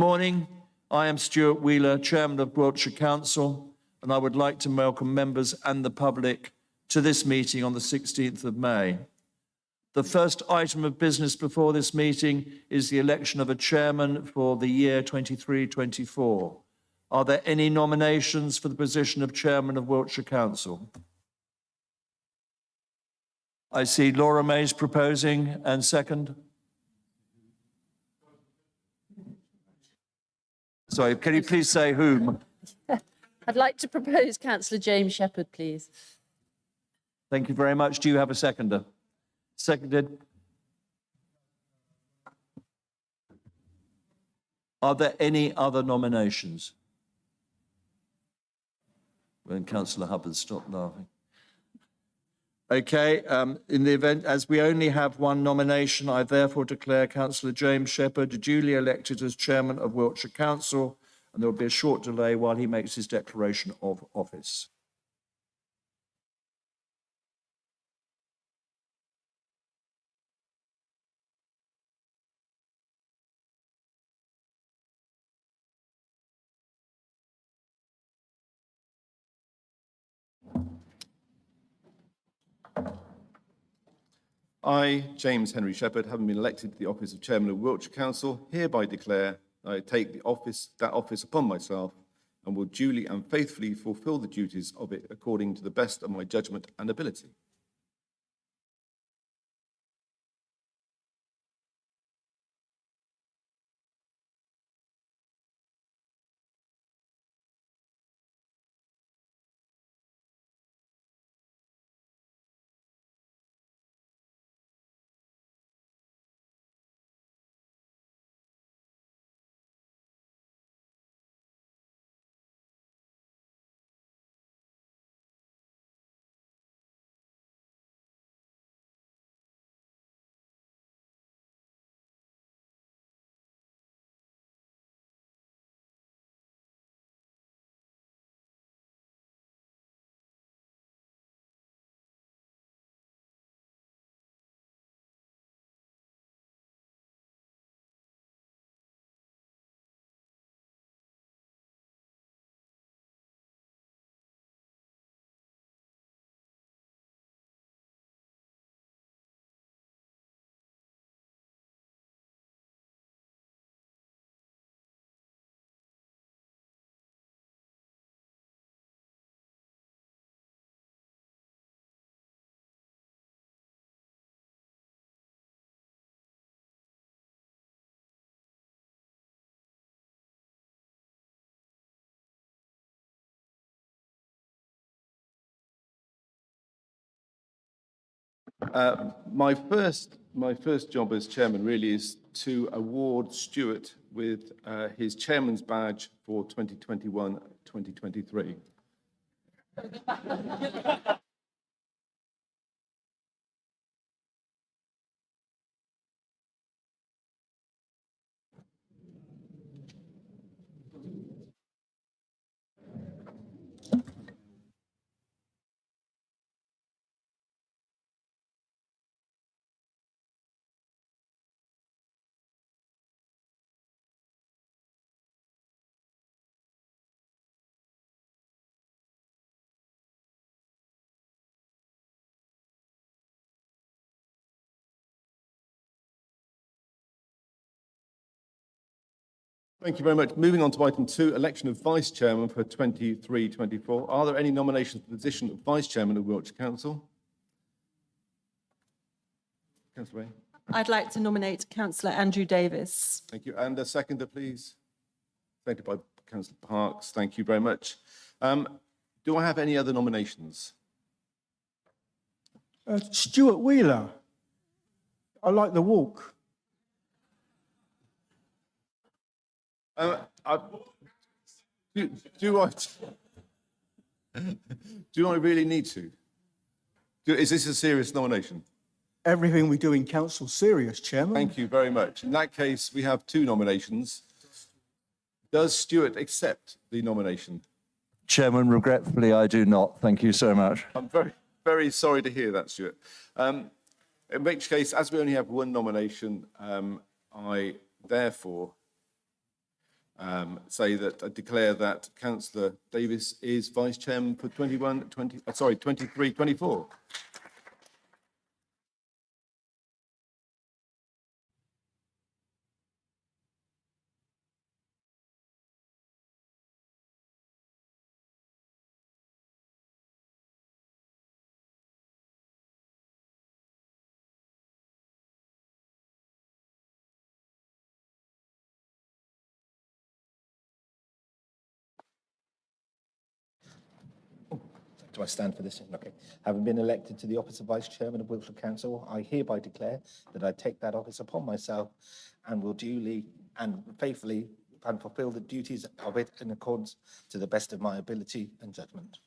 Morning. I am Stuart Wheeler, Chairman of Wiltshire Council, and I would like to welcome members and the public to this meeting on the 16th of May. The first item of business before this meeting is the election of a chairman for the year 23-24. Are there any nominations for the position of Chairman of Wiltshire Council? I see Laura May's proposing, and second. Sorry, can you please say whom? I'd like to propose Councillor James Shepherd, please. Thank you very much. Do you have a seconder? Seconded. Are there any other nominations? When Councillor Hubbard stopped laughing. Okay, in the event, as we only have one nomination, I therefore declare Councillor James Shepherd duly elected as Chairman of Wiltshire Council, and there will be a short delay while he makes his declaration of office. I, James Henry Shepherd, having been elected to the office of Chairman of Wiltshire Council, hereby declare that I take that office upon myself and will duly and faithfully fulfil the duties of it according to the best of my judgment and ability. My first job as chairman really is to award Stuart with his chairman's badge for 2021-2023. Thank you very much. Moving on to item 2, election of vice chairman for 23-24. Are there any nominations for the position of vice chairman of Wiltshire Council? Councillor Ray. I'd like to nominate Councillor Andrew Davis. Thank you. And a seconder, please. Seconded by Councillor Parks. Thank you very much. Do I have any other nominations? Stuart Wheeler. I like the walk. Do I really need to? Is this a serious nomination? Everything we do in council serious, Chairman. Thank you very much. In that case, we have 2 nominations. Does Stuart accept the nomination? Chairman, regretfully, I do not. Thank you so much. I'm very, very sorry to hear that, Stuart. In which case, as we only have one nomination, I therefore say that I declare that Councillor Davis is Vice Chairman for 23-24. Do I stand for this? Okay. Having been elected to the office of Vice Chairman of Wiltshire Council, I hereby declare that I take that office upon myself and will duly and faithfully and fulfil the duties of it in accordance to the best of my ability and judgment.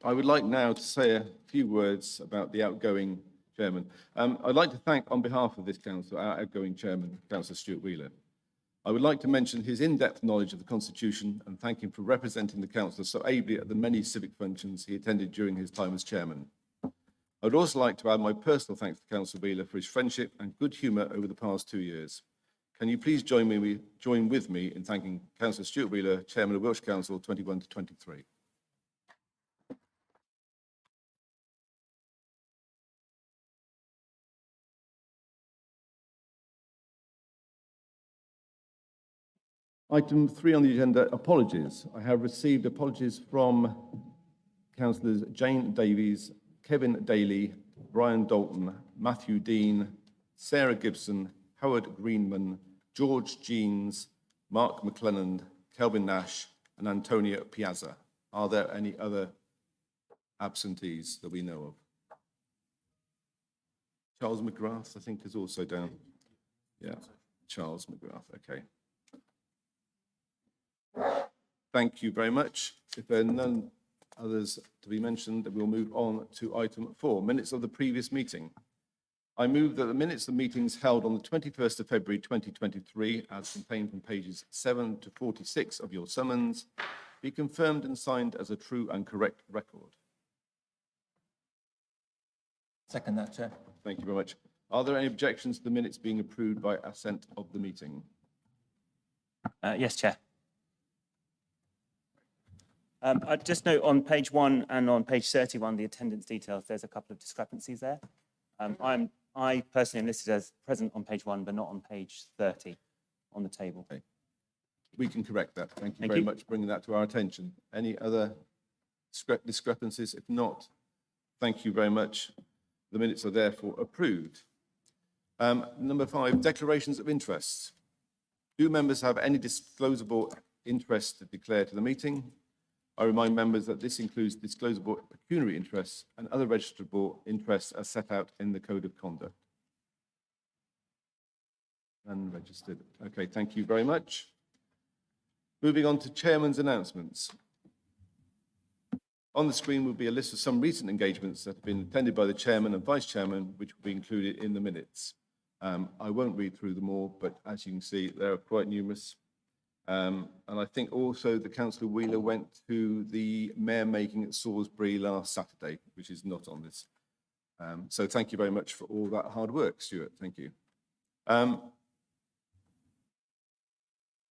I would like now to say a few words about the outgoing chairman. I'd like to thank, on behalf of this council, our outgoing chairman, Councillor Stuart Wheeler. I would like to mention his in-depth knowledge of the Constitution and thank him for representing the council so ably at the many civic functions he attended during his time as chairman. I would also like to add my personal thanks to Councillor Wheeler for his friendship and good humour over the past 2 years. Can you please join with me in thanking Councillor Stuart Wheeler, Chairman of Wiltshire Council 21-23. Item 3 on the agenda, apologies. I have received apologies from Councillors Jane Davies, Kevin Daly, Brian Dalton, Matthew Dean, Sarah Gibson, Howard Greenman, George Jeans, Mark McLennan, Kelvin Nash, and Antonia Piazza. Are there any other absentees that we know of? Charles McGrath, I think, is also down. Yeah, Charles McGrath, okay. Thank you very much. If there are none others to be mentioned, then we'll move on to item 4, minutes of the previous meeting. I move that the minutes of meetings held on the 21st of February 2023, as contained from pages 7 to 46 of your summons, be confirmed and signed as a true and correct record. Second that, Chair. Thank you very much. Are there any objections to the minutes being approved by assent of the meeting? Yes, Chair. I just note on page 1 and on page 31, the attendance details, there's a couple of discrepancies there. I personally am listed as present on page 1, but not on page 30 on the table. Okay. We can correct that. Thank you Thank very you. much for bringing that to our attention. Any other discrepancies? If not, thank you very much. The minutes are therefore approved. Number 5, declarations of interest. Do members have any disclosable interest to declare to the meeting? I remind members that this includes disclosable pecuniary interests and other registrable interests as set out in the Code of Conduct. Unregistered. Okay, thank you very much. Moving on to Chairman's announcements. On the screen will be a list of some recent engagements that have been attended by the Chairman and Vice Chairman, which will be included in the minutes. I won't read through them all, but as you can see, there are quite numerous. And I think also the Councillor Wheeler went to the mayor making at Salisbury last Saturday, which is not on this. So thank you very much for all that hard work, Stuart. Thank you.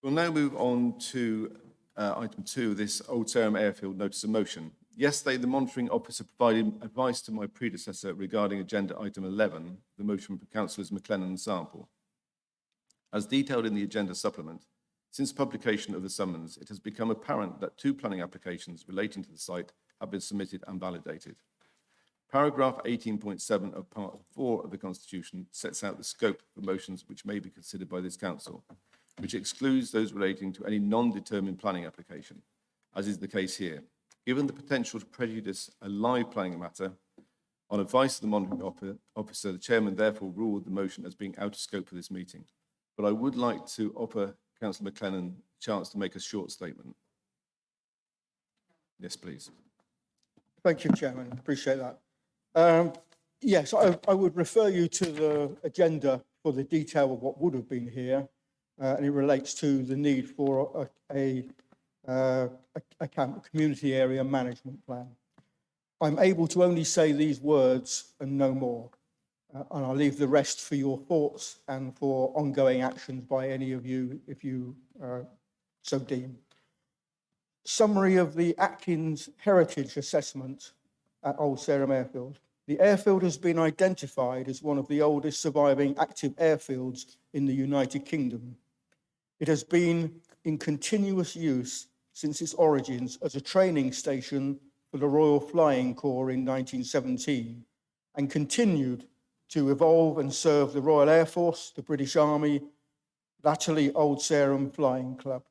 We'll now move on to item 2, this Old Sarum Airfield notice of motion. Yesterday, the monitoring officer provided advice to my predecessor regarding agenda item 11, the motion for Councillors McLennan and Sample. As detailed in the agenda supplement, since publication of the summons, it has become apparent that 2 planning applications relating to the site have been submitted and validated. Paragraph 18.7 of Part 4 of the Constitution sets out the scope for motions which may be considered by this Council, which excludes those relating to any non-determined planning application, as is the case here. Given the potential to prejudice a live planning matter, on advice of the monitoring officer, the Chairman therefore ruled the motion as being out of scope for this meeting. But I would like to offer Councillor McLennan the chance to make a short statement. Yes, please. Thank you, Chairman. Appreciate that. Yes, I would refer you to the agenda for the detail of what would have been here, and it relates to the need for a community area management plan. I'm able to only say these words and no more, and I'll leave the rest for your thoughts and for ongoing actions by any of you if you so deem. Summary of the Atkins Heritage Assessment at Old Sarum Airfield. The airfield has been identified as one of the oldest surviving active airfields in the United Kingdom. It has been in continuous use since its origins as a training station for the Royal Flying Corps in 1917 and continued to evolve and serve the Royal Air Force, the British Army, latterly Old Sarum Flying Club.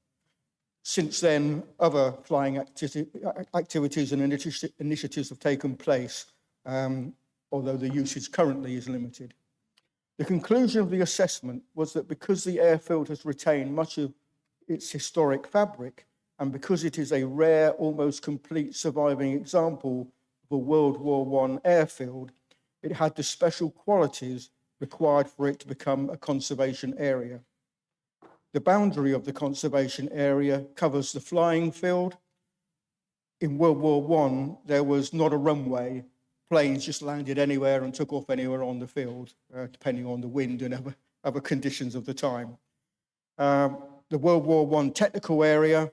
Since then, other flying activities and initiatives have taken place, although the usage currently is limited. The conclusion of the assessment was that because the airfield has retained much of its historic fabric, and because it is a rare, almost complete surviving example of a World War I airfield, it had the special qualities required for it to become a conservation area. The boundary of the conservation area covers the flying field. In World War I, there was not a runway. Planes just landed anywhere and took off anywhere on the field, depending on the wind and other conditions of the time. The World War I technical area,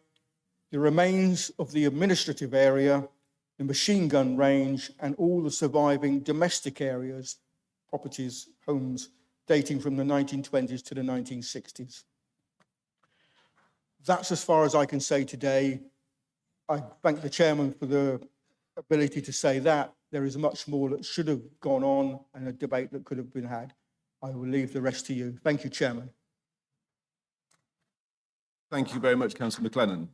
the remains of the administrative area, the machine gun range, and all the surviving domestic areas, properties, homes, dating from the 1920s to the 1960s. That's as far as I can say today. I thank the chairman for the ability to say that. There is much more that should have gone on and a debate that could have been had. I will leave the rest to you. Thank you, Chairman. Thank you very much, Councillor McLennan.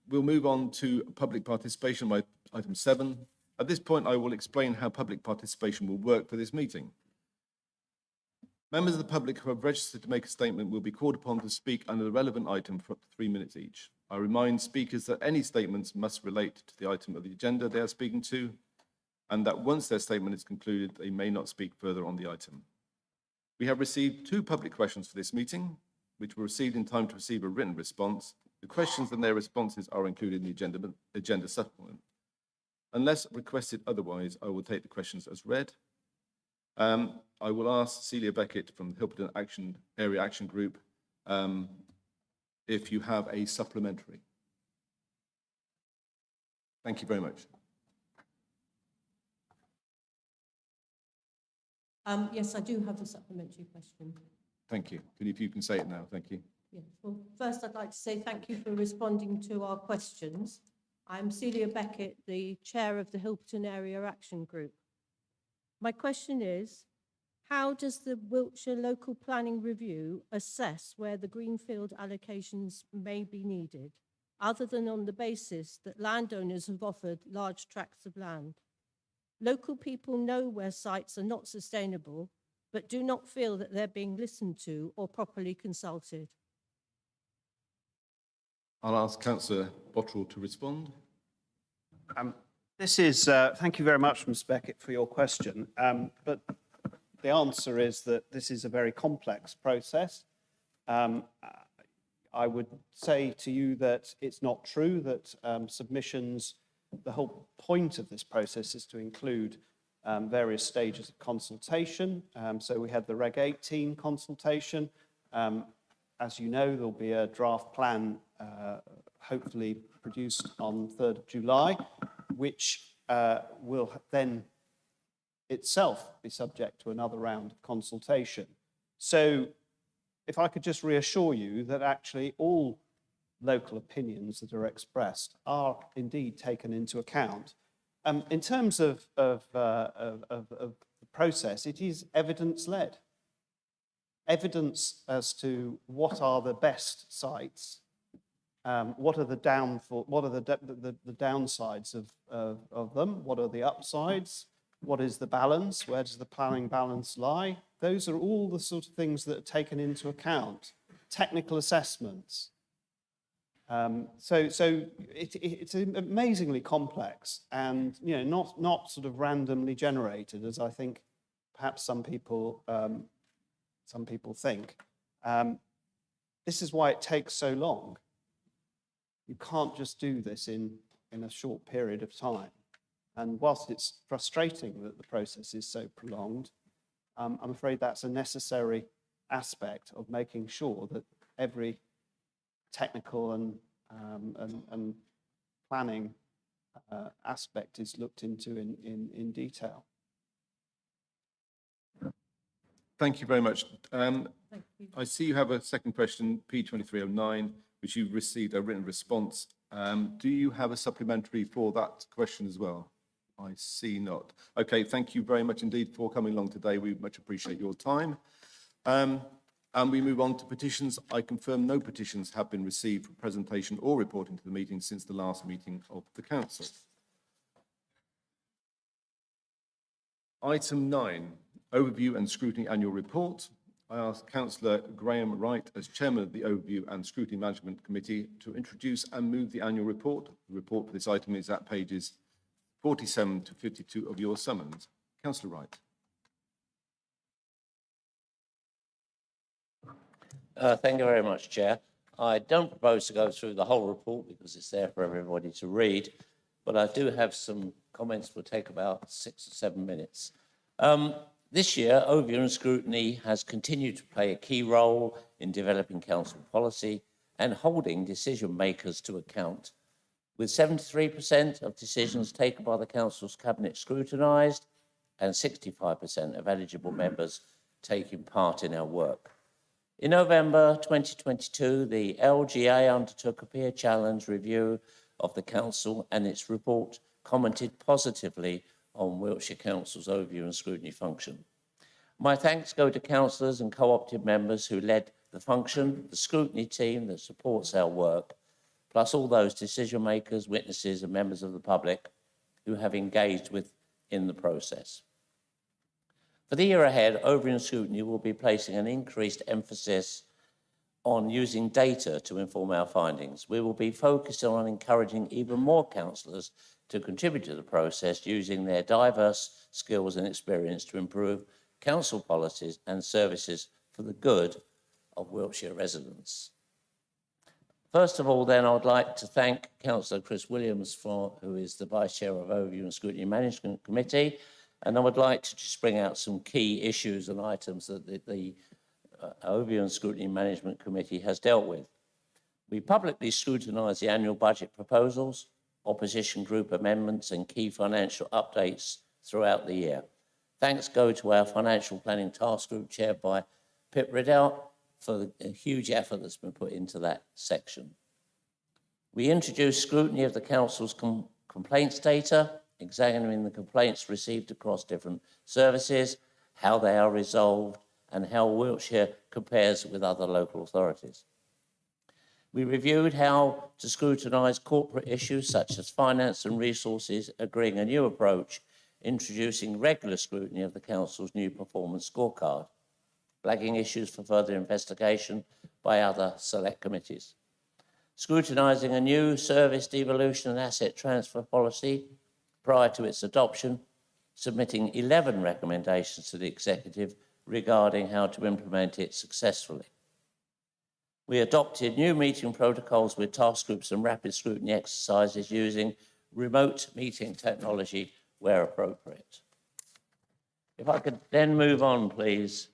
We'll move on to public participation by item 7. At this point, I will explain how public participation will work for this meeting. Members of the public who have registered to make a statement will be called upon to speak under the relevant item for up to 3 minutes each. I remind speakers that any statements must relate to the item of the agenda they are speaking to, and that once their statement is concluded, they may not speak further on the item. We have received 2 public questions for this meeting, which were received in time to receive a written response. The questions and their responses are included in the agenda supplement. Unless requested otherwise, I will take the questions as read. I will ask Celia Beckett from the Hilperton Area Action Group if you have a supplementary. Thank you very much. Yes, I do have a supplementary question. Thank you. If you can say it now, thank you. Yeah. Well, first I'd like to say thank you for responding to our questions. I'm Celia Beckett, the chair of the Hilperton Area Action Group. My question is, how does the Wiltshire Local Planning Review assess where the greenfield allocations may be needed, other than on the basis that landowners have offered large tracts of land? Local people know where sites are not sustainable, but do not feel that they're being listened to or properly consulted. I'll ask Councillor Bottrell to respond. Thank you very much, Ms. Beckett, for your question. But the answer is that this is a very complex process. I would say to you that it's not true that submissions, the whole point of this process is to include various stages of consultation. So we had the Reg 18 consultation. As you know, there'll be a draft plan hopefully produced on 3rd of July, which will then itself be subject to another round of consultation. So if I could just reassure you that actually all local opinions that are expressed are indeed taken into account. In terms of the process, it is evidence-led. Evidence as to what are the best sites, what are the downsides of them, what are the upsides, what is the balance, where does the planning balance lie? Those are all the sort of things that are taken into account. Technical assessments. It's amazingly complex and, you know, not sort of randomly generated, as I think perhaps some people think. This is why it takes so long. You can't just do this in a short period of time. And whilst it's frustrating that the process is so prolonged, I'm afraid that's a necessary aspect of making sure that every technical and planning aspect is looked into in detail. Thank you very much. Thank you. I see you have a second question, P2309, which you've received a written response. Do you have a supplementary for that question as well? I see not. Okay, thank you very much indeed for coming along today. We much appreciate your time. And we move on to petitions. I confirm no petitions have been received for presentation or reporting to the meeting since the last meeting of the council. Item 9, Overview and Scrutiny Annual Report. I ask Councillor Graham Wright, as Chairman of the Overview and Scrutiny Management Committee, to introduce and move the annual report. The report for this item is at pages 47 to 52 of your summons. Councillor Wright. Thank you very much, Chair. I don't propose to go through the whole report because it's there for everybody to read, but I do have some comments that will take about 6 or 7 minutes. This year, Overview and Scrutiny has continued to play a key role in developing council policy and holding decision makers to account, with 73% of decisions taken by the council's cabinet scrutinised and 65% of eligible members taking part in our work. In November 2022, the LGA undertook a peer challenge review of the council, and its report commented positively on Wiltshire Council's overview and scrutiny function. My thanks go to councillors and co-opted members who led the function, the scrutiny team that supports our work, plus all those decision makers, witnesses and members of the public who have engaged in the process. For the year ahead, Overview and Scrutiny will be placing an increased emphasis on using data to inform our findings. We will be focused on encouraging even more councillors to contribute to the process using their diverse skills and experience to improve council policies and services for the good of Wiltshire residents. First of all, then, I would like to thank Councillor Chris Williams, who is the Vice Chair of Overview and Scrutiny Management Committee, and I would like to just bring out some key issues and items that the Overview and Scrutiny Management Committee has dealt with. We publicly scrutinise the annual budget proposals, opposition group amendments and key financial updates throughout the year. Thanks go to our financial planning task group chaired by Pip Riddell for the huge effort that's been put into that section. We introduced scrutiny of the council's complaints data, examining the complaints received across different services, how they are resolved, and how Wiltshire compares with other local authorities. We reviewed how to scrutinise corporate issues such as finance and resources, agreeing a new approach, introducing regular scrutiny of the council's new performance scorecard, flagging issues for further investigation by other select committees, scrutinising a new service devolution and asset transfer policy prior to its adoption, submitting 11 recommendations to the executive regarding how to implement it successfully. We adopted new meeting protocols with task groups and rapid scrutiny exercises using remote meeting technology where appropriate. If I could then move on, please,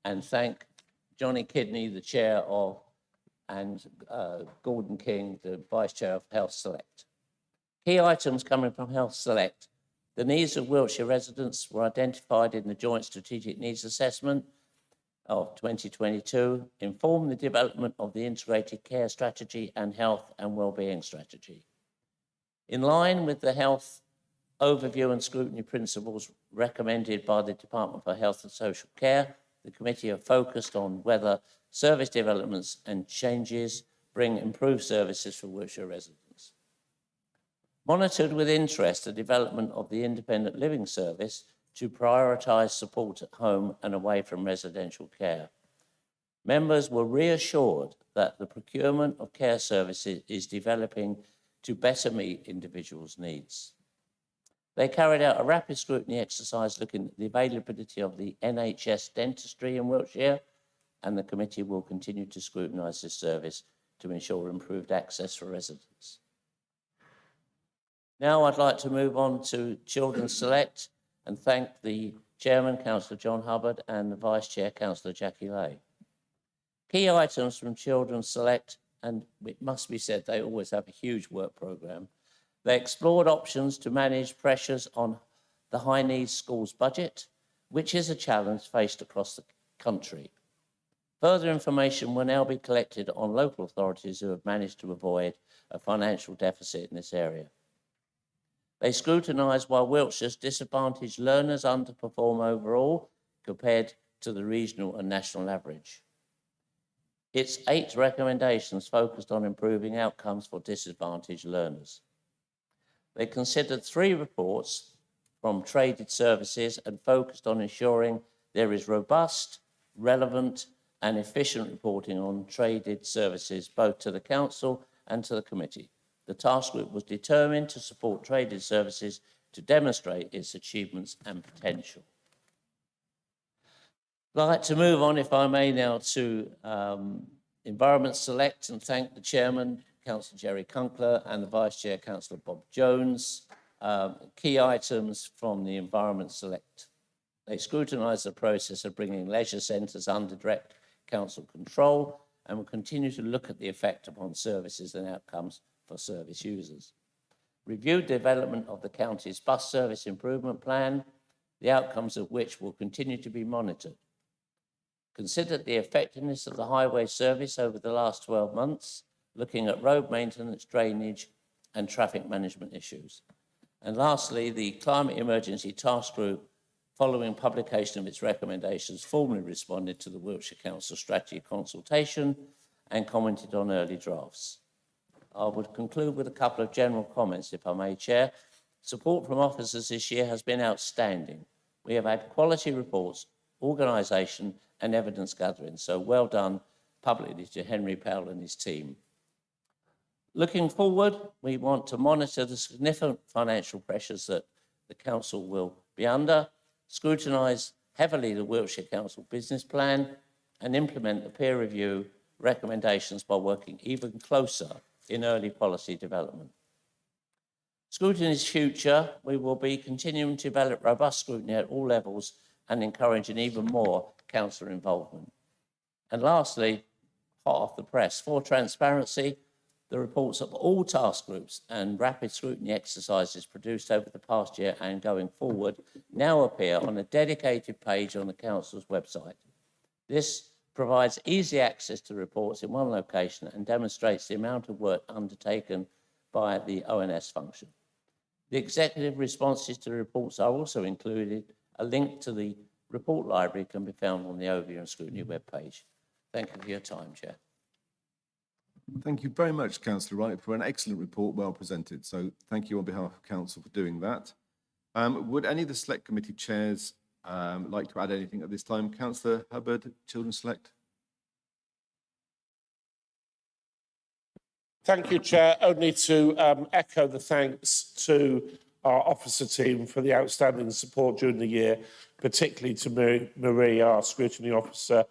and thank Johnny Kidney, the chair of, and Gordon King, the vice chair of Health Select. Key items coming from Health Select. The needs of Wiltshire residents were identified in the Joint Strategic Needs Assessment of 2022, informed the development of the Integrated Care Strategy and Health and Wellbeing Strategy. In line with the health overview and scrutiny principles recommended by the Department for Health and Social Care, the committee have focused on whether service developments and changes bring improved services for Wiltshire residents. Monitored with interest the development of the independent living service to prioritise support at home and away from residential care. Members were reassured that the procurement of care services is developing to better meet individuals' needs. They carried out a rapid scrutiny exercise looking at the availability of the NHS dentistry in Wiltshire, and the committee will continue to scrutinise this service to ensure improved access for residents. Now I'd like to move on to Children's Select and thank the Chairman, Councillor John Hubbard, and the Vice Chair, Councillor Jackie Lay. Key items from Children's Select, and it must be said they always have a huge work programme. They explored options to manage pressures on the high needs schools budget, which is a challenge faced across the country. Further information will now be collected on local authorities who have managed to avoid a financial deficit in this area. They scrutinised why Wiltshire's disadvantaged learners underperform overall compared to the regional and national average. Its 8 recommendations focused on improving outcomes for disadvantaged learners. They considered 3 reports from traded services and focused on ensuring there is robust, relevant and efficient reporting on traded services both to the Council and to the Committee. The task group was determined to support traded services to demonstrate its achievements and potential. I'd like to move on, if I may, now to Environment Select and thank the Chairman, Councillor Jerry Kunkler, and the Vice Chair, Councillor Bob Jones. Key items from the Environment Select. They scrutinised the process of bringing leisure centres under direct council control and will continue to look at the effect upon services and outcomes for service users. Reviewed development of the county's bus service improvement plan, the outcomes of which will continue to be monitored. Considered the effectiveness of the highway service over the last 12 months, looking at road maintenance, drainage and traffic management issues. And lastly, the Climate Emergency Task Group, following publication of its recommendations, formally responded to the Wiltshire Council strategy consultation and commented on early drafts. I would conclude with a couple of general comments, if I may, Chair. Support from officers this year has been outstanding. We have had quality reports, organisation and evidence gathering, so well done publicly to Henry Powell and his team. Looking forward, we want to monitor the significant financial pressures that the Council will be under, scrutinise heavily the Wiltshire Council business plan and implement the peer review recommendations by working even closer in early policy development. Scrutiny's future, we will be continuing to develop robust scrutiny at all levels and encouraging even more councillor involvement. And lastly, hot off the press, for transparency, the reports of all task groups and rapid scrutiny exercises produced over the past year and going forward now appear on a dedicated page on the Council's website. This provides easy access to reports in one location and demonstrates the amount of work undertaken by the ONS function. The executive responses to the reports are also included. A link to the report library can be found on the Overview and Scrutiny webpage. Thank you for your time, Chair. Thank you very much, Councillor Wright, for an excellent report, well presented. So thank you on behalf of Council for doing that. Would any of the Select Committee chairs like to add anything at this time? Councillor Hubbard, Children's Select. Thank you, Chair. Only to echo the thanks to our officer team for the outstanding support during the year, particularly to Marie, our scrutiny officer,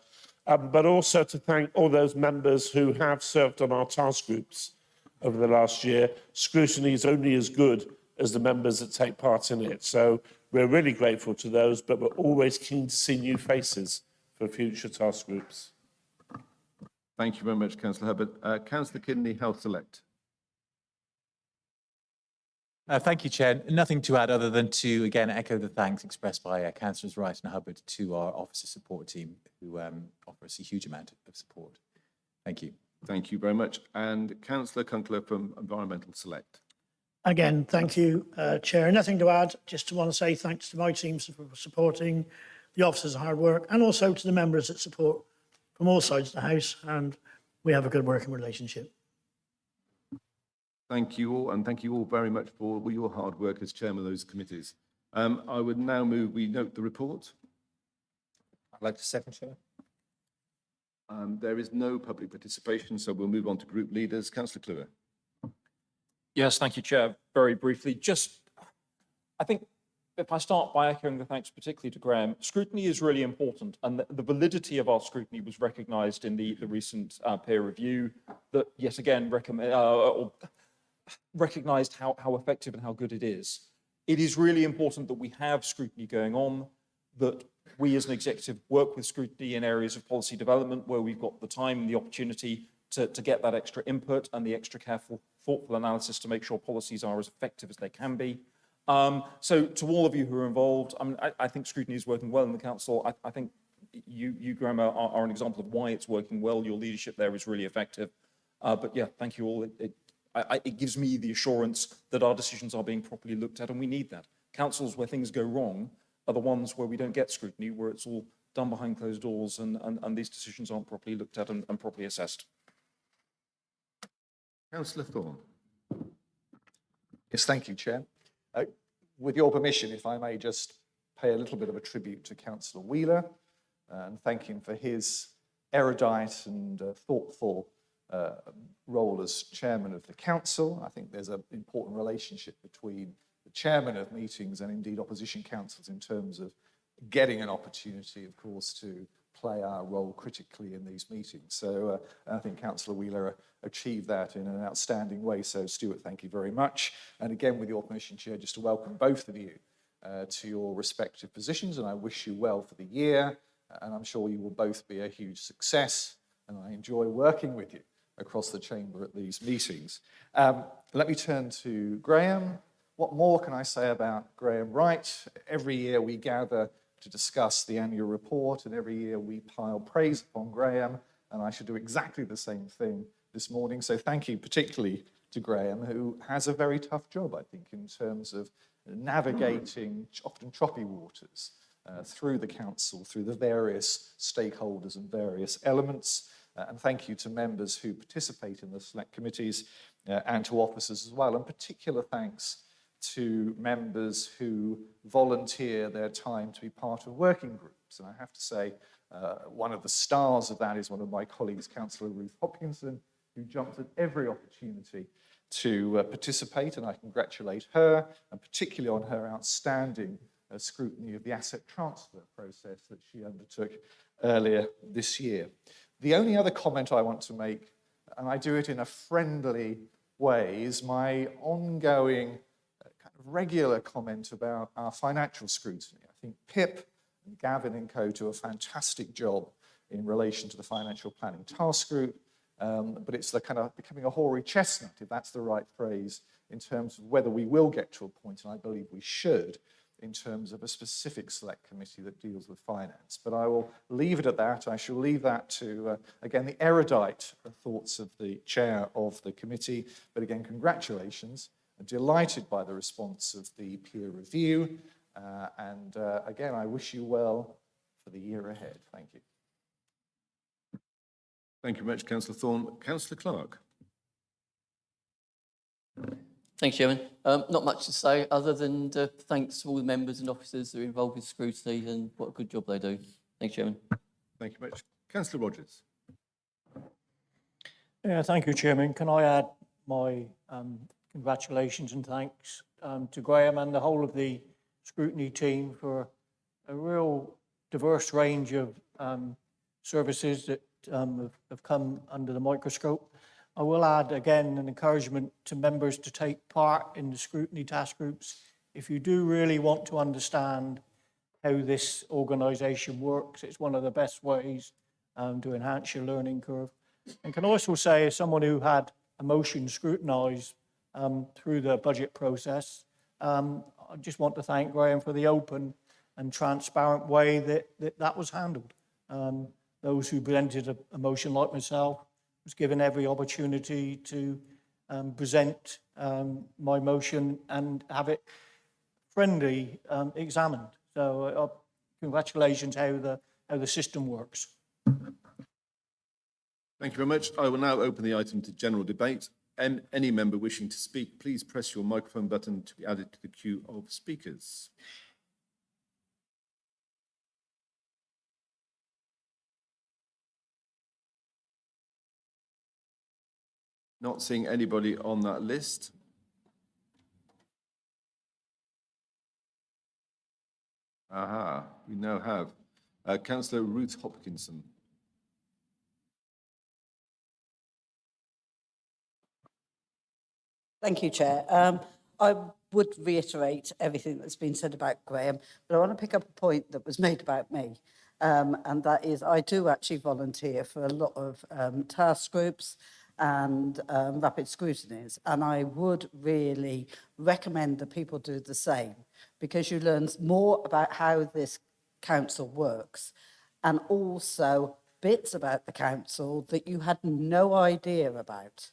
but also to thank all those members who have served on our task groups over the last year. Scrutiny is only as good as the members that take part in it. So we're really grateful to those, but we're always keen to see new faces for future task groups. Thank you very much, Councillor Hubbard. Councillor Kidney, Health Select. Thank you, Chair. Nothing to add other than to, again, echo the thanks expressed by Councillors Wright and Hubbard to our officer support team who offer us a huge amount of support. Thank you. Thank you very much. And Councillor Kunkler from Environmental Select. Again, thank you, Chair. Nothing to add, just want to say thanks to my team for supporting the officers' hard work and also to the members that support from all sides of the House, and we have a good working relationship. Thank you all, and thank you all very much for all your hard work as chairman of those committees. I would now move, we note the report. I'd like to second, Chair. There is no public participation, so we'll move on to group leaders. Councillor Kluwer. Yes, thank you, Chair. Very briefly, I think if I start by echoing the thanks particularly to Graham, scrutiny is really important, and the validity of our scrutiny was recognised in the recent peer review that yet again recognised how effective and how good it is. It is really important that we have scrutiny going on, that we as an executive work with scrutiny in areas of policy development where we've got the time and the opportunity to get that extra input and the extra careful, thoughtful analysis to make sure policies are as effective as they can be. So to all of you who are involved, I think scrutiny is working well in the council. I think you Graham, are an example of why it's working well. Your leadership there is really effective. But yeah, thank you all. It gives me the assurance that our decisions are being properly looked at, and we need that. Councils where things go wrong are the ones where we don't get scrutiny, where it's all done behind closed doors and these decisions aren't properly looked at and properly assessed. Councillor Thorne. Yes, thank you, Chair. With your permission, if I may just pay a little bit of a tribute to Councillor Wheeler and thank him for his erudite and thoughtful role as chairman of the council. I think there's an important relationship between the chairman of meetings and indeed opposition councils in terms of getting an opportunity, of course, to play our role critically in these meetings. So I think Councillor Wheeler achieved that in an outstanding way. So Stuart, thank you very much. And again, with your permission, Chair, just to welcome both of you to your respective positions, and I wish you well for the year. And I'm sure you will both be a huge success, and I enjoy working with you across the chamber at these meetings. Let me turn to Graham. What more can I say about Graham Wright? Every year we gather to discuss the annual report, and every year we pile praise upon Graham, and I should do exactly the same thing this morning. So thank you particularly to Graham, who has a very tough job, I think, in terms of navigating often choppy waters through the council, through the various stakeholders and various elements. And thank you to members who participate in the select committees and to officers as well. And particular thanks to members who volunteer their time to be part of working groups. And I have to say, one of the stars of that is one of my colleagues, Councillor Ruth Hopkinson, who jumps at every opportunity to participate, and I congratulate her, and particularly on her outstanding scrutiny of the asset transfer process that she undertook earlier this year. The only other comment I want to make, and I do it in a friendly way, is my ongoing regular comment about our financial scrutiny. I think Pip and Gavin and co do a fantastic job in relation to the financial planning task group, but it's the kind of becoming a hoary chestnut, if that's the right phrase, in terms of whether we will get to a point, and I believe we should, in terms of a specific select committee that deals with finance. But I will leave it at that. I shall leave that to, again, the erudite thoughts of the chair of the committee. But again, congratulations. I'm delighted by the response of the peer review. Again, I wish you well for the year ahead. Thank you. Thank you very much, Councillor Thorne. Councillor Clark. Thanks, Chairman. Not much to say other than thanks to all the members and officers who are involved with scrutiny and what a good job they do. Thanks, Chairman. Thank you very much. Councillor Rogers. Yeah, thank you, Chairman. Can I add my congratulations and thanks to Graham and the whole of the scrutiny team for a real diverse range of services that have come under the microscope. I will add again an encouragement to members to take part in the scrutiny task groups. If you do really want to understand how this organisation works, it's one of the best ways to enhance your learning curve. And can also say, as someone who had a motion scrutinised through the budget process, I just want to thank Graham for the open and transparent way that was handled. Those who presented a motion like myself was given every opportunity to present my motion and have it friendly examined. So congratulations how the system works. Thank you very much. I will now open the item to general debate. Any member wishing to speak, please press your microphone button to be added to the queue of speakers. Not seeing anybody on that list. Aha, we now have Councillor Ruth Hopkinson. Thank you, Chair. I would reiterate everything that's been said about Graham, but I want to pick up a point that was made about me. And that is, I do actually volunteer for a lot of task groups and rapid scrutinies. And I would really recommend that people do the same, because you learn more about how this council works, and also bits about the council that you had no idea about.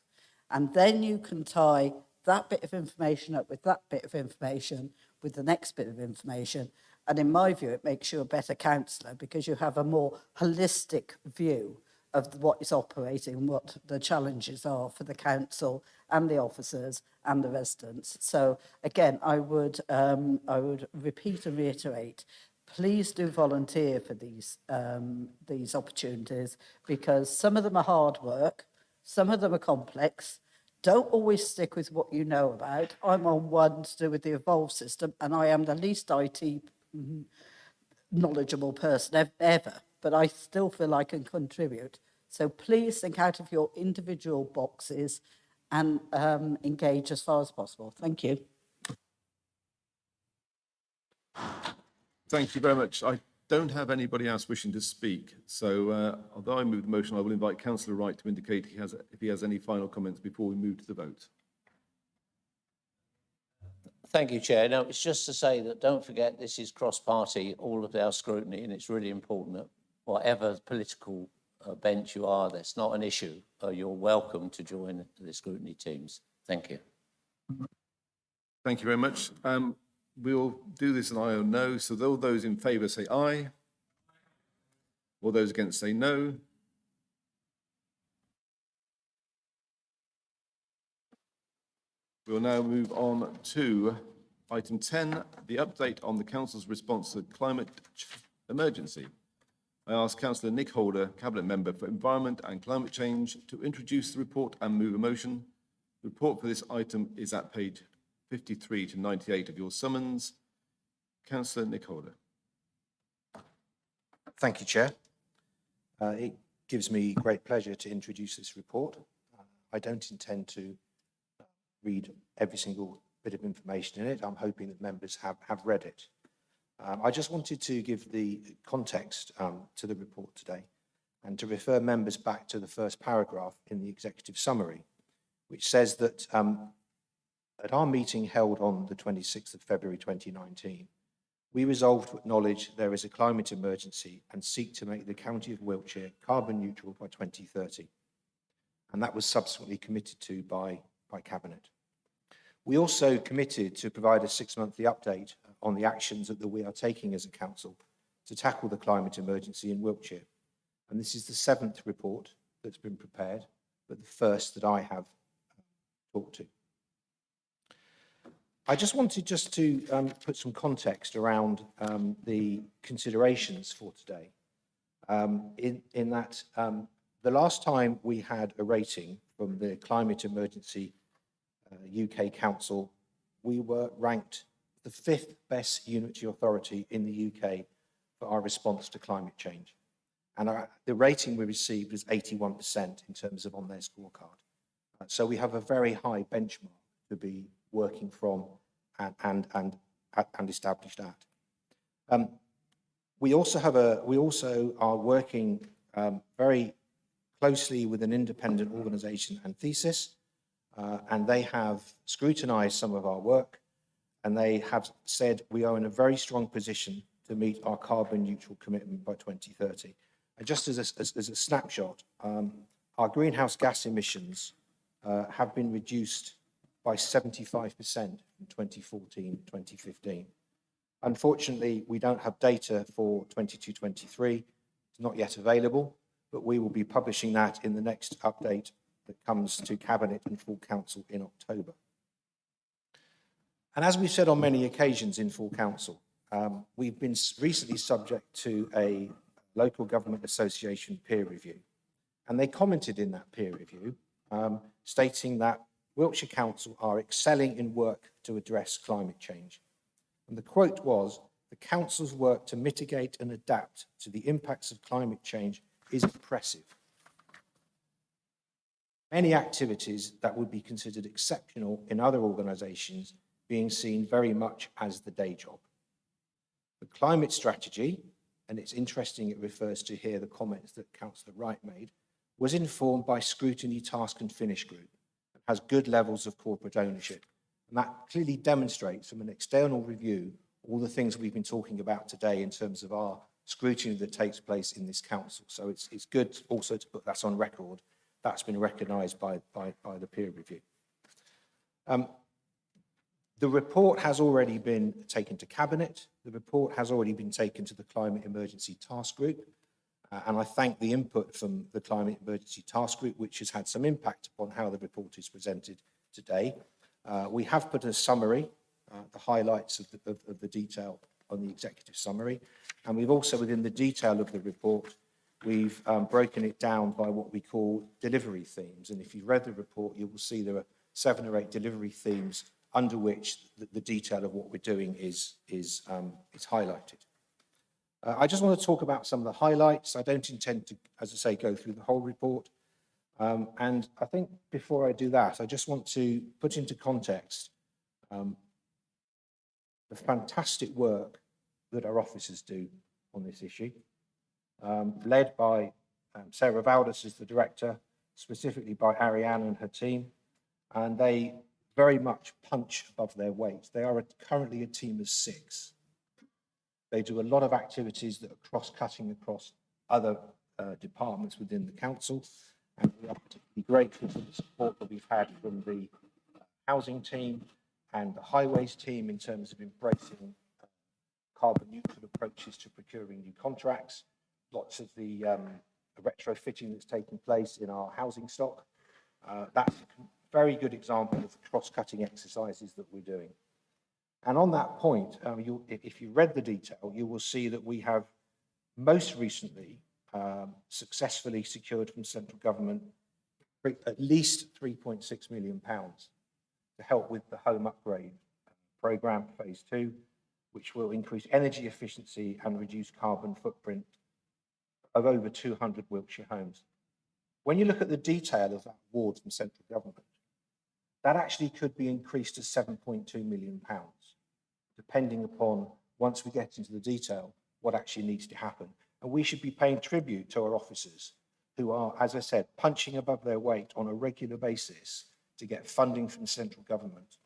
And then you can tie that bit of information up with that bit of information with the next bit of information. And in my view, it makes you a better councillor, because you have a more holistic view of what is operating, what the challenges are for the council and the officers and the residents. So again, I would repeat and reiterate, please do volunteer for these opportunities, because some of them are hard work, some of them are complex. Don't always stick with what you know about. I'm on one to do with the Evolve system, and I am the least IT knowledgeable person ever, but I still feel I can contribute. So please think out of your individual boxes and engage as far as possible. Thank you. Thank you very much. I don't have anybody else wishing to speak. So although I move the motion, I will invite Councillor Wright to indicate if he has any final comments before we move to the vote. Thank you, Chair. No, it's just to say that don't forget this is cross-party, all of our scrutiny, and it's really important that whatever political bench you are, that's not an issue. You're welcome to join the scrutiny teams. Thank you. Thank you very much. We'll do this an aye or no. So all those in favour say aye. All those against say no. We'll now move on to item 10, the update on the Council's response to the climate emergency. I ask Councillor Nick Holder, Cabinet Member for Environment and Climate Change, to introduce the report and move a motion. The report for this item is at page 53 to 98 of your summons. Councillor Nick Holder. Thank you, Chair. It gives me great pleasure to introduce this report. I don't intend to read every single bit of information in it. I'm hoping that members have read it. I just wanted to give the context to the report today, and to refer members back to the first paragraph in the executive summary, which says that at our meeting held on the 26th of February 2019, we resolved to acknowledge there is a climate emergency and seek to make the County of Wiltshire carbon neutral by 2030. And that was subsequently committed to by Cabinet. We also committed to provide a 6-monthly update on the actions that we are taking as a council to tackle the climate emergency in Wiltshire. And this is the 7th report that's been prepared, but the first that I have talked to. I just wanted to put some context around the considerations for today. In that the last time we had a rating from the Climate Emergency UK Council, we were ranked the 5th best unitary authority in the UK for our response to climate change. And the rating we received was 81% in terms of on their scorecard. So we have a very high benchmark to be working from and established at. We also are working very closely with an independent organisation, Anthesis, and they have scrutinised some of our work, and they have said we are in a very strong position to meet our carbon neutral commitment by 2030. And just as a snapshot, our greenhouse gas emissions have been reduced by 75% from 2014 to 2015. Unfortunately, we don't have data for 22-23. It's not yet available, but we will be publishing that in the next update that comes to Cabinet and full Council in October. And as we've said on many occasions in full Council, we've been recently subject to a local government association peer review. And they commented in that peer review stating that Wiltshire Council are excelling in work to address climate change. And the quote was, "The council's work to mitigate and adapt to the impacts of climate change is impressive. Many activities that would be considered exceptional in other organisations being seen very much as the day job. The climate strategy," and it's interesting it refers to here the comments that Councillor Wright made, "was informed by Scrutiny Task and Finish Group and has good levels of corporate ownership." And that clearly demonstrates from an external review all the things we've been talking about today in terms of our scrutiny that takes place in this council. So it's good also to put that on record. That's been recognised by the peer review. The report has already been taken to Cabinet. The report has already been taken to the Climate Emergency Task Group. And I thank the input from the Climate Emergency Task Group, which has had some impact upon how the report is presented today. We have put a summary, the highlights of the detail on the executive summary. And we've also, within the detail of the report, we've broken it down by what we call delivery themes. And if you've read the report, you will see there are 7 or 8 delivery themes under which the detail of what we're doing is highlighted. I just want to talk about some of the highlights. I don't intend to, as I say, go through the whole report. And I think before I do that, I just want to put into context the fantastic work that our officers do on this issue, led by Sarah Valdis as the director, specifically by Ariane and her team, and they very much punch above their weight. They are currently a team of 6. They do a lot of activities that are cross-cutting across other departments within the council, and we are particularly grateful for the support that we've had from the housing team and the highways team in terms of embracing carbon neutral approaches to procuring new contracts. Lots of the retrofitting that's taking place in our housing stock. That's a very good example of the cross-cutting exercises that we're doing. And on that point, if you read the detail, you will see that we have most recently successfully secured from central government at least £3.6 million to help with the home upgrade programme phase 2, which will increase energy efficiency and reduce carbon footprint of over 200 Wiltshire homes. When you look at the detail of that award from central government, that actually could be increased to £7.2 million, depending upon, once we get into the detail, what actually needs to happen. And we should be paying tribute to our officers who are, as I said, punching above their weight on a regular basis to get funding from central government.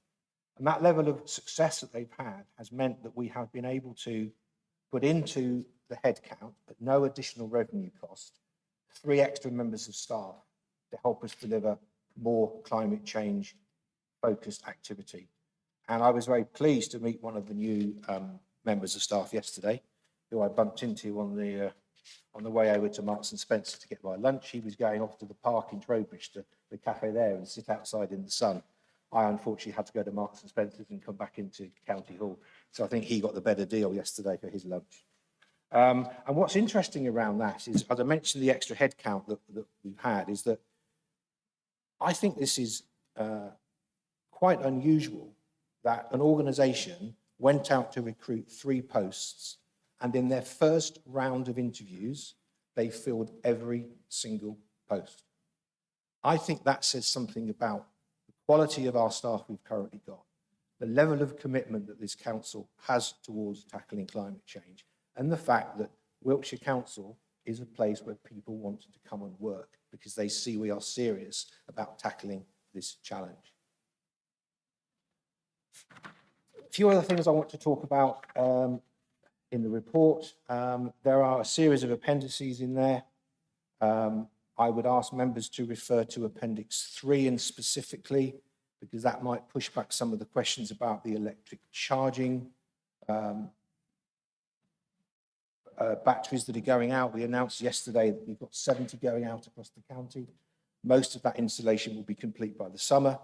And that level of success that they've had has meant that we have been able to put into the headcount, at no additional revenue cost, 3 extra members of staff to help us deliver more climate change focused activity. And I was very pleased to meet one of the new members of staff yesterday, who I bumped into on the way over to Marks and Spencer to get my lunch. He was going off to the park in Trowbridge, to the cafe there, and sit outside in the sun. I unfortunately had to go to Marks and Spencer's and come back into County Hall. So I think he got the better deal yesterday for his lunch. And what's interesting around that is, as I mentioned, the extra headcount that we've had, is that I think this is quite unusual that an organisation went out to recruit 3 posts, and in their first round of interviews, they filled every single post. I think that says something about the quality of our staff we've currently got, the level of commitment that this council has towards tackling climate change, and the fact that Wiltshire Council is a place where people want to come and work because they see we are serious about tackling this challenge. A few other things I want to talk about in the report. There are a series of appendices in there. I would ask members to refer to Appendix 3 and specifically, because that might push back some of the questions about the electric charging batteries that are going out. We announced yesterday that we've got 70 going out across the county. Most of that installation will be complete by the summer.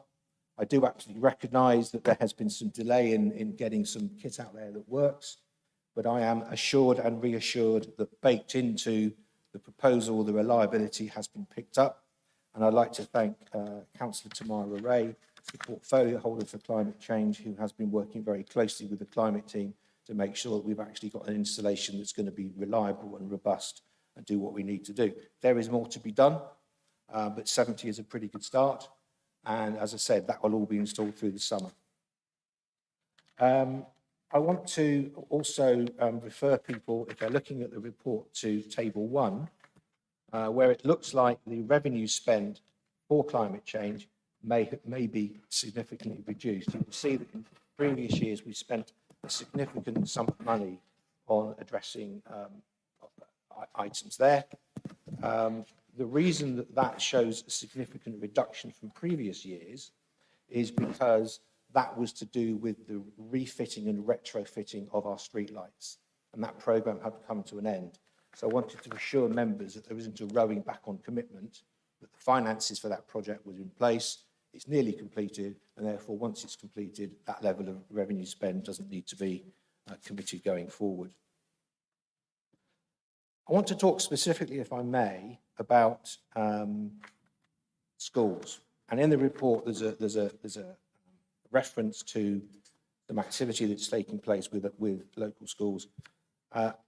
I do actually recognise that there has been some delay in getting some kit out there that works, but I am assured and reassured that baked into the proposal, the reliability has been picked up, And I'd like to thank Councillor Tamara Ray, the portfolio holder for climate change, who has been working very closely with the climate team to make sure that we've actually got an installation that's going to be reliable and robust and do what we need to do. There is more to be done, but 70 is a pretty good start. And as I said, that will all be installed through the summer. I want to also refer people, if they're looking at the report, to Table 1, where it looks like the revenue spend for climate change may be significantly reduced. You can see that in previous years we spent a significant sum of money on addressing items there. The reason that that shows a significant reduction from previous years is because that was to do with the refitting and retrofitting of our streetlights, and that programme had come to an end. So I wanted to assure members that there isn't a rowing back on commitment, that the finances for that project was in place, it's nearly completed, and therefore once it's completed, that level of revenue spend doesn't need to be committed going forward. I want to talk specifically, if I may, about schools. And in the report, there's a reference to some activity that's taking place with local schools.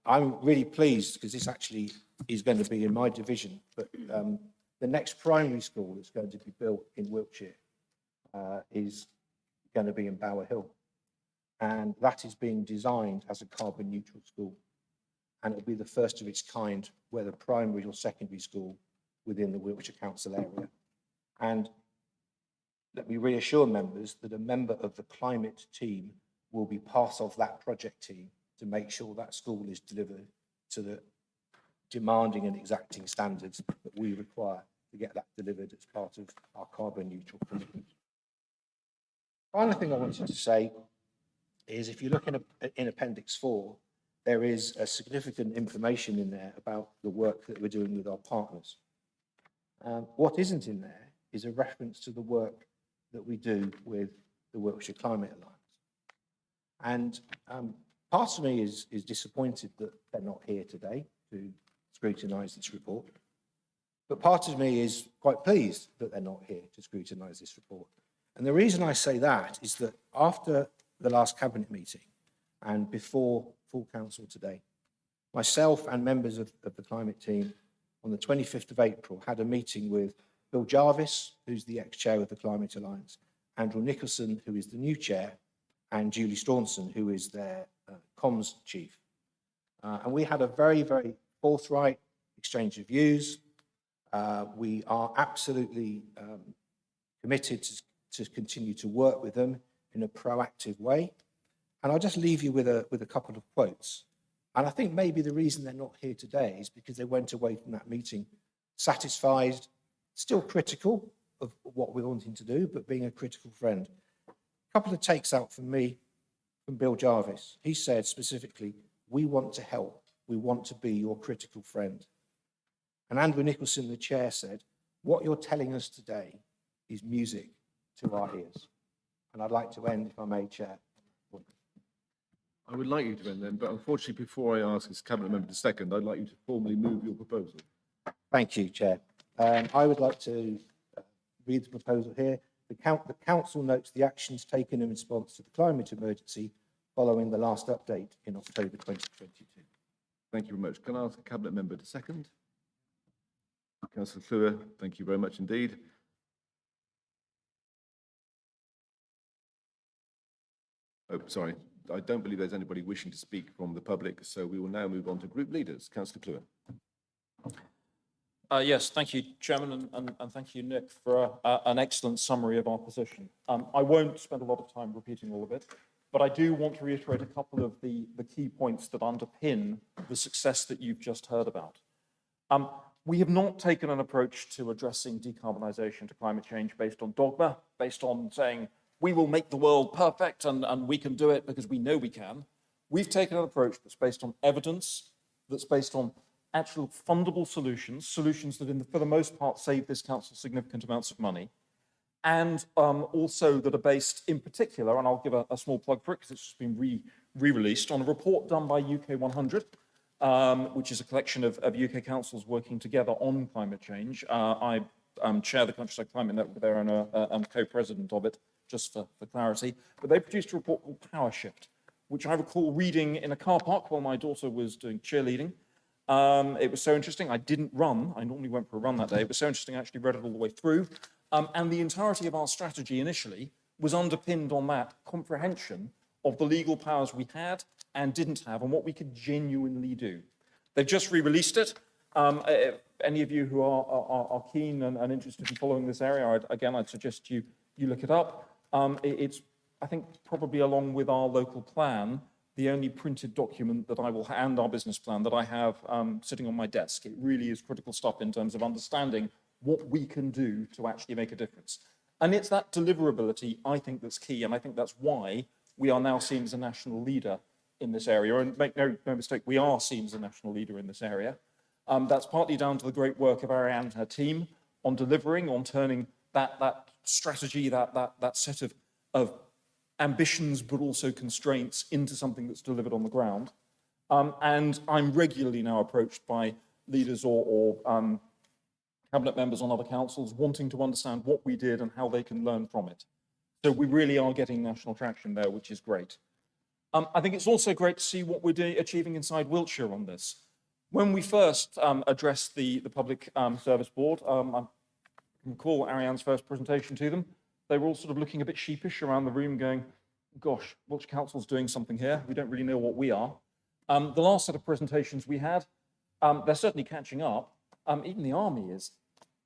I'm really pleased because this actually is going to be in my division, but the next primary school that's going to be built in Wiltshire is going to be in Bower Hill. And that is being designed as a carbon neutral school. And it'll be the first of its kind, whether primary or secondary school, within the Wiltshire Council area. And let me reassure members that a member of the climate team will be part of that project team to make sure that school is delivered to the demanding and exacting standards that we require to get that delivered as part of our carbon neutral commitment. Final thing I wanted to say is if you look in Appendix 4, there is a significant information in there about the work that we're doing with our partners. What isn't in there is a reference to the work that we do with the Wiltshire Climate Alliance. And part of me is disappointed that they're not here today to scrutinise this report. But part of me is quite pleased that they're not here to scrutinise this report. And the reason I say that is that after the last cabinet meeting and before full council today, myself and members of the climate team on the 25th of April had a meeting with Bill Jarvis, who's the ex-chair of the Climate Alliance, Andrew Nicholson, who is the new chair, and Julie Staunton, who is their comms chief. And we had a very, very forthright exchange of views. We are absolutely committed to continue to work with them in a proactive way. And I'll just leave you with a couple of quotes. And I think maybe the reason they're not here today is because they went away from that meeting satisfied, still critical of what we're wanting to do, but being a critical friend. A couple of takes out from me, from Bill Jarvis. He said specifically, we want to help. We want to be your critical friend. And Andrew Nicholson, the chair, said, what you're telling us today is music to our ears. And I'd like to end, if I may, Chair. I would like you to end then, but unfortunately, before I ask this cabinet member to second, I'd like you to formally move your proposal. Thank you, Chair. I would like to read the proposal here. The council notes the actions taken in response to the climate emergency following the last update in October 2022. Thank you very much. Can I ask the cabinet member to second? Councillor Cluer, thank you very much indeed. Oh, sorry. I don't believe there's anybody wishing to speak from the public, so we will now move on to group leaders. Councillor Cluer. Yes, thank you, Chairman, and thank you, Nick, for an excellent summary of our position. I won't spend a lot of time repeating all of it, but I do want to reiterate a couple of the key points that underpin the success that you've just heard about. We have not taken an approach to addressing decarbonisation to climate change based on dogma, based on saying, we will make the world perfect and we can do it because we know we can. We've taken an approach that's based on evidence, that's based on actual fundable solutions, solutions that for the most part save this council significant amounts of money, and also that are based in particular, and I'll give a small plug for it because it's just been re-released, on a report done by UK 100, which is a collection of UK councils working together on climate change. I chair the Countryside Climate Network there and I'm co-president of it, just for clarity. But they produced a report called Power Shift, which I recall reading in a car park while my daughter was doing cheerleading. It was so interesting. I didn't run. I normally went for a run that day. It was so interesting. I actually read it all the way through. And the entirety of our strategy initially was underpinned on that comprehension of the legal powers we had and didn't have and what we could genuinely do. They've just re-released it. If any of you who are keen and interested in following this area, I'd suggest you look it up. It's, I think, probably along with our local plan, the only printed document that I will, and our business plan that I have sitting on my desk. It really is critical stuff in terms of understanding what we can do to actually make a difference. And it's that deliverability, I think, that's key. And I think that's why we are now seen as a national leader in this area. And make no mistake, we are seen as a national leader in this area. That's partly down to the great work of Ariane and her team on delivering, on turning that strategy, that set of ambitions, but also constraints into something that's delivered on the ground. And I'm regularly now approached by leaders or cabinet members on other councils wanting to understand what we did and how they can learn from it. So we really are getting national traction there, which is great. I think it's also great to see what we're achieving inside Wiltshire on this. When we first addressed the Public Service Board, I can recall Ariane's first presentation to them, they were all sort of looking a bit sheepish around the room going, gosh, Wiltshire Council's doing something here. We don't really know what we are. The last set of presentations we had, they're certainly catching up. Even the Army is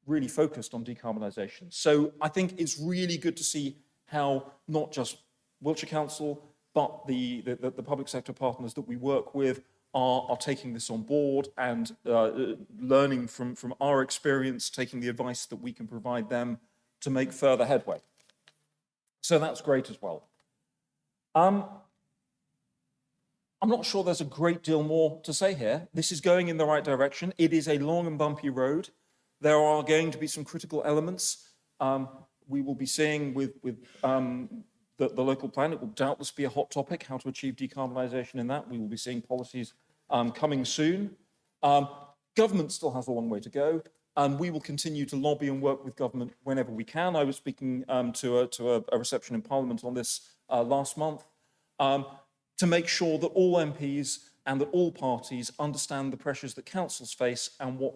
really focused on decarbonisation. So I think it's really good to see how not just Wiltshire Council, but the public sector partners that we work with are taking this on board and learning from our experience, taking the advice that we can provide them to make further headway. So that's great as well. I'm not sure there's a great deal more to say here. This is going in the right direction. It is a long and bumpy road. There are going to be some critical elements. We will be seeing with the local plan, it will doubtless be a hot topic, how to achieve decarbonisation in that. We will be seeing policies coming soon. Government still has a long way to go, and we will continue to lobby and work with government whenever we can. I was speaking to a reception in Parliament on this last month to make sure that all MPs and that all parties understand the pressures that councils face and what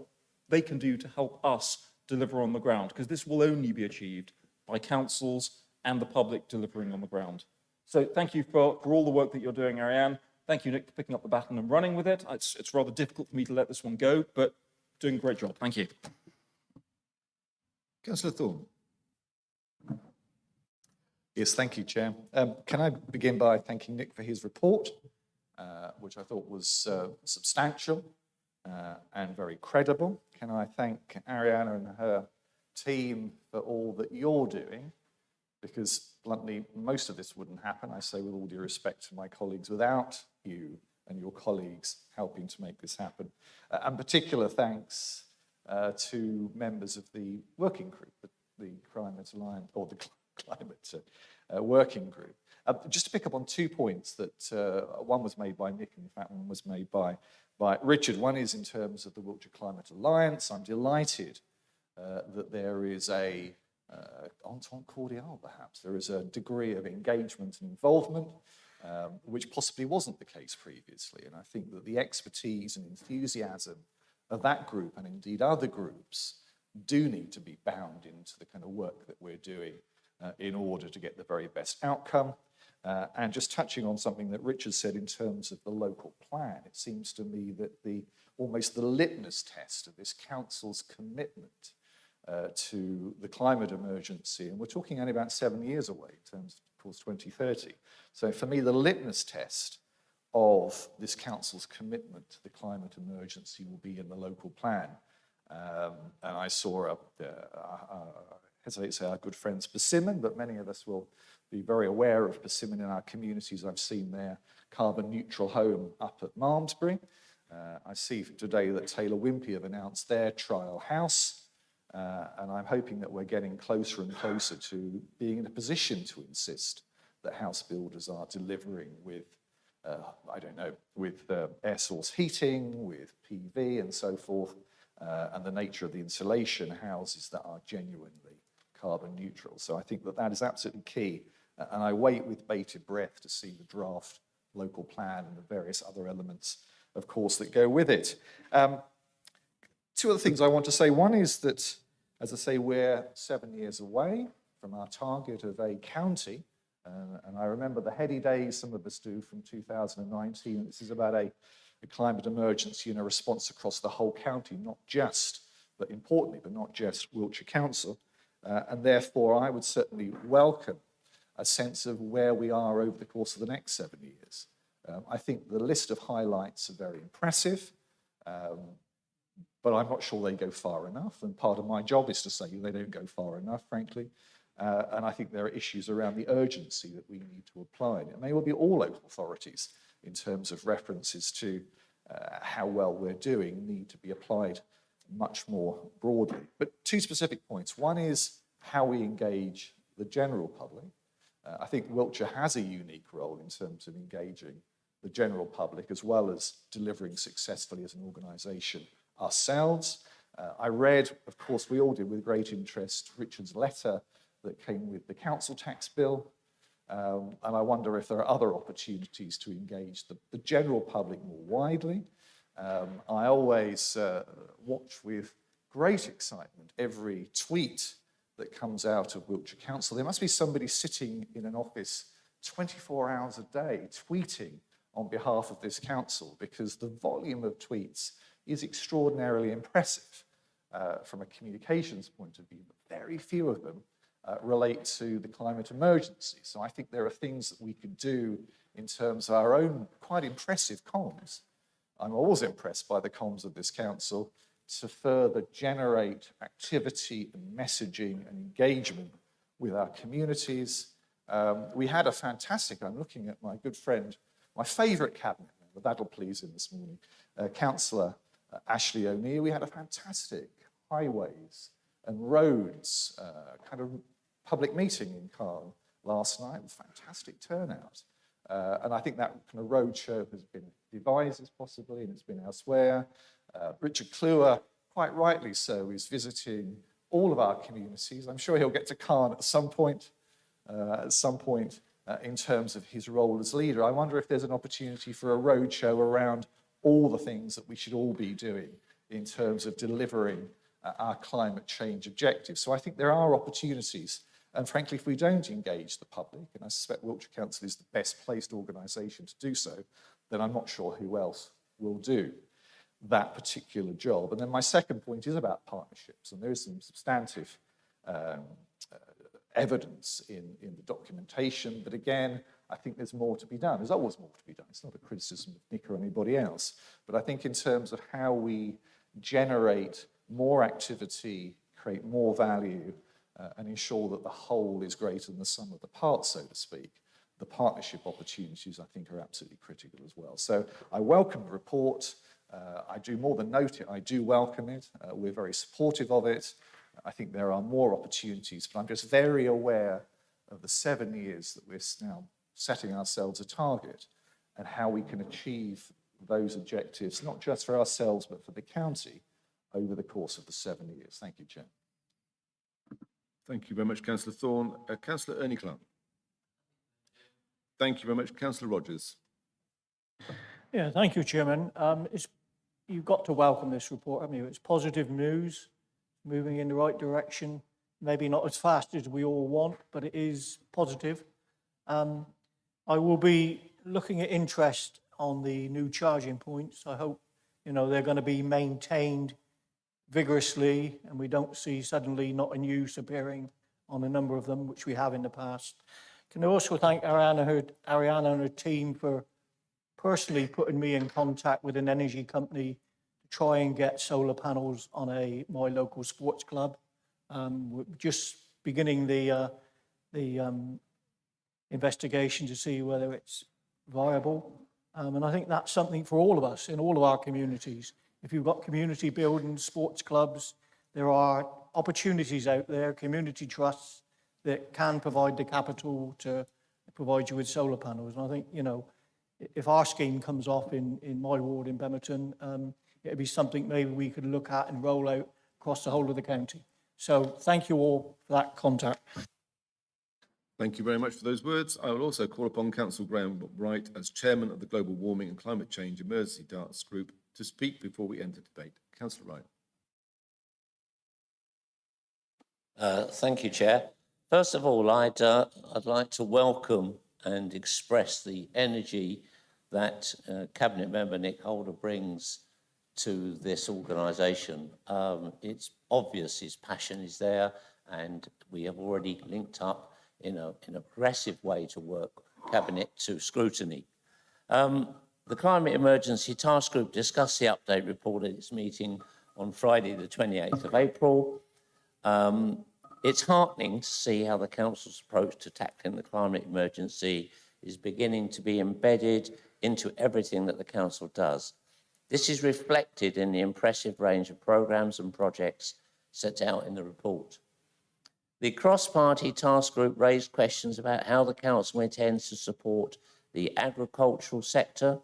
they can do to help us deliver on the ground, because this will only be achieved by councils and the public delivering on the ground. So thank you for all the work that you're doing, Ariane. Thank you, Nick, for picking up the baton and running with it. It's rather difficult for me to let this one go, but doing a great job. Thank you. Councillor Thorne. Yes, thank you, Chair. Can I begin by thanking Nick for his report, which I thought was substantial and very credible. Can I thank Ariane and her team for all that you're doing? Because bluntly, most of this wouldn't happen, I say with all due respect to my colleagues, without you and your colleagues helping to make this happen. And particular thanks to members of the working group, the Climate Alliance, or the Climate Working Group. Just to pick up on 2 points that one was made by Nick and in fact one was made by Richard. One is in terms of the Wiltshire Climate Alliance. I'm delighted that there is a entente cordiale, perhaps. There is a degree of engagement and involvement, which possibly wasn't the case previously. And I think that the expertise and enthusiasm of that group, and indeed other groups, do need to be bound into the kind of work that we're doing in order to get the very best outcome. And just touching on something that Richard said in terms of the local plan, it seems to me that almost the litmus test of this council's commitment to the climate emergency, and we're talking only about 7 years away in terms of course 2030. So for me, the litmus test of this council's commitment to the climate emergency will be in the local plan. And I saw, I hesitate to say our good friends Persimmon, but many of us will be very aware of Persimmon in our communities. I've seen their carbon neutral home up at Malmesbury. I see today that Taylor Wimpey have announced their trial house. And I'm hoping that we're getting closer and closer to being in a position to insist that house builders are delivering with, I don't know, with air source heating, with PV and so forth, and the nature of the insulation houses that are genuinely carbon neutral. So I think that that is absolutely key. And I wait with bated breath to see the draft local plan and the various other elements, of course, that go with it. Two other things I want to say. One is that, as I say, we're 7 years away from our target of a county. And I remember the heady days, some of us do, from 2019. This is about a climate emergency and a response across the whole county, not just, but importantly, but not just Wiltshire Council. And therefore, I would certainly welcome a sense of where we are over the course of the next 7 years. I think the list of highlights are very impressive, but I'm not sure they go far enough. And part of my job is to say they don't go far enough, frankly. And I think there are issues around the urgency that we need to apply. And it may well be all local authorities in terms of references to how well we're doing need to be applied much more broadly. But two specific points. One is how we engage the general public. I think Wiltshire has a unique role in terms of engaging the general public as well as delivering successfully as an organisation ourselves. I read, of course, we all did with great interest, Richard's letter that came with the council tax bill. And I wonder if there are other opportunities to engage the general public more widely. I always watch with great excitement every tweet that comes out of Wiltshire Council. There must be somebody sitting in an office 24 hours a day tweeting on behalf of this council, because the volume of tweets is extraordinarily impressive from a communications point of view, but very few of them relate to the climate emergency. So I think there are things that we could do in terms of our own quite impressive comms. I'm always impressed by the comms of this council to further generate activity and messaging and engagement with our communities. We had a fantastic, I'm looking at my good friend, my favourite cabinet member, that'll please him this morning, Councillor Ashley O'Neill. We had a fantastic highways and roads kind of public meeting in Caen last night with fantastic turnout. And I think that kind of roadshow has been devised as possibly, and it's been elsewhere. Richard Kluwer, quite rightly so, is visiting all of our communities. I'm sure he'll get to Caen at some point in terms of his role as leader. I wonder if there's an opportunity for a roadshow around all the things that we should all be doing in terms of delivering our climate change objectives. So I think there are opportunities. And frankly, if we don't engage the public, and I suspect Wiltshire Council is the best placed organisation to do so, then I'm not sure who else will do that particular job. And then my second point is about partnerships. And there is some substantive evidence in the documentation. But again, I think there's more to be done. There's always more to be done. It's not a criticism of Nick or anybody else. But I think in terms of how we generate more activity, create more value, and ensure that the whole is greater than the sum of the parts, so to speak, the partnership opportunities, I think, are absolutely critical as well. So I welcome the report. I do more than note it, I do welcome it. We're very supportive of it. I think there are more opportunities, but I'm just very aware of the 7 years that we're now setting ourselves a target and how we can achieve those objectives, not just for ourselves, but for the county over the course of the 7 years. Thank you, Chair. Thank you very much, Councillor Thorne. Councillor Ernie Clark. Thank you very much, Councillor Rogers. Yeah, thank you, Chairman. You've got to welcome this report, haven't you? It's positive news, moving in the right direction. Maybe not as fast as we all want, but it is positive. I will be looking at interest on the new charging points. I hope, they're going to be maintained vigorously and we don't see suddenly not in use appearing on a number of them, which we have in the past. Can I also thank Ariana and her team for personally putting me in contact with an energy company to try and get solar panels on my local sports club. We're just beginning the investigation to see whether it's viable. And I think that's something for all of us in all of our communities. If you've got community buildings, sports clubs, there are opportunities out there, community trusts that can provide the capital to provide you with solar panels. And I think, if our scheme comes off in my ward in Bemerton, it'd be something maybe we could look at and roll out across the whole of the county. So thank you all for that contact. Thank you very much for those words. I will also call upon Councillor Graham Wright as Chairman of the Global Warming and Climate Change Emergency Task Group to speak before we enter debate. Councillor Wright. Thank you, Chair. First of all, I'd like to welcome and express the energy that Cabinet Member Nick Holder brings to this organisation. It's obvious his passion is there, and we have already linked up in an aggressive way to work Cabinet to scrutiny. The Climate Emergency Task Group discussed the update report at its meeting on Friday, the 28th of April. It's heartening to see how the Council's approach to tackling the climate emergency is beginning to be embedded into everything that the Council does. This is reflected in the impressive range of programmes and projects set out in the report. The cross-party task group raised questions about how the Council intends to support the agricultural sector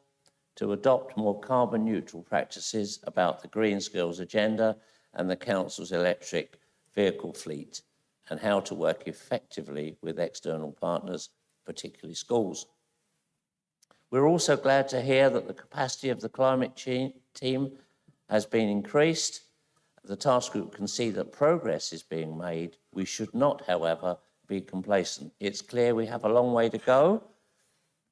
to adopt more carbon neutral practices about the Green Skills agenda and the Council's electric vehicle fleet, and how to work effectively with external partners, particularly schools. We're also glad to hear that the capacity of the climate team has been increased. The task group can see that progress is being made. We should not, however, be complacent. It's clear we have a long way to go,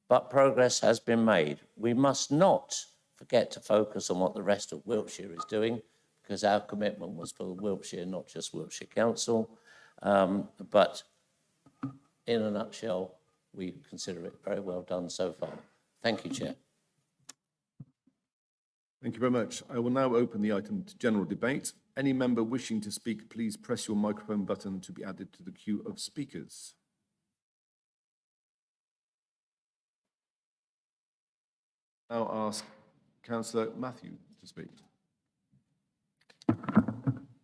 but progress has been made. We must not forget to focus on what the rest of Wiltshire is doing, because our commitment was for Wiltshire, not just Wiltshire Council. But in a nutshell, we consider it very well done so far. Thank you, Chair. Thank you very much. I will now open the item to general debate. Any member wishing to speak, please press your microphone button to be added to the queue of speakers. Now ask Councillor Matthew to speak.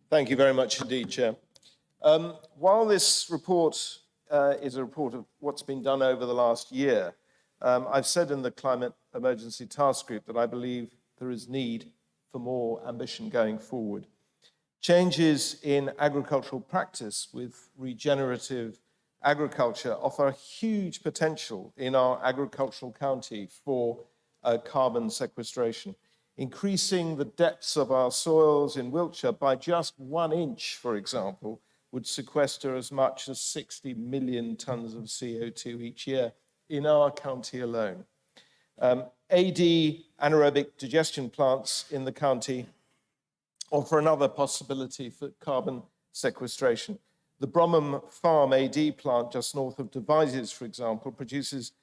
Thank you very much indeed, Chair. While this report is a report of what's been done over the last year, I've said in the Climate Emergency Task Group that I believe there is need for more ambition going forward. Changes in agricultural practice with regenerative agriculture offer huge potential in our agricultural county for carbon sequestration. Increasing the depths of our soils in Wiltshire by just 1 inch, for example, would sequester as much as 60 million tonnes of CO2 each year in our county alone. AD anaerobic digestion plants in the county offer another possibility for carbon sequestration. The Bromham Farm AD plant just north of Devizes, for example, produces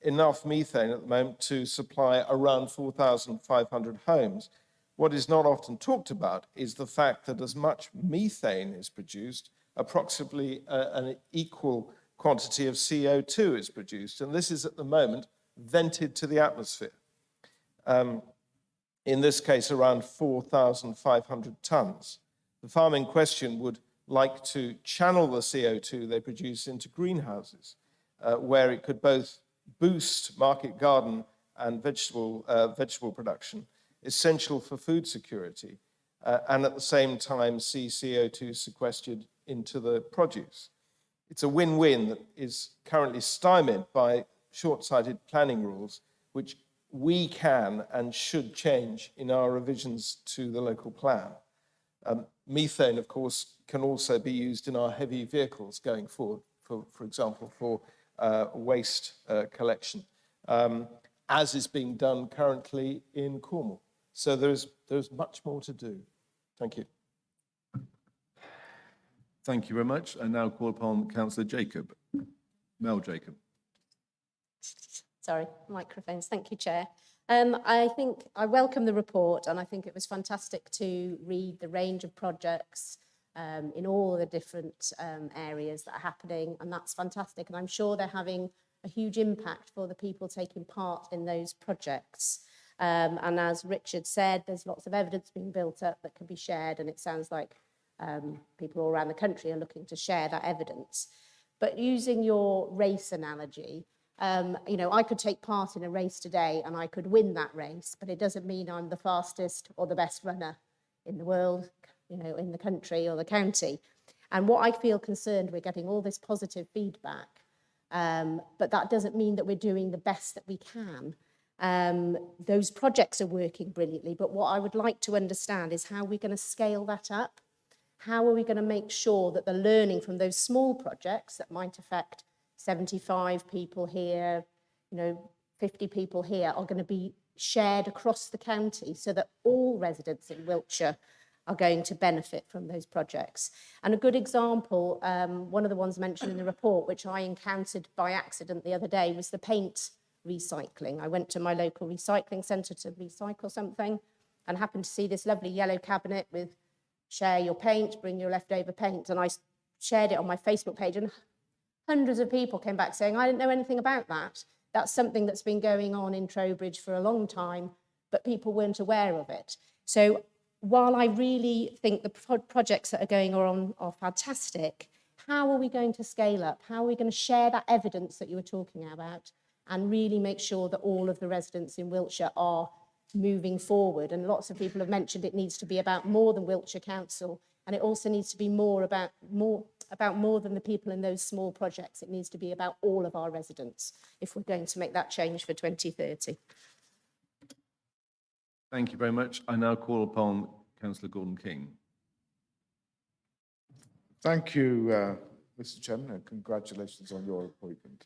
enough methane at the moment to supply around 4,500 homes. What is not often talked about is the fact that as much methane is produced, approximately an equal quantity of CO2 is produced, and this is at the moment vented to the atmosphere. In this case, around 4,500 tonnes. The farm in question would like to channel the CO2 they produce into greenhouses, where it could both boost market garden and vegetable production, essential for food security, and at the same time see CO2 sequestered into the produce. It's a win-win that is currently stymied by short-sighted planning rules, which we can and should change in our revisions to the local plan. Methane, of course, can also be used in our heavy vehicles going forward, for example, for waste collection, as is being done currently in Cornwall. So there's much more to do. Thank you. Thank you very much. I now call upon Councillor Jacob. Mel Jacob. Sorry, microphones. Thank you, Chair. I think I welcome the report, and I think it was fantastic to read the range of projects in all the different areas that are happening, and that's fantastic. And I'm sure they're having a huge impact for the people taking part in those projects. And as Richard said, there's lots of evidence being built up that can be shared, and it sounds like people all around the country are looking to share that evidence. But using your race analogy, You know, I could take part in a race today and I could win that race, but it doesn't mean I'm the fastest or the best runner in the world, you know, in the country or the county. And what I feel concerned, we're getting all this positive feedback, but that doesn't mean that we're doing the best that we can. Those projects are working brilliantly, but what I would like to understand is how we're going to scale that up. How are we going to make sure that the learning from those small projects that might affect 75 people here, you know, 50 people here, are going to be shared across the county so that all residents in Wiltshire are going to benefit from those projects. And a good example, one of the ones mentioned in the report, which I encountered by accident the other day, was the paint recycling. I went to my local recycling centre to recycle something and happened to see this lovely yellow cabinet with share your paint, bring your leftover paint. And I shared it on my Facebook page, and hundreds of people came back saying, I didn't know anything about that. That's something that's been going on in Trowbridge for a long time, but people weren't aware of it. So while I really think the projects that are going on are fantastic, how are we going to scale up? How are we going to share that evidence that you were talking about and really make sure that all of the residents in Wiltshire are moving forward? And lots of people have mentioned it needs to be about more than Wiltshire Council, and it also needs to be more than the people in those small projects. It needs to be about all of our residents if we're going to make that change for 2030. Thank you very much. I now call upon Councillor Gordon King. Thank you, Mr. Chairman, and congratulations on your appointment.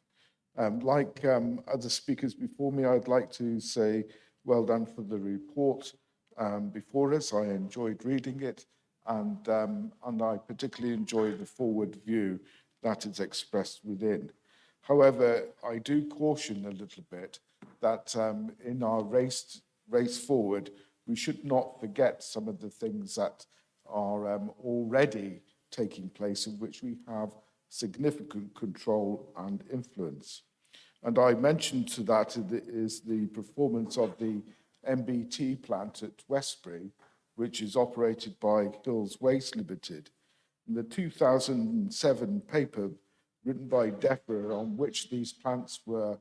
Like other speakers before me, I'd like to say well done for the report before us. I enjoyed reading it, and I particularly enjoy the forward view that is expressed within. However, I do caution a little bit that in our race forward, we should not forget some of the things that are already taking place, in which we have significant control and influence. And I mentioned to that is the performance of the MBT plant at Westbury, which is operated by Hills Waste Limited. In the 2007 paper written by DEFRA, on which these plants were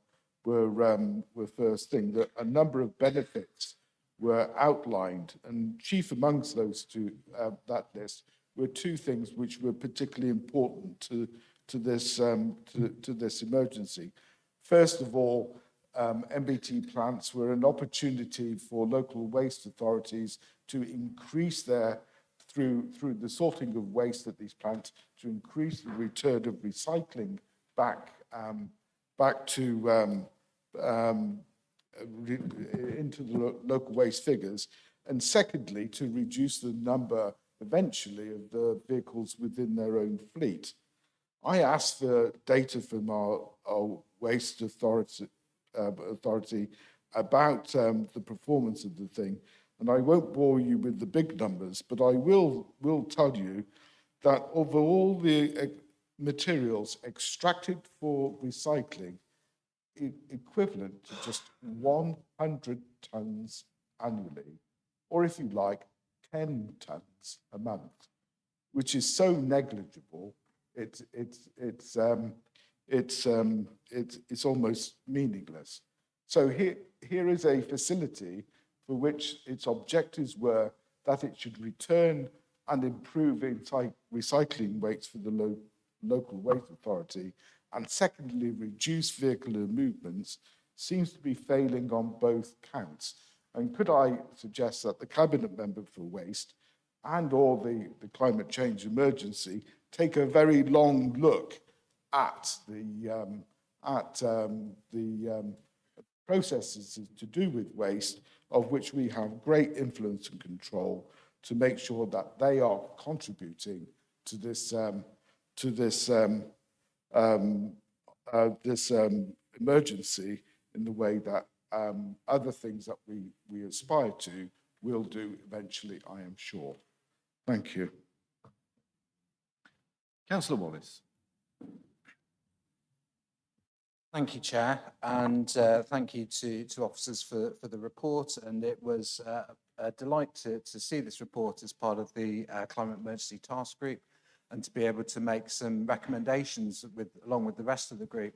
first thing, that a number of benefits were outlined, and chief amongst those that list were two things which were particularly important to this emergency. First of all, MBT plants were an opportunity for local waste authorities to increase through the sorting of waste at these plants, to increase the return of recycling back to into the local waste figures, and secondly, to reduce the number eventually of the vehicles within their own fleet. I asked for data from our waste authority about the performance of the thing, and I won't bore you with the big numbers, but I will tell you that of all the materials extracted for recycling, equivalent to just 100 tonnes annually, or if you like, 10 tonnes a month, which is so negligible, it's almost meaningless. So here is a facility for which its objectives were that it should return and improve recycling rates for the local waste authority, and secondly, reduce vehicular movements, seems to be failing on both counts. And could I suggest that the Cabinet Member for Waste and or the climate change emergency take a very long look at the processes to do with waste, of which we have great influence and control, to make sure that they are contributing to this emergency in the way that other things that we aspire to will do eventually, I am sure. Thank you. Councillor Wallace. Thank you, Chair, and thank you to officers for the report. And it was a delight to see this report as part of the Climate Emergency Task Group, and to be able to make some recommendations along with the rest of the group.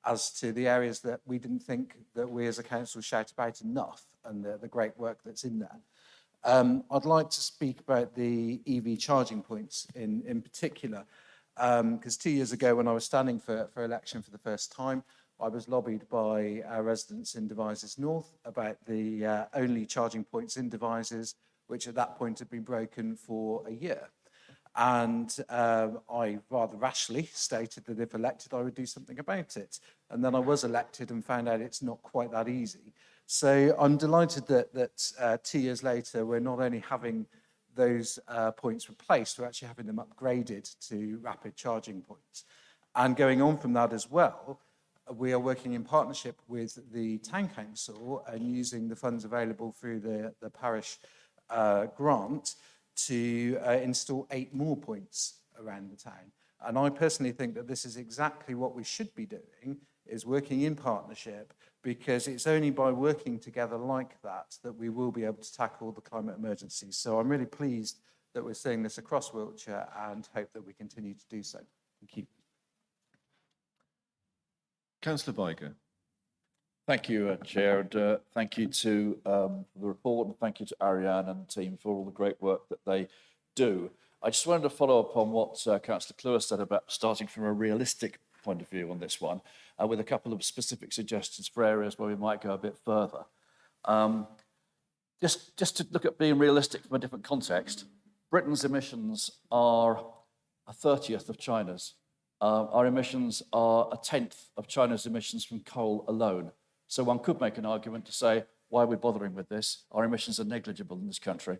as to the areas that we didn't think that we as a council shout about enough and the great work that's in there. I'd like to speak about the EV charging points in particular, because 2 years ago when I was standing for election for the first time, I was lobbied by our residents in Devizes North about the only charging points in Devizes, which at that point had been broken for a year. And I rather rashly stated that if elected, I would do something about it. And then I was elected and found out it's not quite that easy. So I'm delighted that 2 years later, we're not only having those points replaced, we're actually having them upgraded to rapid charging points. And going on from that as well, we are working in partnership with the Town Council and using the funds available through the parish grant to install 8 more points around the town. And I personally think that this is exactly what we should be doing, is working in partnership, because it's only by working together like that that we will be able to tackle the climate emergency. So I'm really pleased that we're seeing this across Wiltshire and hope that we continue to do so. Thank you. Councillor Viger. Thank you, Chair, and thank you to the report, and thank you to Ariane and the team for all the great work that they do. I just wanted to follow up on what Councillor Cluer said about starting from a realistic point of view on this one, with a couple of specific suggestions for areas where we might go a bit further. Just to look at being realistic from a different context, Britain's emissions are a 30th of China's. Our emissions are a 10th of China's emissions from coal alone. So one could make an argument to say, why are we bothering with this? Our emissions are negligible in this country.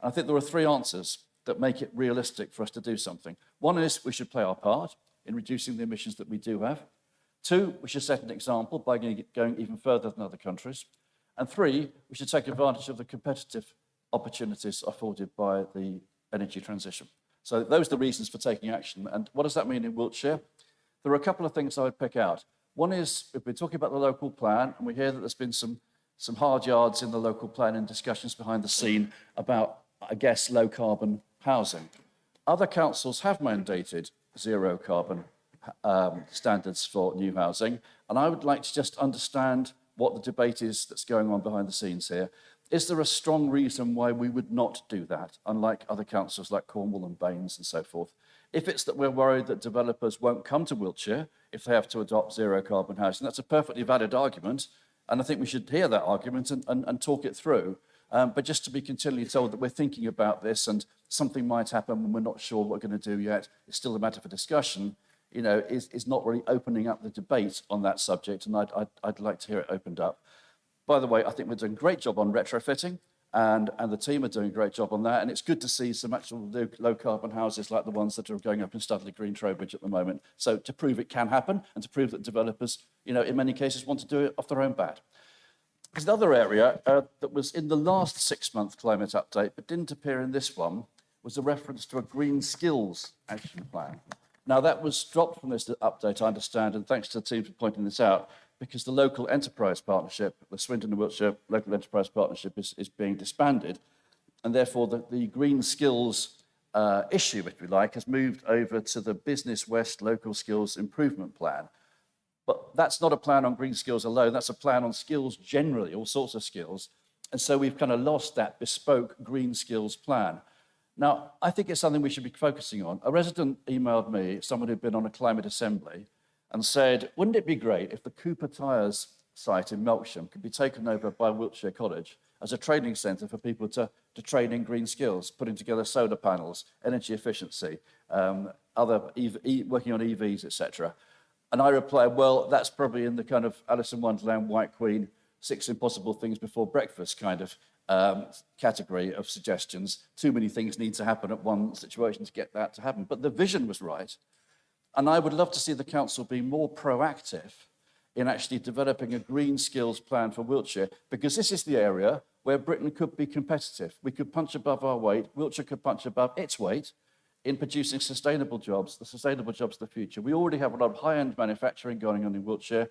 And I think there are 3 answers that make it realistic for us to do something. One is we should play our part in reducing the emissions that we do have. 2, we should set an example by going even further than other countries. And 3, we should take advantage of the competitive opportunities afforded by the energy transition. So those are the reasons for taking action. And what does that mean in Wiltshire? There are a couple of things I would pick out. One is, if we're talking about the local plan, and we hear that there's been some hard yards in the local plan and discussions behind the scene about, I guess, low carbon housing. Other councils have mandated zero carbon standards for new housing, and I would like to just understand what the debate is that's going on behind the scenes here. Is there a strong reason why we would not do that, unlike other councils like Cornwall and Baines and so forth? If it's that we're worried that developers won't come to Wiltshire if they have to adopt zero carbon housing, that's a perfectly valid argument, and I think we should hear that argument and talk it through. But just to be continually told that we're thinking about this and something might happen and we're not sure what we're going to do yet, it's still a matter for discussion, you know, is not really opening up the debate on that subject, and I'd like to hear it opened up. By the way, I think we're doing a great job on retrofitting, and the team are doing a great job on that, and it's good to see some actual low-carbon houses like the ones that are going up in Studley Green, Trowbridge at the moment. So to prove it can happen, and to prove that developers, you know, in many cases want to do it off their own bat. There's another area that was in the last 6-month climate update, but didn't appear in this one, was a reference to a green skills action plan. Now, that was dropped from this update, I understand, and thanks to the team for pointing this out, because the local enterprise partnership, the Swindon and Wiltshire Local Enterprise Partnership is being disbanded, and therefore the green skills issue, if you like, has moved over to the Business West Local Skills Improvement Plan. But that's not a plan on green skills alone, that's a plan on skills generally, all sorts of skills, and so we've kind of lost that bespoke green skills plan. Now, I think it's something we should be focusing on. A resident emailed me, someone who'd been on a climate assembly, and said, wouldn't it be great if the Cooper Tyres site in Melksham could be taken over by Wiltshire College as a training centre for people to train in green skills, putting together solar panels, energy efficiency, working on EVs, etc. And I replied, well, that's probably in the kind of Alice in Wonderland, White Queen, 6 impossible things before breakfast kind of category of suggestions. Too many things need to happen at one situation to get that to happen. But the vision was right. And I would love to see the council be more proactive in actually developing a green skills plan for Wiltshire, because this is the area where Britain could be competitive. We could punch above our weight. Wiltshire could punch above its weight in producing sustainable jobs, the sustainable jobs of the future. We already have a lot of high-end manufacturing going on in Wiltshire.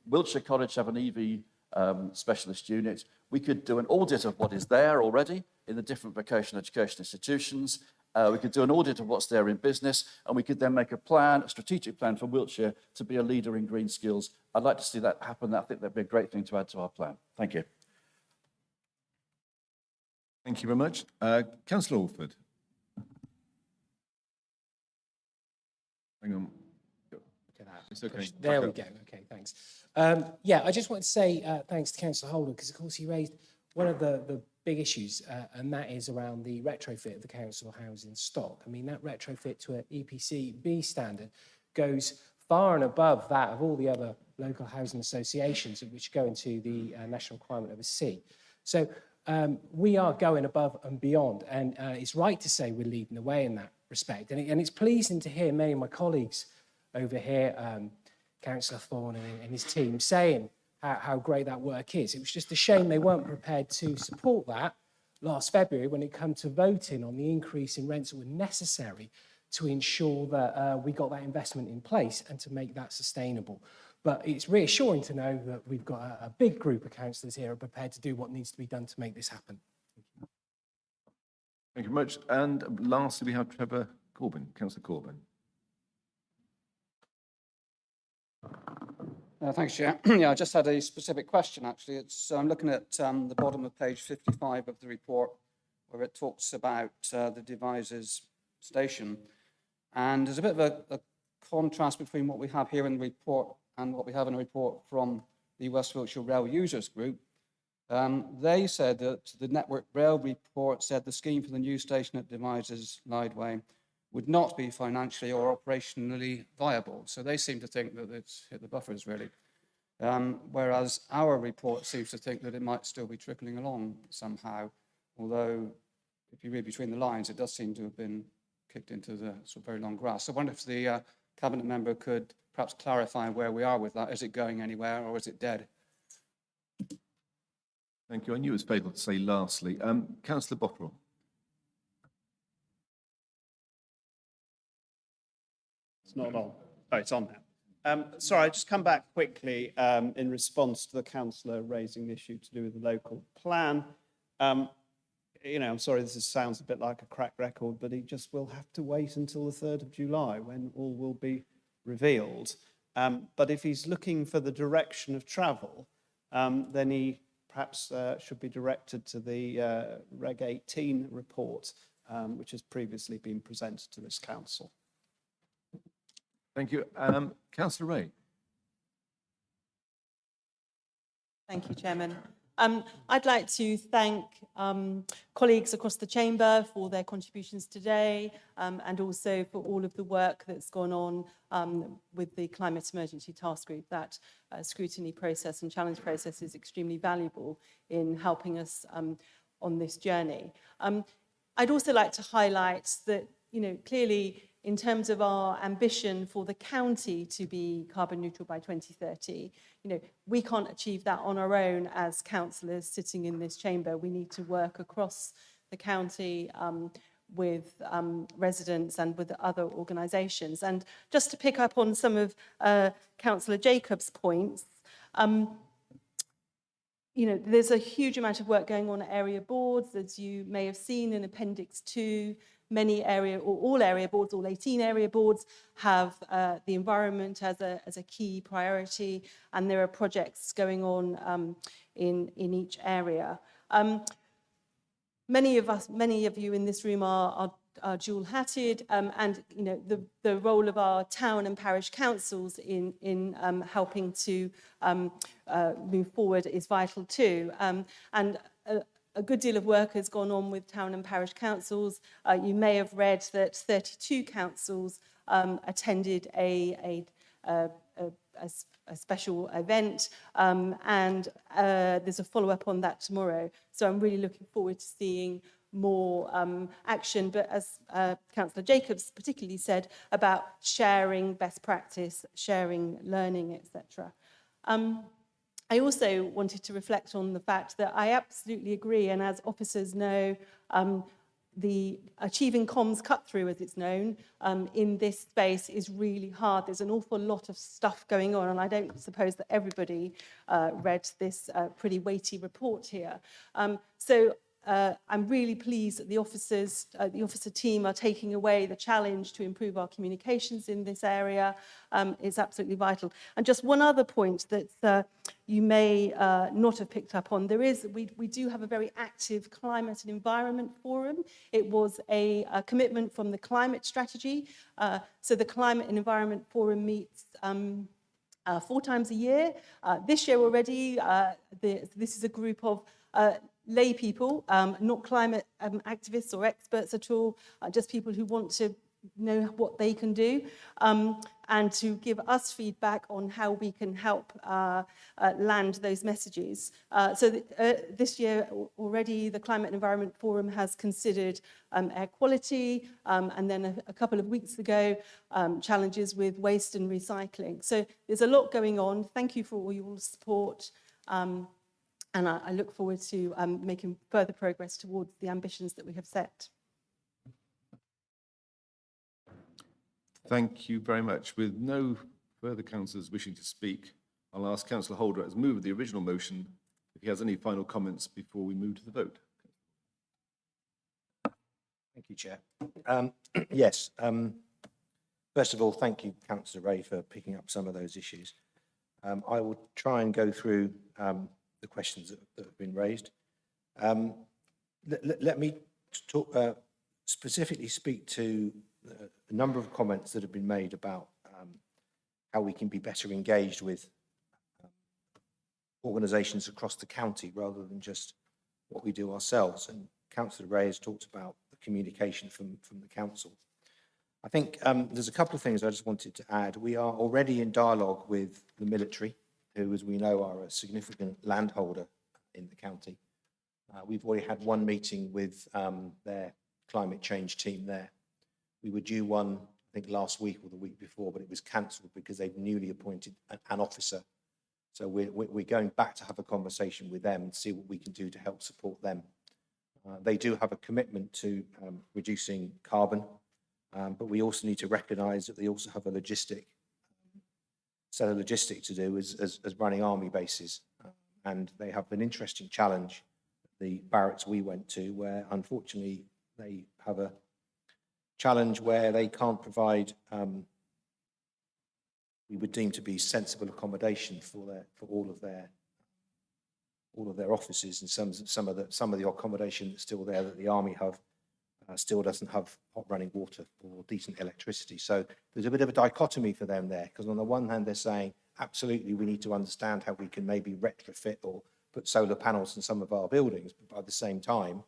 Wiltshire College have an EV specialist unit. We could do an audit of what is there already in the different vocational education institutions We could do an audit of what's there in business, and we could then make a plan, a strategic plan for Wiltshire to be a leader in green skills. I'd like to see that happen. I think that'd be a great thing to add to our plan. Thank you. Thank you very much. Councillor Alford. Hang on. It's okay. There we go. Okay, thanks. Yeah, I just wanted to say thanks to Councillor Holden, because of course he raised one of the big issues, and that is around the retrofit of the council housing stock. I mean, that retrofit to an EPC B standard goes far and above that of all the other local housing associations which go into the national requirement of a C. So we are going above and beyond, and it's right to say we're leading the way in that respect. And it's pleasing to hear many of my colleagues over here, Councillor Thorne and his team, saying how great that work is. It was just a shame they weren't prepared to support that last February when it came to voting on the increase in rents that were necessary to ensure that we got that investment in place and to make that sustainable. But it's reassuring to know that we've got a big group of councillors here who are prepared to do what needs to be done to make this happen. Thank you very much. And lastly, we have Trevor Corbyn, Councillor Corbyn. Thanks, Chair. Yeah, I just had a specific question, actually. I'm looking at the bottom of page 55 of the report, where it talks about the Devizes station. And there's a bit of a contrast between what we have here in the report and what we have in a report from the West Wiltshire Rail Users Group. They said that the Network Rail report said the scheme for the new station at Devizes Lideway would not be financially or operationally viable. So they seem to think that it's hit the buffers, really. Whereas our report seems to think that it might still be trickling along somehow, although if you read between the lines, it does seem to have been kicked into the sort of very long grass. So I wonder if the Cabinet member could perhaps clarify where we are with that. Is it going anywhere or is it dead? Thank you. I knew it was fatal to say lastly. Councillor Botterill. It's not on. Oh, it's on now. Sorry, I just come back quickly in response to the councillor raising the issue to do with the local plan. You know, I'm sorry, this sounds a bit like a crack record, but he just will have to wait until the 3rd of July when all will be revealed. But if he's looking for the direction of travel, then he perhaps should be directed to the Reg 18 report, which has previously been presented to this council. Thank you. Councillor Ray. Thank you, Chairman. I'd like to thank colleagues across the chamber for their contributions today and also for all of the work that's gone on with the Climate Emergency Task Group. That scrutiny process and challenge process is extremely valuable in helping us on this journey. I'd also like to highlight that, you know, clearly in terms of our ambition for the county to be carbon neutral by 2030, you know, we can't achieve that on our own as councillors sitting in this chamber. We need to work across the county with residents and with other organisations. And just to pick up on some of Councillor Jacobs' points, you know, there's a huge amount of work going on at area boards, as you may have seen in Appendix 2. Many area, or all area boards, all 18 area boards have the environment as a key priority, and there are projects going on in each area. Many of you in this room are dual-hatted, and you know the role of our town and parish councils in helping to move forward is vital too. A good deal of work has gone on with town and parish councils. You may have read that 32 councils attended a special event, and there's a follow-up on that tomorrow. So I'm really looking forward to seeing more action, but as Councillor Jacobs particularly said about sharing best practice, sharing learning, etc. I also wanted to reflect on the fact that I absolutely agree, and as officers know, the achieving comms cut-through, as it's known, in this space is really hard. There's an awful lot of stuff going on, and I don't suppose that everybody read this pretty weighty report here. So I'm really pleased that the officer team are taking away the challenge to improve our communications in this area. It's absolutely vital. And just one other point that you may not have picked up on, we do have a very active climate and environment forum. It was a commitment from the climate strategy. So the Climate and Environment Forum meets 4 times a year. This year already, this is a group of lay people, not climate activists or experts at all, just people who want to know what they can do and to give us feedback on how we can help land those messages. This year already, the Climate and Environment Forum has considered air quality, and then a couple of weeks ago, challenges with waste and recycling. So there's a lot going on. Thank you for all your support. And I look forward to making further progress towards the ambitions that we have set. Thank you very much. With no further councillors wishing to speak, I'll ask Councillor Holder, as mover of the original motion, if he has any final comments before we move to the vote. Thank you, Chair. Yes. First of all, thank you, Councillor Ray, for picking up some of those issues. I will try and go through the questions that have been raised. Let me talk, specifically speak to a number of comments that have been made about how we can be better engaged with organisations across the county rather than just what we do ourselves. And Councillor Ray has talked about the communication from the council. I think there's a couple of things I just wanted to add. We are already in dialogue with the military, who, as we know, are a significant landholder in the county. We've already had one meeting with their climate change team there. We were due one, I think, last week or the week before, but it was cancelled because they've newly appointed an officer. So we're going back to have a conversation with them and see what we can do to help support them. They do have a commitment to reducing carbon, but we also need to recognise that they also have a set of logistics to do as running army bases. And they have an interesting challenge, the barracks we went to, where unfortunately they have a challenge where they can't provide we would deem to be sensible accommodation for all of their offices, and some of the accommodation that's still there that the army have still doesn't have hot running water or decent electricity. So there's a bit of a dichotomy for them there, because on the one hand they're saying absolutely we need to understand how we can maybe retrofit or put solar panels in some of our buildings, but at the same time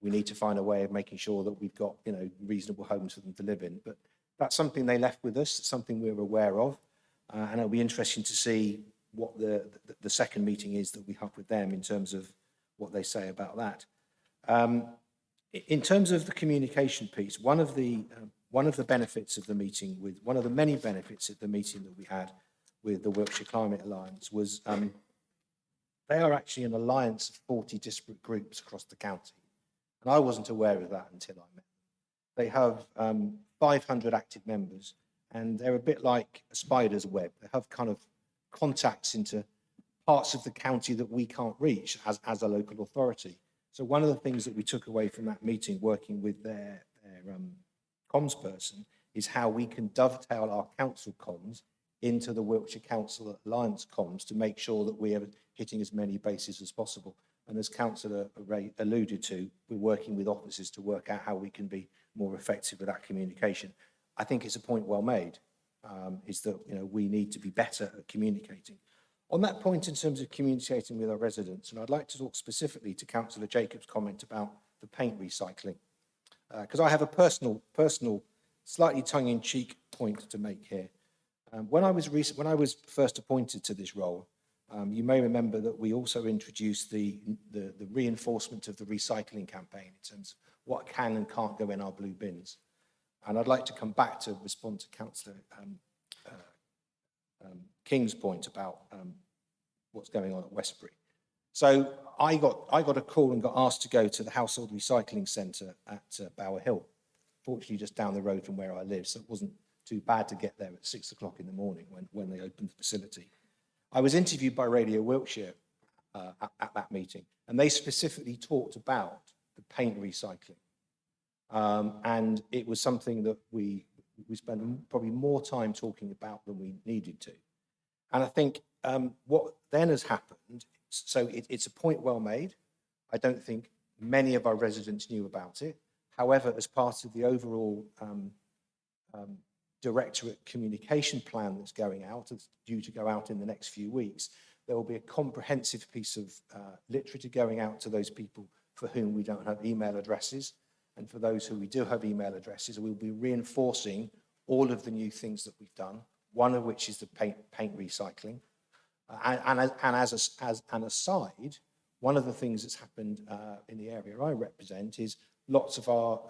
we need to find a way of making sure that we've got, you know, reasonable homes for them to live in. But that's something they left with us, something we're aware of, and it'll be interesting to see what the second meeting is that we have with them in terms of what they say about that. In terms of the communication piece, one of the benefits of the meeting, one of the many benefits of the meeting that we had with the Wiltshire Climate Alliance was they are actually an alliance of 40 disparate groups across the county. And I wasn't aware of that until I met them. They have 500 active members, and they're a bit like a spider's web. They have kind of contacts into parts of the county that we can't reach as a local authority. So one of the things that we took away from that meeting, working with their comms person, is how we can dovetail our council comms into the Wiltshire Council Alliance comms to make sure that we are hitting as many bases as possible. And as Councillor Ray alluded to, we're working with officers to work out how we can be more effective with that communication. I think it's a point well made, is that, you know, we need to be better at communicating. On that point, in terms of communicating with our residents, and I'd like to talk specifically to Councillor Jacobs' comment about the paint recycling, because I have a personal, slightly tongue-in-cheek point to make here. When I was first appointed to this role, you may remember that we also introduced the reinforcement of the recycling campaign in terms of what can and can't go in our blue bins. And I'd like to come back to respond to Councillor King's point about what's going on at Westbury. So I got a call and got asked to go to the household recycling centre at Bower Hill, fortunately just down the road from where I live, so it wasn't too bad to get there at 6 o'clock in the morning when they opened the facility. I was interviewed by Radio Wiltshire at that meeting, and they specifically talked about paint recycling. And it was something that we spent probably more time talking about than we needed to. And I think what then has happened, so it's a point well made. I don't think many of our residents knew about it. However, as part of the overall Directorate communication plan that's going out, it's due to go out in the next few weeks, there will be a comprehensive piece of literature going out to those people for whom we don't have email addresses. And for those who we do have email addresses, we'll be reinforcing all of the new things that we've done, one of which is the paint recycling. And as an aside, one of the things that's happened in the area I represent is lots of our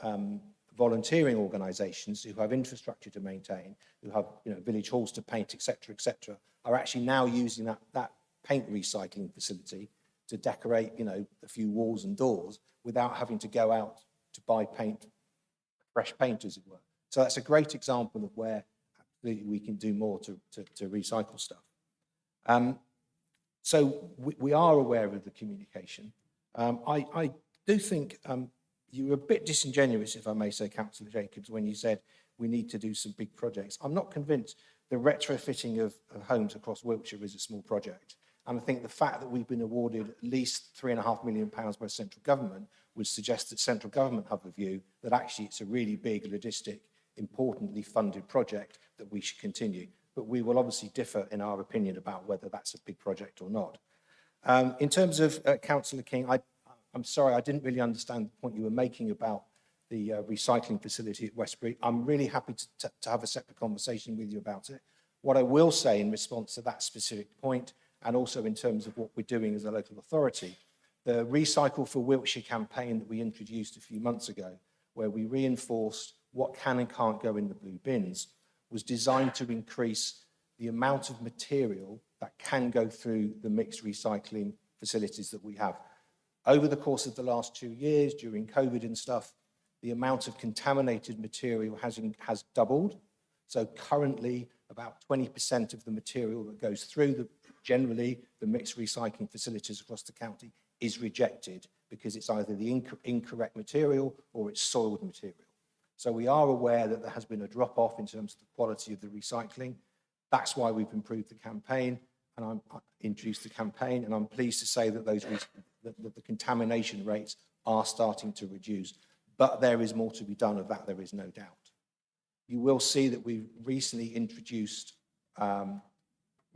volunteering organisations who have infrastructure to maintain, who have village halls to paint, etc., are actually now using that paint recycling facility to decorate, a few walls and doors without having to go out to buy paint, fresh paint, as it were. So that's a great example of where we can do more to recycle stuff. So we are aware of the communication. I do think you were a bit disingenuous, if I may say, Councillor Jacobs, when you said we need to do some big projects. I'm not convinced the retrofitting of homes across Wiltshire is a small project. And I think the fact that we've been awarded at least £3.5 million by central government would suggest that central government have a view that actually it's a really big, logistic, importantly funded project that we should continue. But we will obviously differ in our opinion about whether that's a big project or not. In terms of Councillor King, I'm sorry, I didn't really understand the point you were making about the recycling facility at Westbury. I'm really happy to have a separate conversation with you about it. What I will say in response to that specific point, and also in terms of what we're doing as a local authority, the Recycle for Wiltshire campaign that we introduced a few months ago, where we reinforced what can and can't go in the blue bins, was designed to increase the amount of material that can go through the mixed recycling facilities that we have. Over the course of the last 2 years, during COVID and stuff, the amount of contaminated material has doubled. So currently, about 20% of the material that goes through generally the mixed recycling facilities across the county is rejected because it's either the incorrect material or it's soiled material. So we are aware that there has been a drop-off in terms of the quality of the recycling. That's why we've improved the campaign, and introduced the campaign, and I'm pleased to say that the contamination rates are starting to reduce. But there is more to be done, of that there is no doubt. You will see that we've recently introduced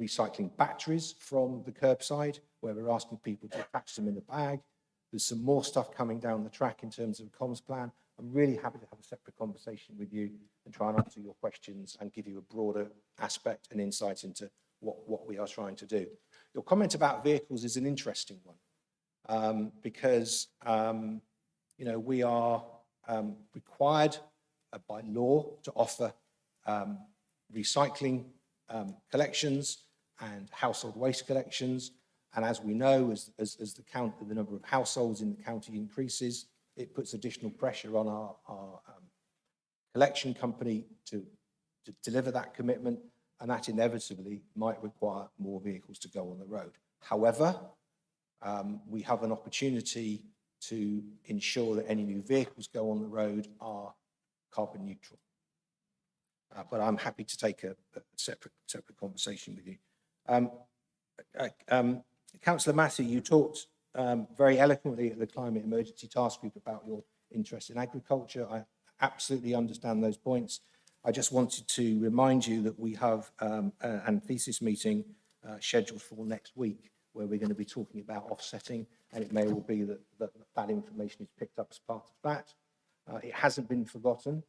recycling batteries from the curbside, where we're asking people to attach them in a bag. There's some more stuff coming down the track in terms of a comms plan. I'm really happy to have a separate conversation with you and try and answer your questions and give you a broader aspect and insight into what we are trying to do. Your comment about vehicles is an interesting one, because we are required by law to offer recycling collections and household waste collections. And as we know, as the number of households in the county increases, it puts additional pressure on our collection company to deliver that commitment, and that inevitably might require more vehicles to go on the road. However, we have an opportunity to ensure that any new vehicles go on the road are carbon neutral. But I'm happy to take a separate conversation with you. Councillor Matthew, you talked very eloquently at the Climate Emergency Task Group about your interest in agriculture. I absolutely understand those points. I just wanted to remind you that we have a thesis meeting scheduled for next week, where we're going to be talking about offsetting, and it may well be that that information is picked up as part of that. It hasn't been forgotten,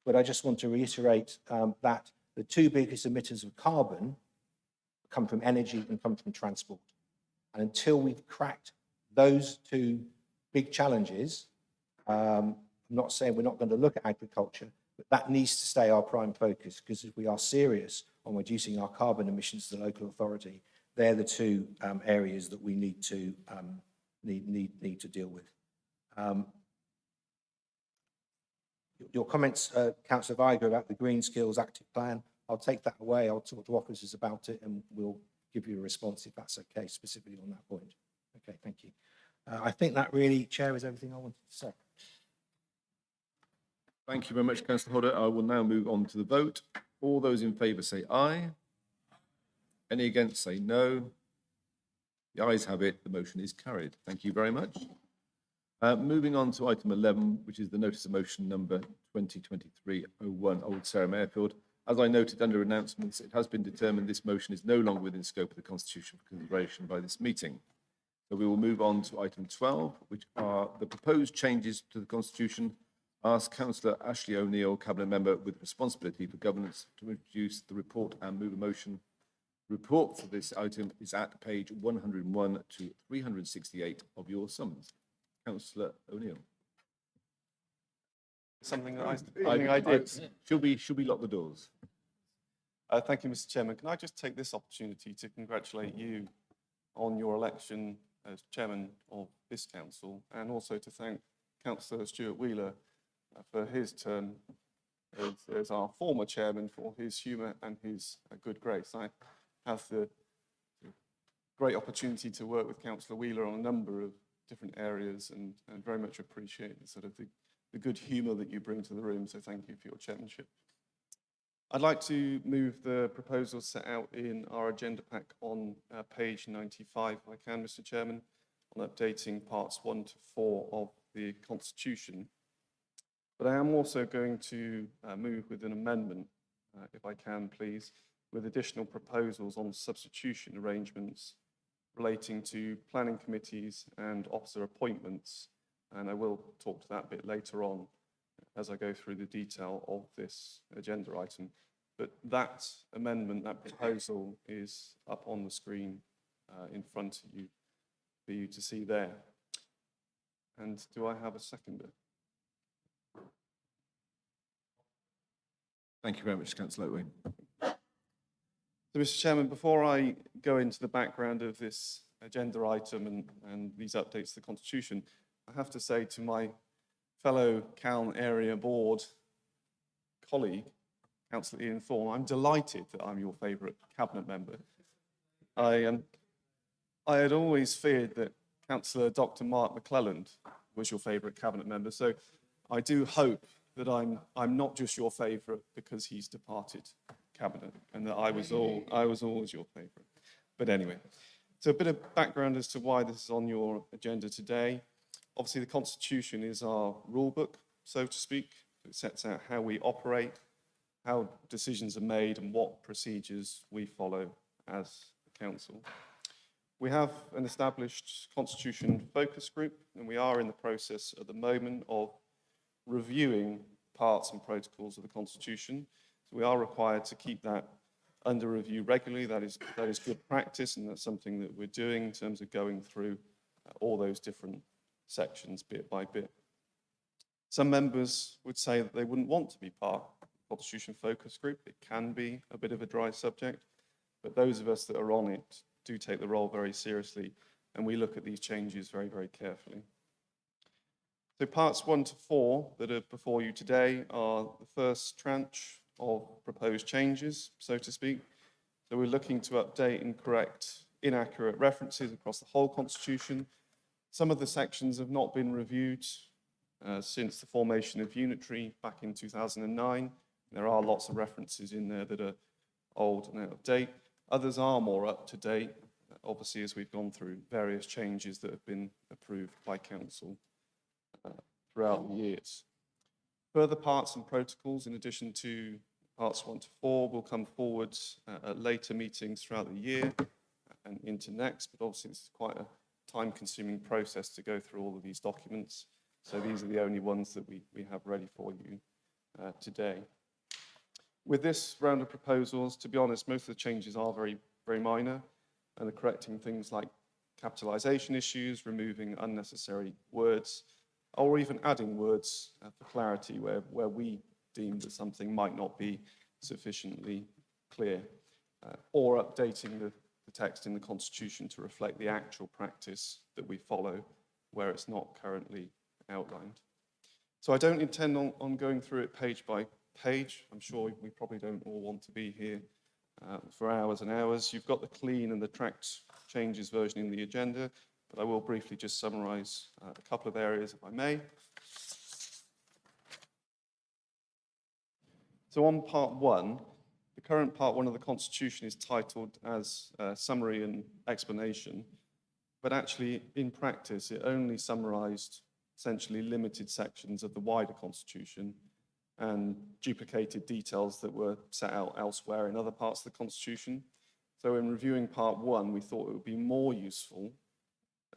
but I just want to reiterate that the two biggest emitters of carbon come from energy and come from transport. And until we've cracked those two big challenges, I'm not saying we're not going to look at agriculture, but that needs to stay our prime focus, because if we are serious on reducing our carbon emissions as a local authority, they're the two areas that we need to deal with. Your comments, Councillor Viger, about the Green Skills Active Plan, I'll take that away. I'll talk to officers about it, and we'll give you a response if that's okay, specifically on that point. Okay, thank you. I think that really, Chair, is everything I wanted to say. Thank you very much, Councillor Hodder. I will now move on to the vote. All those in favour say aye. Any against say no. The ayes have it. The motion is carried. Thank you very much. Moving on to item 11, which is the notice of motion number 2023-01, Old Sarum Airfield. As I noted under announcements, it has been determined this motion is no longer within scope of the Constitution for consideration by this meeting. So we will move on to item 12, which are the proposed changes to the Constitution. Ask Councillor Ashley O'Neill, Cabinet Member with responsibility for governance, to introduce the report and move a motion. Report for this item is at page 101 to 368 of your summons. Councillor O'Neill. Something that I did. Should we lock the doors? Thank you, Mr. Chairman. Can I just take this opportunity to congratulate you on your election as chairman of this council, and also to thank Councillor Stuart Wheeler for his term as our former chairman, for his humour and his good grace. I have the great opportunity to work with Councillor Wheeler on a number of different areas, and very much appreciate the good humour that you bring to the room. So thank you for your chairmanship. I'd like to move the proposals set out in our agenda pack on page 95, if I can, Mr. Chairman, on updating parts 1 to 4 of the Constitution. But I am also going to move with an amendment, if I can, please, with additional proposals on substitution arrangements relating to planning committees and officer appointments. And I will talk to that a bit later on as I go through the detail of this agenda item. But that amendment, that proposal, is up on the screen in front of you for you to see there. And do I have a seconder? Thank you very much, Councillor Owen. So, Mr. Chairman, before I go into the background of this agenda item and these updates to the Constitution, I have to say to my fellow Calne Area Board colleague, Councillor Ian Thorne, I'm delighted that I'm your favourite cabinet member. I had always feared that Councillor Dr. Mark McClelland was your favourite cabinet member, so I do hope that I'm not just your favourite because he's departed cabinet, and that I was always your favourite. But anyway, so a bit of background as to why this is on your agenda today. Obviously, the Constitution is our rule book, so to speak. It sets out how we operate, how decisions are made, and what procedures we follow as a council. We have an established Constitution focus group, and we are in the process at the moment of reviewing parts and protocols of the Constitution. So we are required to keep that under review regularly. That is good practice, and that's something that we're doing in terms of going through all those different sections bit by bit. Some members would say that they wouldn't want to be part of the Constitution focus group. It can be a bit of a dry subject, but those of us that are on it do take the role very seriously, and we look at these changes very, very carefully. So parts 1 to 4 that are before you today are the first tranche of proposed changes, so to speak. So we're looking to update and correct inaccurate references across the whole Constitution. Some of the sections have not been reviewed since the formation of Unitary back in 2009. There are lots of references in there that are old and out of date. Others are more up to date, obviously, as we've gone through various changes that have been approved by Council throughout the years. Further parts and protocols, in addition to parts 1 to 4, will come forward at later meetings throughout the year and into next, but obviously this is quite a time-consuming process to go through all of these documents. So these are the only ones that we have ready for you today. With this round of proposals, to be honest, most of the changes are very, very minor, and are correcting things like capitalisation issues, removing unnecessary words, or even adding words for clarity where we deem that something might not be sufficiently clear, or updating the text in the Constitution to reflect the actual practice that we follow where it's not currently outlined. So I don't intend on going through it page by page. I'm sure we probably don't all want to be here for hours and hours. You've got the clean and the tracked changes version in the agenda. but I will briefly just summarise a couple of areas, if I may. So on part 1, the current part 1 of the Constitution is titled as Summary and Explanation, but actually in practice it only summarised essentially limited sections of the wider Constitution and duplicated details that were set out elsewhere in other parts of the Constitution. So in reviewing part 1, we thought it would be more useful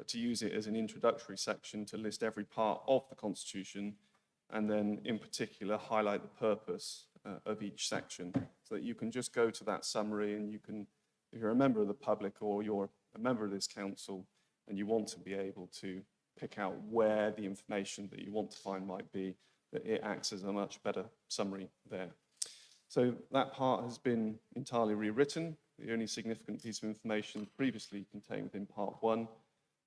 to use it as an introductory section to list every part of the Constitution and then in particular highlight the purpose of each section so that you can just go to that summary and you can, if you're a member of the public or you're a member of this council and you want to be able to pick out where the information that you want to find might be, that it acts as a much better summary there. So that part has been entirely rewritten. The only significant piece of information previously contained within part 1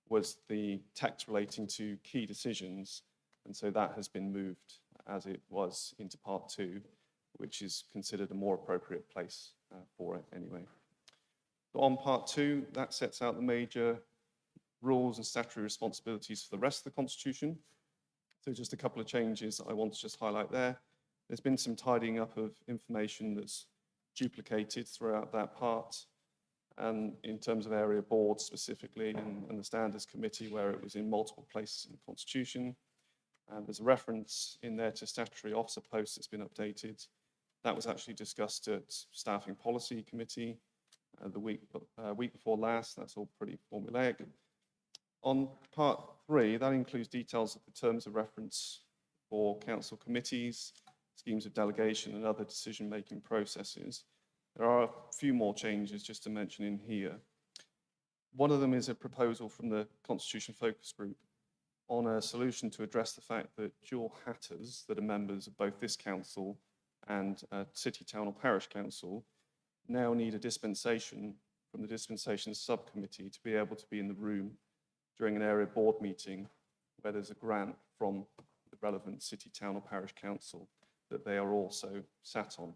was the text relating to key decisions, and so that has been moved as it was into part 2, which is considered a more appropriate place for it anyway. So on part 2, that sets out the major rules and statutory responsibilities for the rest of the Constitution. So just a couple of changes I want to just highlight there. There's been some tidying up of information that's duplicated throughout that part, and in terms of area boards specifically and the standards committee where it was in multiple places in the Constitution. And there's a reference in there to statutory officer posts that's been updated. That was actually discussed at Staffing Policy Committee the week before last. That's all pretty formulaic. On part 3, that includes details of the terms of reference for council committees, schemes of delegation and other decision-making processes. There are a few more changes just to mention in here. One of them is a proposal from the Constitution Focus Group on a solution to address the fact that dual hatters that are members of both this council and city, town or parish council now need a dispensation from the dispensation subcommittee to be able to be in the room during an area board meeting where there's a grant from the relevant city, town or parish council that they are also sat on.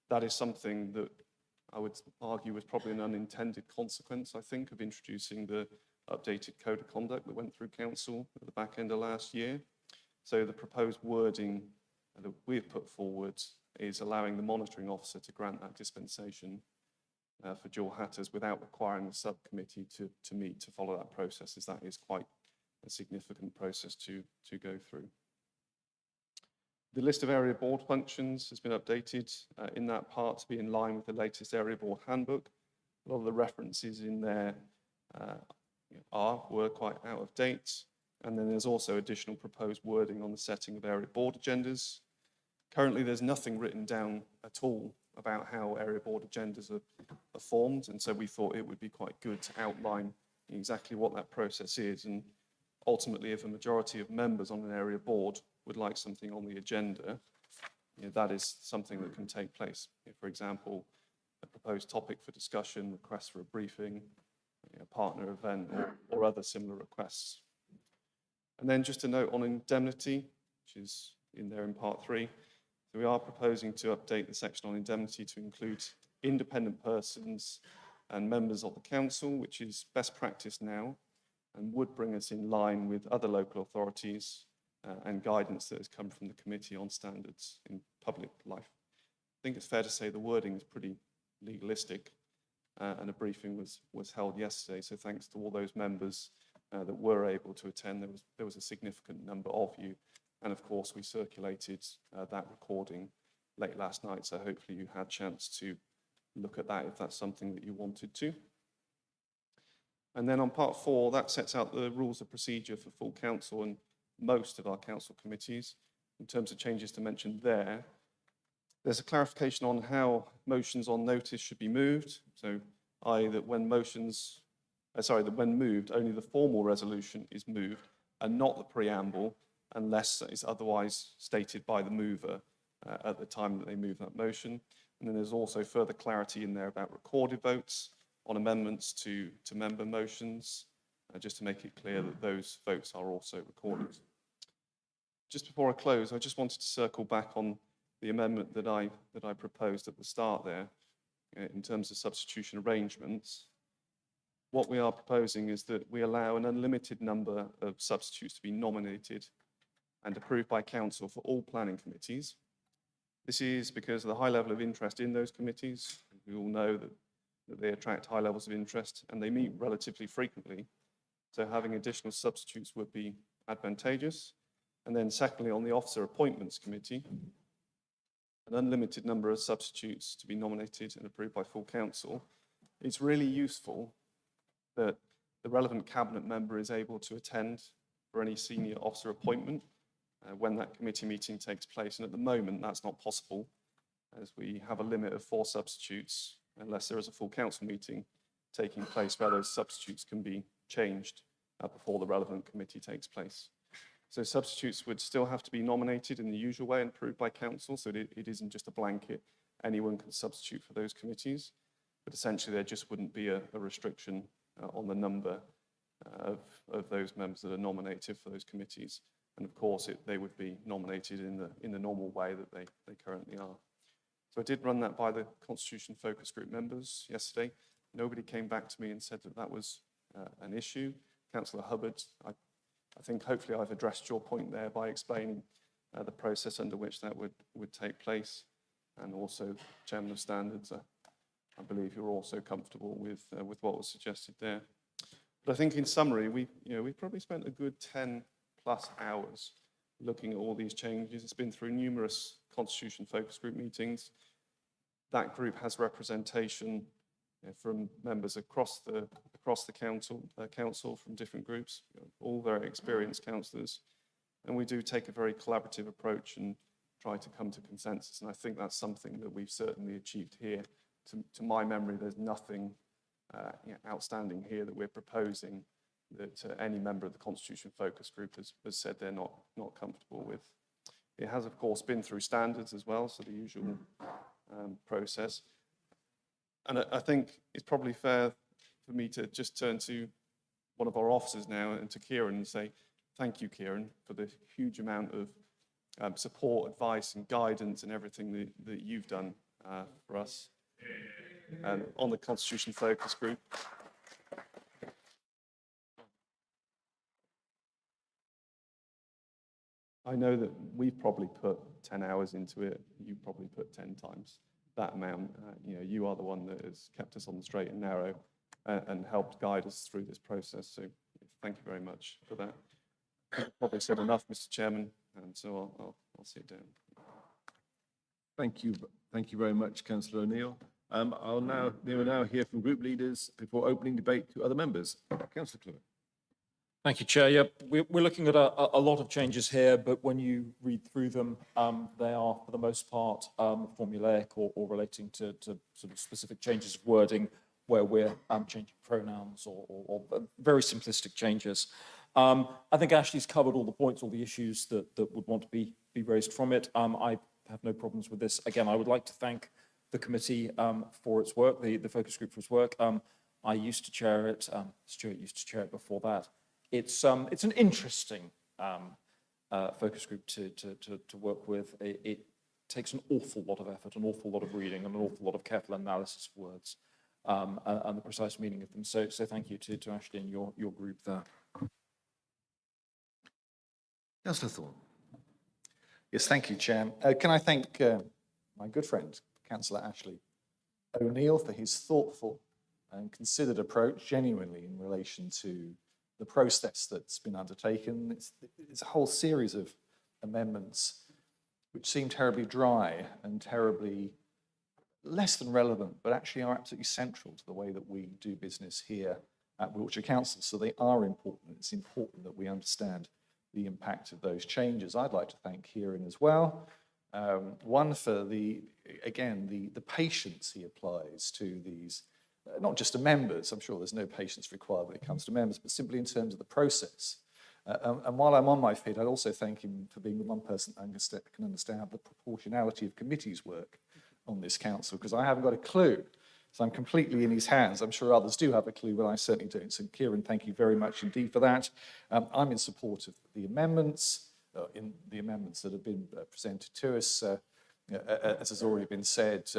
That is something that I would argue was probably an unintended consequence, I think, of introducing the updated code of conduct that went through council at the back end of last year. So the proposed wording that we've put forward is allowing the monitoring officer to grant that dispensation for dual hatters without requiring the subcommittee to meet to follow that process, as that is quite a significant process to go through. The list of area board functions has been updated in that part to be in line with the latest area board handbook. A lot of the references in there were quite out of date. And then there's also additional proposed wording on the setting of area board agendas. Currently, there's nothing written down at all about how area board agendas are formed. And so we thought it would be quite good to outline exactly what that process is. And ultimately, if a majority of members on an area board would like something on the agenda, that is something that can take place. For example, a proposed topic for discussion, request for a briefing, a partner event, or other similar requests. And then just a note on indemnity, which is in there in part 3. So we are proposing to update the section on indemnity to include independent persons and members of the council, which is best practice now and would bring us in line with other local authorities and guidance that has come from the Committee on Standards in Public Life. I think it's fair to say the wording is pretty legalistic, and a briefing was held yesterday, so thanks to all those members that were able to attend. There was a significant number of you, and of course we circulated that recording late last night, so hopefully you had a chance to look at that if that's something that you wanted to. And then on part 4, that sets out the rules of procedure for full council and most of our council committees. In terms of changes to mention there, there's a clarification on how motions on notice should be moved. So, that when moved, only the formal resolution is moved and not the preamble, unless it is otherwise stated by the mover at the time that they move that motion. And then there's also further clarity in there about recorded votes on amendments to member motions, just to make it clear that those votes are also recorded. Just before I close, I just wanted to circle back on the amendment that I proposed at the start there in terms of substitution arrangements. what we are proposing is that we allow an unlimited number of substitutes to be nominated and approved by council for all planning committees. This is because of the high level of interest in those committees. We all know that they attract high levels of interest and they meet relatively frequently. So having additional substitutes would be advantageous. And then secondly, on the Officer Appointments Committee, an unlimited number of substitutes to be nominated and approved by full council. It's really useful that the relevant cabinet member is able to attend for any senior officer appointment when that committee meeting takes place. And at the moment, that's not possible, as we have a limit of 4 substitutes, unless there is a full council meeting taking place where those substitutes can be changed before the relevant committee takes place. So substitutes would still have to be nominated in the usual way and approved by council, so it isn't just a blanket, anyone can substitute for those committees, but essentially there just wouldn't be a restriction on the number of those members that are nominated for those committees. And of course, they would be nominated in the normal way that they currently are. So I did run that by the Constitution Focus Group members yesterday. Nobody came back to me and said that that was an issue. Councillor Hubbard, I think hopefully I've addressed your point there by explaining the process under which that would take place, and also Chairman of Standards. I believe you're also comfortable with what was suggested there. But I think in summary, we've probably spent a good 10+ hours looking at all these changes. It's been through numerous Constitution Focus Group meetings. That group has representation from members across the council from different groups, all very experienced councillors. And we do take a very collaborative approach and try to come to consensus. And I think that's something that we've certainly achieved here. To my memory, there's nothing outstanding here that we're proposing that any member of the Constitution Focus Group has said they're not comfortable with. It has, of course, been through standards as well, so the usual process. And I think it's probably fair for me to just turn to one of our officers now and to Kieran and say, thank you, Kieran, for the huge amount of support, advice and guidance and everything that you've done for us on the Constitution Focus Group. I know that we've probably put 10 hours into it. You probably put 10 times that amount. You are the one that has kept us on the straight and narrow and helped guide us through this process. So thank you very much for that. I've probably said enough, Mr. Chairman, and so I'll sit down. Thank you very much, Councillor O'Neill. We will now hear from group leaders before opening debate to other members. Councillor Kluwer. Thank you, Chair. Yep, we're looking at a lot of changes here, but when you read through them, they are, for the most part, formulaic or relating to sort of specific changes of wording where we're changing pronouns or very simplistic changes. I think Ashley's covered all the points, all the issues that would want to be raised from it. I have no problems with this. Again, I would like to thank the committee for its work, the focus group for its work. I used to chair it. Stuart used to chair it before that. It's an interesting focus group to work with. It takes an awful lot of effort, an awful lot of reading, and an awful lot of careful analysis of words and the precise meaning of them. So thank you to Ashley and your group there. Councillor Thorne. Yes, thank you, Chair. Can I thank my good friend, Councillor Ashley O'Neill, for his thoughtful and considered approach, genuinely, in relation to the process that's been undertaken. It's a whole series of amendments which seem terribly dry and terribly less than relevant, but actually are absolutely central to the way that we do business here at Wiltshire Council. So they are important. It's important that we understand the impact of those changes. I'd like to thank Kieran as well. One for the patience he applies to these, not just to members. I'm sure there's no patience required when it comes to members, but simply in terms of the process. And while I'm on my feet, I'd also thank him for being the one person that can understand the proportionality of committees' work on this council, because I haven't got a clue. So I'm completely in his hands. I'm sure others do have a clue, but I certainly don't. So Kieran, thank you very much indeed for that. I'm in support of the amendments, that have been presented to us. As has already been said,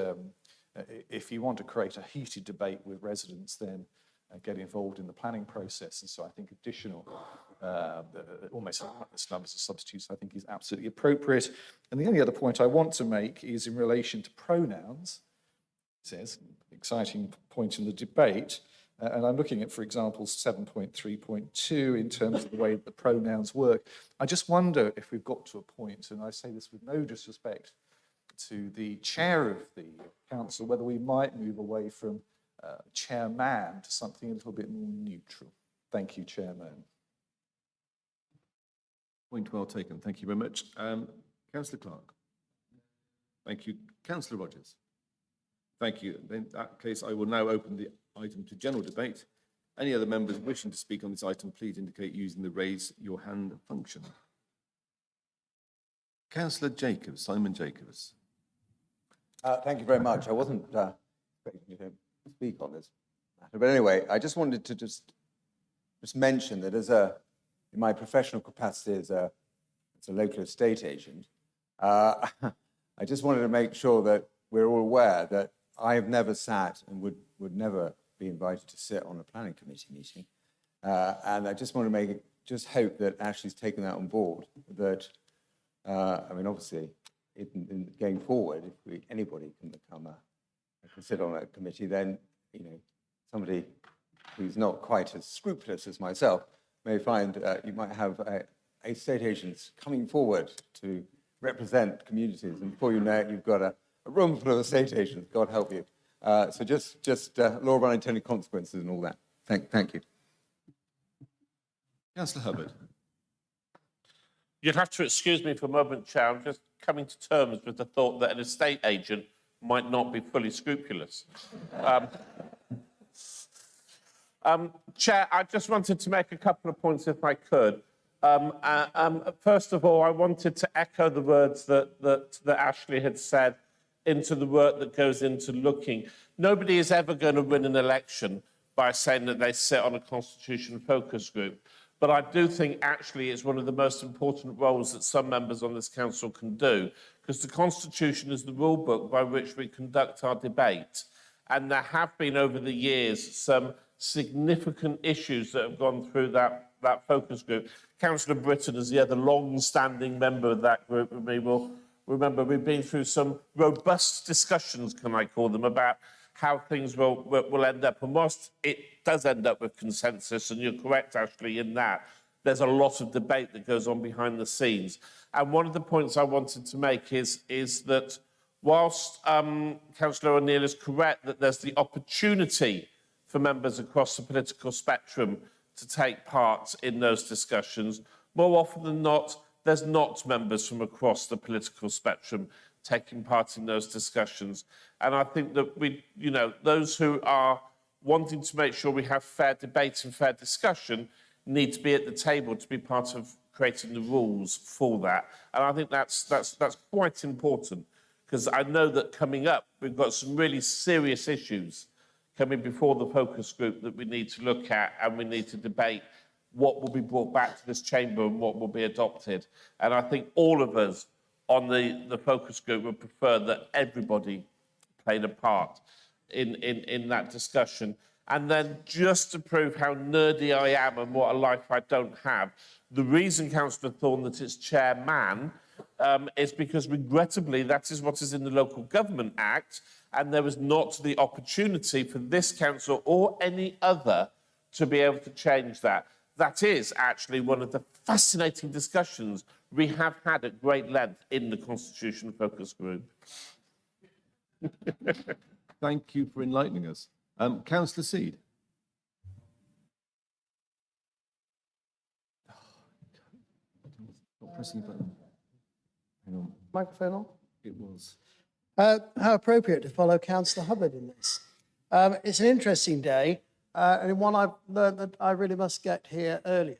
if you want to create a heated debate with residents, then get involved in the planning process. And so I think additional, almost this numbers of substitutes, I think is absolutely appropriate. And the only other point I want to make is in relation to pronouns. It says, exciting point in the debate. And I'm looking at, for example, 7.3.2 in terms of the way the pronouns work. I just wonder if we've got to a point, and I say this with no disrespect to the chair of the council, whether we might move away from chairman to something a little bit more neutral. Thank you, Chairman. Point well taken. Thank you very much. Councillor Clark. Thank you. Councillor Rogers. Thank you. In that case, I will now open the item to general debate. Any other members wishing to speak on this item, please indicate using the raise your hand function. Councillor Jacobs, Simon Jacobs. Thank you very much. I wasn't expecting you to speak on this matter, but anyway, I just wanted to just mention that in my professional capacity as a local estate agent, I just wanted to make sure that we're all aware that I have never sat and would never be invited to sit on a planning committee meeting. And I just want to just hope that Ashley's taken that on board, that, I mean, obviously, in going forward, if anybody can sit on that committee, then, you know, somebody who's not quite as scrupulous as myself may find you might have estate agents coming forward to represent communities, and before you know it, you've got a room full of estate agents, God help you. So just law of unintended consequences and all that. Thank you. Councillor Hubbard. You'd have to excuse me for a moment, Chair. I'm just coming to terms with the thought that an estate agent might not be fully scrupulous. Chair, I just wanted to make a couple of points if I could. First of all, I wanted to echo the words that Ashley had said into the work that goes into looking. Nobody is ever going to win an election by saying that they sit on a constitution focus group. But I do think actually it's one of the most important roles that some members on this council can do, because the constitution is the rule book by which we conduct our debate. And there have been over the years some significant issues that have gone through that focus group. Councillor Britton, as the other long-standing member of that group with me, will remember we've been through some robust discussions, can I call them, about how things will end up. And whilst it does end up with consensus, and you're correct, Ashley, in that, there's a lot of debate that goes on behind the scenes. And one of the points I wanted to make is that whilst Councillor O'Neill is correct that there's the opportunity for members across the political spectrum to take part in those discussions, more often than not, there's not members from across the political spectrum taking part in those discussions. And I think that those who are wanting to make sure we have fair debate and fair discussion need to be at the table to be part of creating the rules for that. And I think that's quite important, because I know that coming up, we've got some really serious issues coming before the focus group that we need to look at, and we need to debate what will be brought back to this chamber and what will be adopted. And I think all of us on the focus group would prefer that everybody played a part in that discussion. And then just to prove how nerdy I am and what a life I don't have, the reason, Councillor Thorne, that it's chairman is because, regrettably, that is what is in the Local Government Act, and there was not the opportunity for this council or any other to be able to change that. That is actually one of the fascinating discussions we have had at great length in the Constitution Focus Group. Thank you for enlightening us. Councillor Seed. Not pressing the button. Hang on. Microphone on? It was. How appropriate to follow Councillor Hubbard in this. It's an interesting day, and one I've learned that I really must get here earlier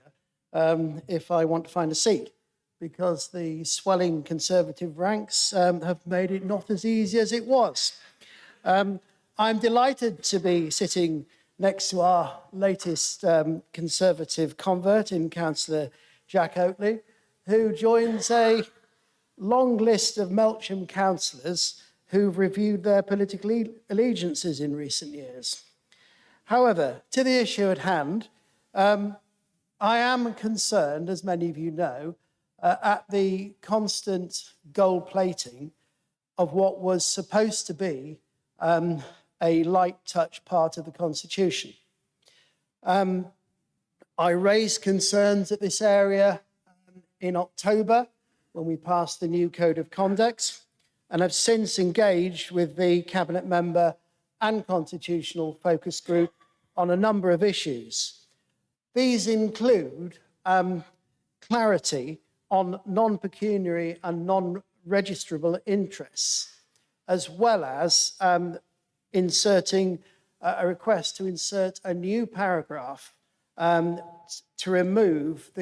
if I want to find a seat, because the swelling Conservative ranks have made it not as easy as it was. I'm delighted to be sitting next to our latest Conservative convert in Councillor Jack Oatley, who joins a long list of Melksham councillors who've reviewed their political allegiances in recent years. However, to the issue at hand, I am concerned, as many of you know, at the constant gold plating of what was supposed to be a light touch part of the Constitution. I raised concerns at this area in October when we passed the new Code of Conduct, and have since engaged with the Cabinet member and Constitutional Focus Group on a number of issues. These include clarity on non-pecuniary and non-registrable interests, as well as inserting a request to insert a new paragraph to remove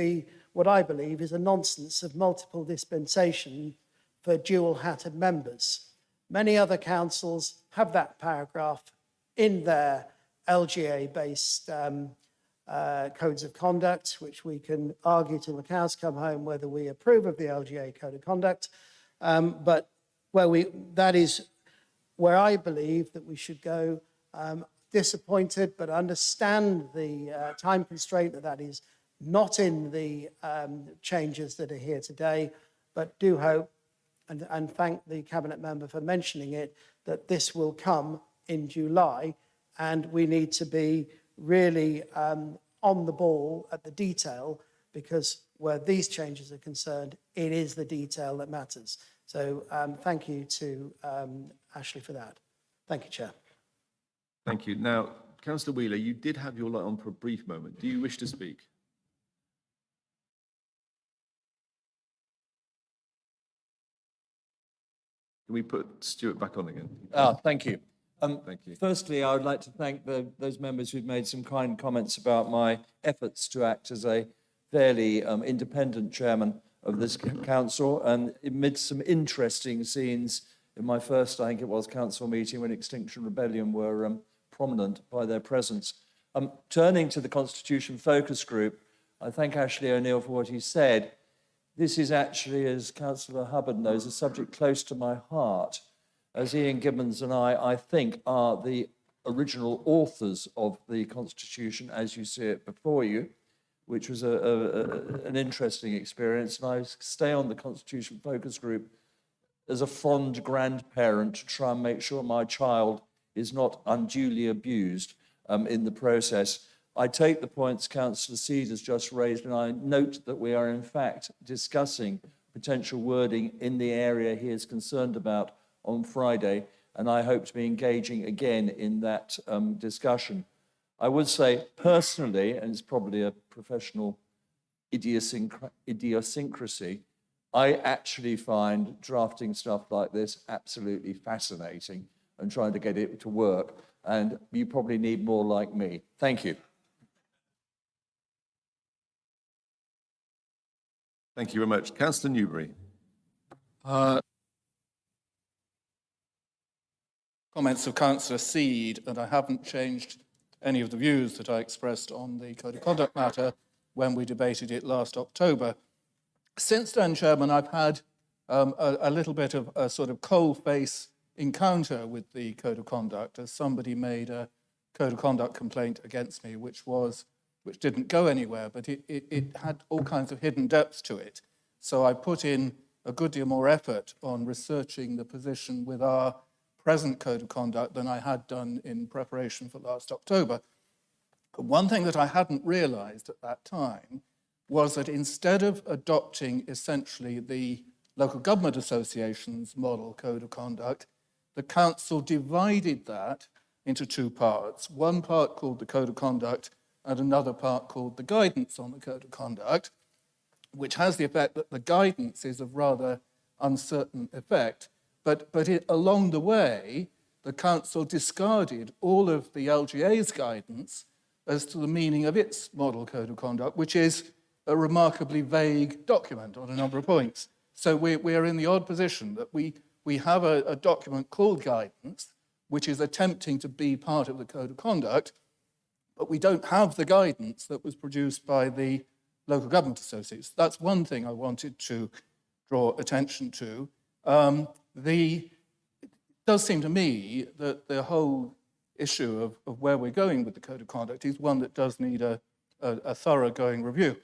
what I believe is a nonsense of multiple dispensation for dual-hatted members. Many other councils have that paragraph in their LGA-based codes of conduct, which we can argue till the cows come home whether we approve of the LGA code of conduct, but that is where I believe that we should go. Disappointed, but understand the time constraint that is not in the changes that are here today, but do hope and thank the Cabinet member for mentioning it, that this will come in July, and we need to be really on the ball at the detail, because where these changes are concerned, it is the detail that matters. So thank you to Ashley for that. Thank you, Chair. Thank you. Now, Councillor Wheeler, you did have your light on for a brief moment. Do you wish to speak? Can we put Stuart back on again? Thank you. Thank you. Firstly, I would like to thank those members who've made some kind comments about my efforts to act as a fairly independent chairman of this council, and amidst some interesting scenes in my first, I think it was, council meeting when Extinction Rebellion were prominent by their presence. Turning to the Constitution Focus Group, I thank Ashley O'Neill for what he said. This is actually, as Councillor Hubbard knows, a subject close to my heart, as Ian Gibbons and I think, are the original authors of the Constitution as you see it before you, which was an interesting experience. And I stay on the Constitution Focus Group as a fond grandparent to try and make sure my child is not unduly abused in the process. I take the points Councillor Seed has just raised, and I note that we are in fact discussing potential wording in the area he is concerned about on Friday, and I hope to be engaging again in that discussion. I would say personally, and it's probably a professional idiosyncrasy, I actually find drafting stuff like this absolutely fascinating and trying to get it to work, and you probably need more like me. Thank you. Thank you very much. Councillor Newbury. Comments of Councillor Seed, and I haven't changed any of the views that I expressed on the Code of Conduct matter when we debated it last October. Since then, Chairman, I've had a little bit of a sort of cold-face encounter with the Code of Conduct, as somebody made a Code of Conduct complaint against me, which didn't go anywhere, but it had all kinds of hidden depths to it. So I put in a good deal more effort on researching the position with our present Code of Conduct than I had done in preparation for last October. But one thing that I hadn't realized at that time was that instead of adopting essentially the Local Government Association's model Code of Conduct, the council divided that into two parts. One part called the Code of Conduct and another part called the Guidance on the Code of Conduct, which has the effect that the guidance is of rather uncertain effect. But along the way, the council discarded all of the LGA's guidance as to the meaning of its model Code of Conduct, which is a remarkably vague document on a number of points. So we are in the odd position that we have a document called Guidance, which is attempting to be part of the Code of Conduct, but we don't have the guidance that was produced by the Local Government Associations. That's one thing I wanted to draw attention to. It does seem to me that the whole issue of where we're going with the Code of Conduct is one that does need a thoroughgoing review.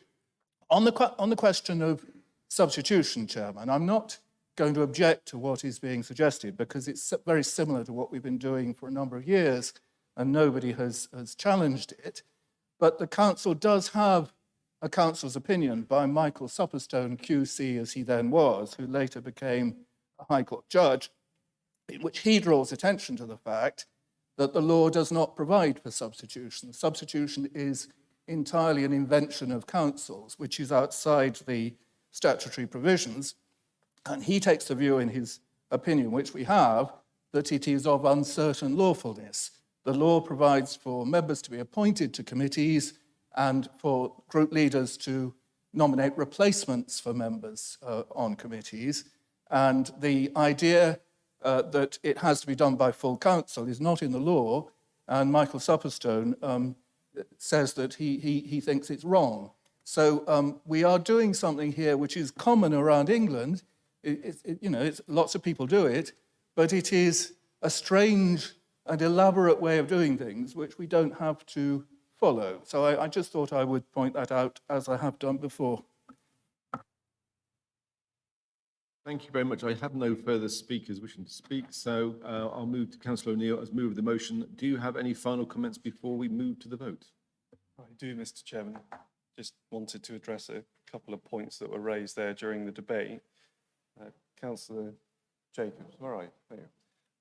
On the question of substitution, Chairman, I'm not going to object to what is being suggested because it's very similar to what we've been doing for a number of years and nobody has challenged it. But the Council does have a Council's opinion by Michael Supperstone, QC as he then was, who later became a High Court judge, in which he draws attention to the fact that the law does not provide for substitution. Substitution is entirely an invention of councils, which is outside the statutory provisions. And he takes the view in his opinion, which we have, that it is of uncertain lawfulness. The law provides for members to be appointed to committees and for group leaders to nominate replacements for members on committees. And the idea that it has to be done by full council is not in the law. And Michael Supperstone says that he thinks it's wrong. So we are doing something here which is common around England. Lots of people do it, but it is a strange and elaborate way of doing things which we don't have to follow. So I just thought I would point that out as I have done before. Thank you very much. I have no further speakers wishing to speak, so I'll move to Councillor O'Neill as mover of the motion. Do you have any final comments before we move to the vote? I do, Mr. Chairman. Just wanted to address a couple of points that were raised there during the debate. Councillor Jacobs, all right, there.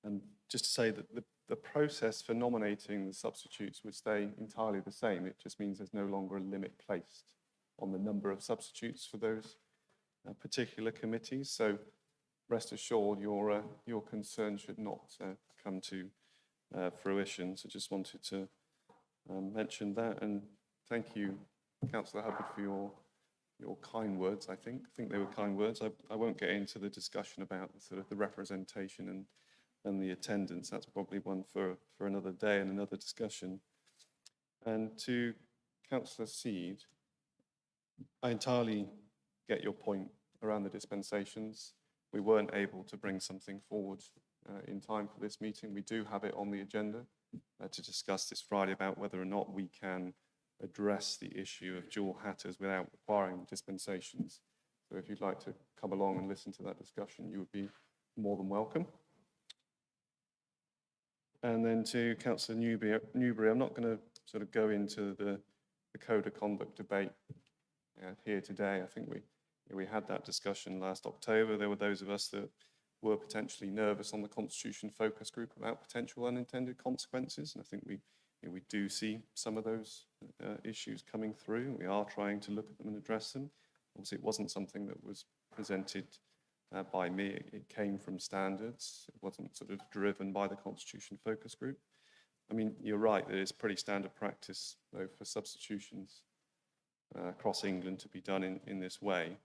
And just to say that the process for nominating the substitutes would stay entirely the same. It just means there's no longer a limit placed on the number of substitutes for those particular committees. So rest assured, your concern should not come to fruition. So just wanted to mention that, and thank you, Councillor Hubbard, for your kind words. I think they were kind words. I won't get into the discussion about sort of the representation and the attendance. That's probably one for another day and another discussion. And to Councillor Seed, I entirely get your point around the dispensations. We weren't able to bring something forward in time for this meeting. We do have it on the agenda to discuss this Friday about whether or not we can address the issue of dual hatters without requiring dispensations. So if you'd like to come along and listen to that discussion, you would be more than welcome. And then to Councillor Newbury, I'm not going to sort of go into the Code of Conduct debate here today. I think we had that discussion last October. There were those of us that were potentially nervous on the Constitution Focus Group about potential unintended consequences. And I think we do see some of those issues coming through. We are trying to look at them and address them. Obviously, it wasn't something that was presented by me. It came from standards. It wasn't sort of driven by the Constitution Focus Group. I mean, you're right that it's pretty standard practice, though, for substitutions across England to be done in this way.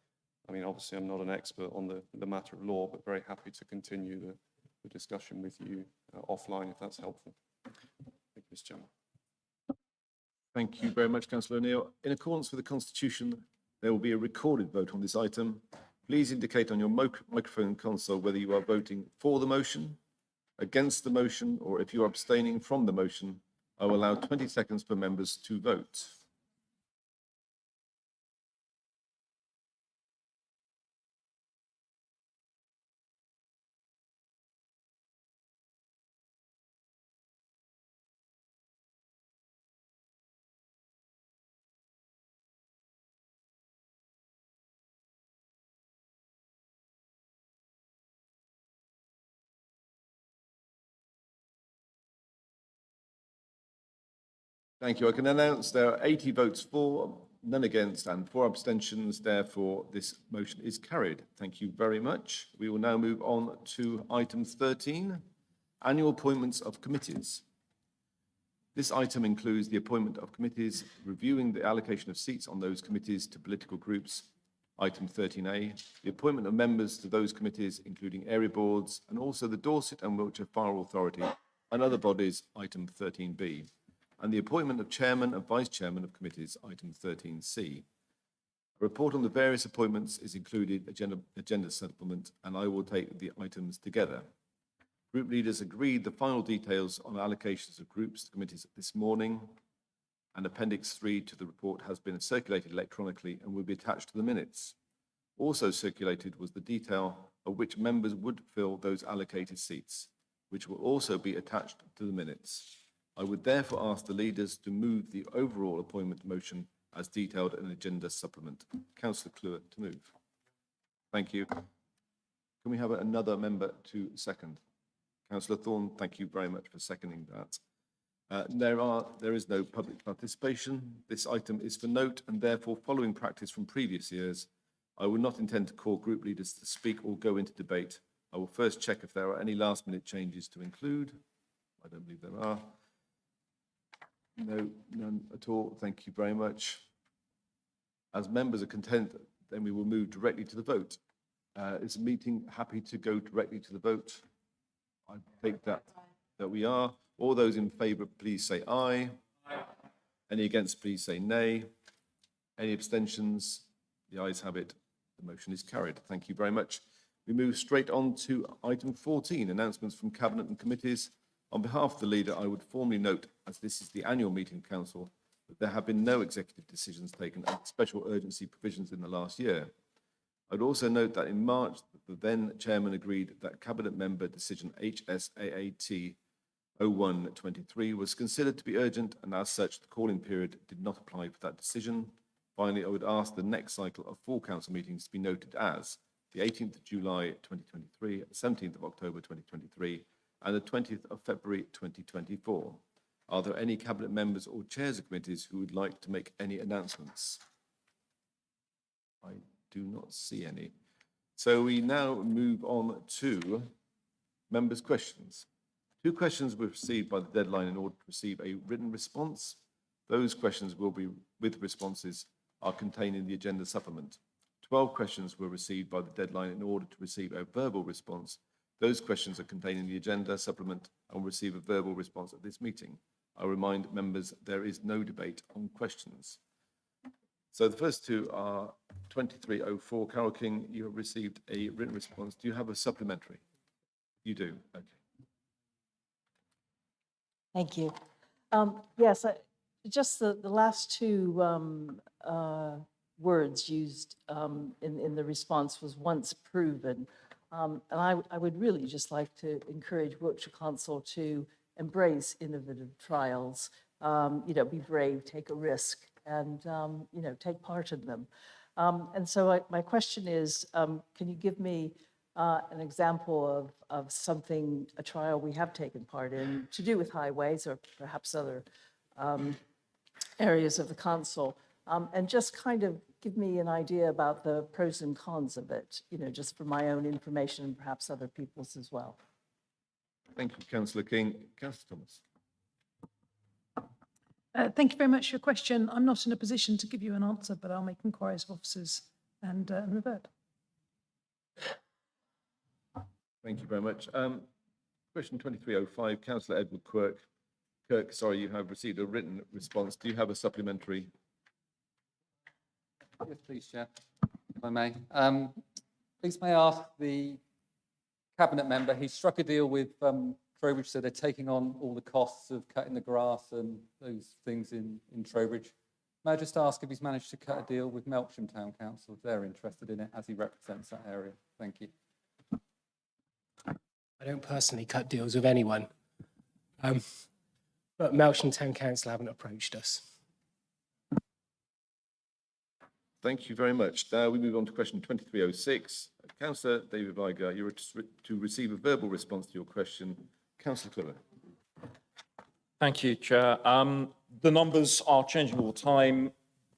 I mean, obviously, I'm not an expert on the matter of law, but very happy to continue the discussion with you offline if that's helpful. Thank you, Mr. Chairman. Thank you very much, Councillor O'Neill. In accordance with the Constitution, there will be a recorded vote on this item. Please indicate on your microphone console whether you are voting for the motion, against the motion, or if you are abstaining from the motion. I will allow 20 seconds for members to vote. Thank you. I can announce there are 80 votes for, none against, and 4 abstentions. Therefore, this motion is carried. Thank you very much. We will now move on to item 13, annual appointments of committees. This item includes the appointment of committees, reviewing the allocation of seats on those committees to political groups, item 13A, the appointment of members to those committees, including area boards, and also the Dorset and Wiltshire Fire Authority and other bodies, item 13B. And the appointment of chairman and vice chairman of committees, item 13C. A report on the various appointments is included agenda supplement, and I will take the items together. Group leaders agreed the final details on allocations of groups to committees this morning, and Appendix 3 to the report has been circulated electronically and will be attached to the minutes. Also circulated was the detail of which members would fill those allocated seats, which will also be attached to the minutes. I would therefore ask the leaders to move the overall appointment motion as detailed in the agenda supplement. Councillor Kluwer to move. Thank you. Can we have another member to second? Councillor Thorne, thank you very much for seconding that. There is no public participation. This item is for note, and therefore, following practice from previous years, I will not intend to call group leaders to speak or go into debate. I will first check if there are any last-minute changes to include. I don't believe there are. No, none at all. Thank you very much. As members are content, then we will move directly to the vote. Is the meeting happy to go directly to the vote? I take that we are. All those in favour, please say aye. Aye. Any against, please say nay. Any abstentions? The ayes have it. The motion is carried. Thank you very much. We move straight on to item 14, announcements from Cabinet and committees. On behalf of the leader, I would formally note, as this is the annual meeting of Council, that there have been no executive decisions taken and special urgency provisions in the last year. I'd also note that in March, the then chairman agreed that Cabinet member decision HSAAT 0123 was considered to be urgent, and as such, the calling period did not apply for that decision. Finally, I would ask the next cycle of full council meetings to be noted as the 18th of July 2023, 17th of October 2023, and the 20th of February 2024. Are there any Cabinet members or chairs of committees who would like to make any announcements? I do not see any. So we now move on to members' questions. 2 questions were received by the deadline in order to receive a written response. Those questions will be with responses are contained in the agenda supplement. 12 questions were received by the deadline in order to receive a verbal response. Those questions are contained in the agenda supplement and will receive a verbal response at this meeting. I remind members there is no debate on questions. So the first 2 are 2304. Carol King, you have received a written response. Do you have a supplementary? You do, okay. Thank you. Yes, just the last 2 words used in the response was once proven. And I would really just like to encourage Wiltshire Council to embrace innovative trials, be brave, take a risk, and, take part in them. And so my question is, can you give me an example of something, a trial we have taken part in to do with highways or perhaps other areas of the council, and just kind of give me an idea about the pros and cons of it, just for my own information and perhaps other people's as well. Thank you, Councillor King. Councillor Thomas. Thank you very much for your question. I'm not in a position to give you an answer, but I'll make inquiries of officers and revert. Thank you very much. Question 2305, Councillor Edward Kirk, sorry, you have received a written response. Do you have a supplementary? Yes, please, Chair, if I may. Please may I ask the Cabinet member, he struck a deal with Trowbridge, so they're taking on all the costs of cutting the grass and those things in Trowbridge. May I just ask if he's managed to cut a deal with Melksham Town Council, if they're interested in it, as he represents that area? Thank you. I don't personally cut deals with anyone, but Melksham Town Council haven't approached us. Thank you very much. Now we move on to question 2306. Councillor David Viger, you're to receive a verbal response to your question. Councillor Kluwer. Thank you, Chair. The numbers are changing all the time.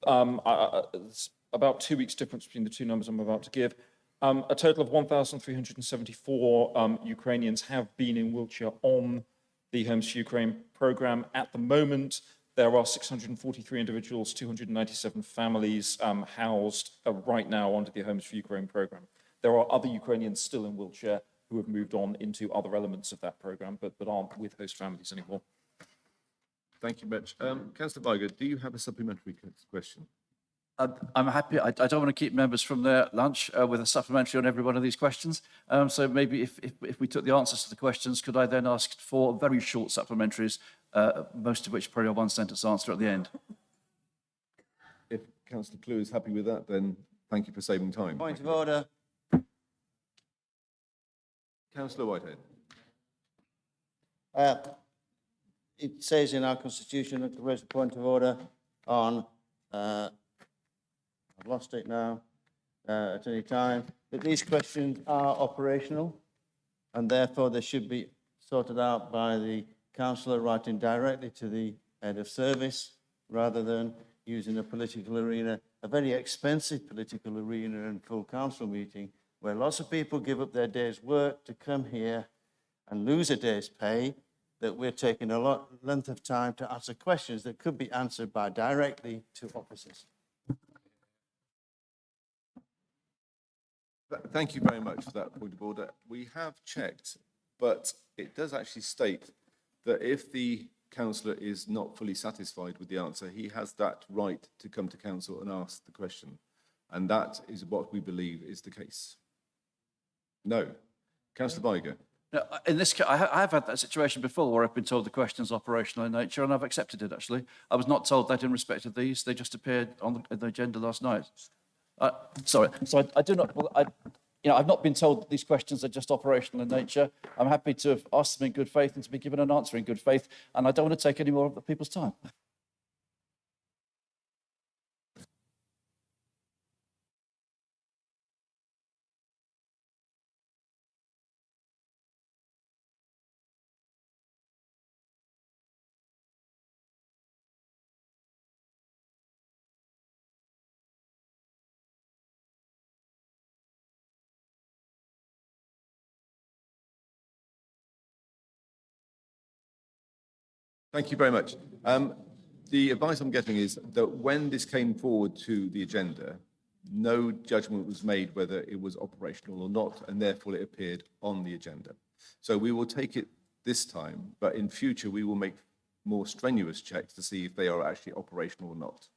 It's about 2 weeks difference between the 2 numbers I'm about to give. A total of 1,374 Ukrainians have been in Wiltshire on the Homes for Ukraine programme. At the moment, there are 643 individuals, 297 families housed right now under the Homes for Ukraine programme. There are other Ukrainians still in Wiltshire who have moved on into other elements of that programme, but aren't with host families anymore. Thank you much. Councillor Viger, do you have a supplementary question? I'm happy. I don't want to keep members from their lunch with a supplementary on every one of these questions. So maybe if we took the answers to the questions, could I then ask for very short supplementaries, most of which probably a one-sentence answer at the end? If Councillor Clue is happy with that, then thank you for saving time. Point of order. Councillor Whitehead. It says in our constitution that there is a point of order on, I've lost it now, at any time, that these questions are operational and therefore they should be sorted out by the councillor writing directly to the head of service rather than using a political arena, a very expensive political arena and full council meeting where lots of people give up their day's work to come here and lose a day's pay, that we're taking a lot length of time to answer questions that could be answered by directly to officers. Thank you very much for that point of order. We have checked, but it does actually state that if the councillor is not fully satisfied with the answer, he has that right to come to council and ask the question. And that is what we believe is the case. No. Councillor Biger. No, in this case, I have had that situation before where I've been told the question's operational in nature, and I've accepted it, actually. I was not told that in respect of these. They just appeared on the agenda last night. Sorry, so I do not, well, I've not been told that these questions are just operational in nature. I'm happy to have asked them in good faith and to be given an answer in good faith, and I don't want to take any more of the people's time. Thank you very much. The advice I'm getting is that when this came forward to the agenda, no judgment was made whether it was operational or not, and therefore it appeared on the agenda. So we will take it this time, but in future we will make more strenuous checks to see if they are actually operational or not.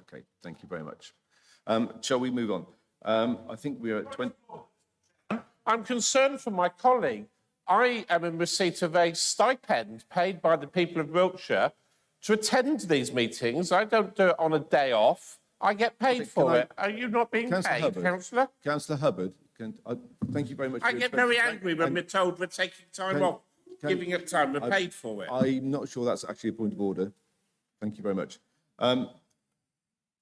Okay, thank you very much. Shall we move on? I think we are at 20. I'm concerned for my colleague. I am in receipt of a stipend paid by the people of Wiltshire to attend these meetings. I don't do it on a day off. I get paid for it. Are you not being paid, Councillor? Councillor Hubbard, thank you very much. I get very angry when we're told we're taking time off, giving up time. We're paid for it. I'm not sure that's actually a point of order. Thank you very much. We'll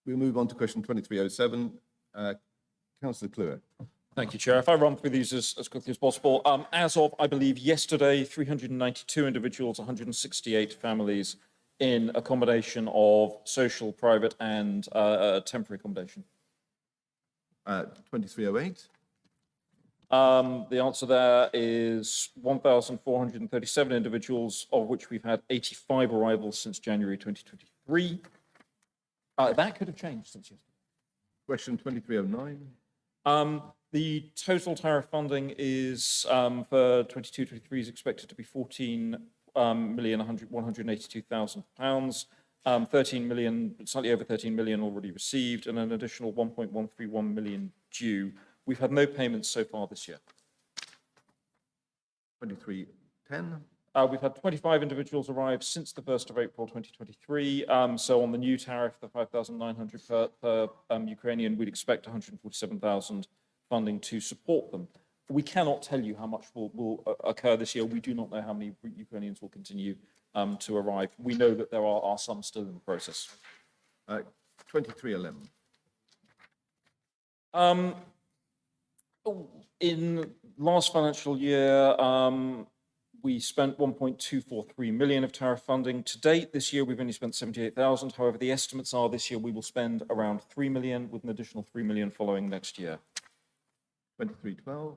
move on to question 2307. Councillor Clue. Thank you, Chair. If I run through these as quickly as possible. As of, I believe, yesterday, 392 individuals, 168 families in a combination of social, private and temporary accommodation. 2308. The answer there is 1,437 individuals, of which we've had 85 arrivals since January 2023. That could have changed since yesterday. Question 2309. The total tariff funding is for 22-23 is expected to be £14,182,000. 13 million, slightly over 13 million already received, and an additional 1.131 million due. We've had no payments so far this year. 2310. We've had 25 individuals arrive since the 1st of April 2023. So on the new tariff, the 5,900 per Ukrainian, we'd expect 147,000 funding to support them. We cannot tell you how much will occur this year. We do not know how many Ukrainians will continue to arrive. We know that there are some still in the process. 2311. In last financial year, we spent 1.243 million of tariff funding. To date, this year, we've only spent 78,000. However, the estimates are this year we will spend around 3 million, with an additional 3 million following next year. 2312.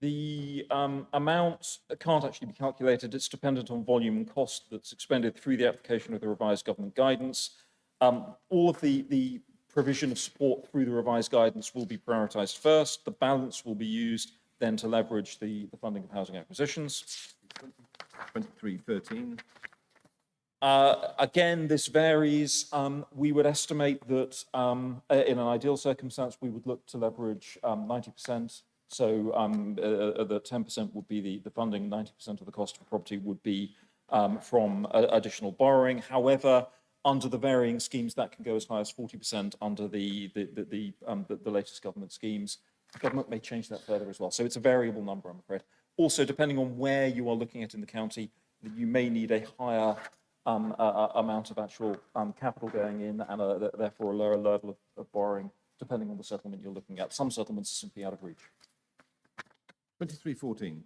The amount can't actually be calculated. It's dependent on volume and cost that's expended through the application of the revised government guidance. All of the provision of support through the revised guidance will be prioritised first. The balance will be used then to leverage the funding of housing acquisitions. 2313. Again, this varies. We would estimate that in an ideal circumstance, we would look to leverage 90%. So the 10% would be the funding, 90% of the cost of a property would be from additional borrowing. However, under the varying schemes, that can go as high as 40% under the latest government schemes. The government may change that further as well. So it's a variable number, I'm afraid. Also, depending on where you are looking at in the county, you may need a higher amount of actual capital going in and therefore a lower level of borrowing, depending on the settlement you're looking at. Some settlements are simply out of reach. 2314.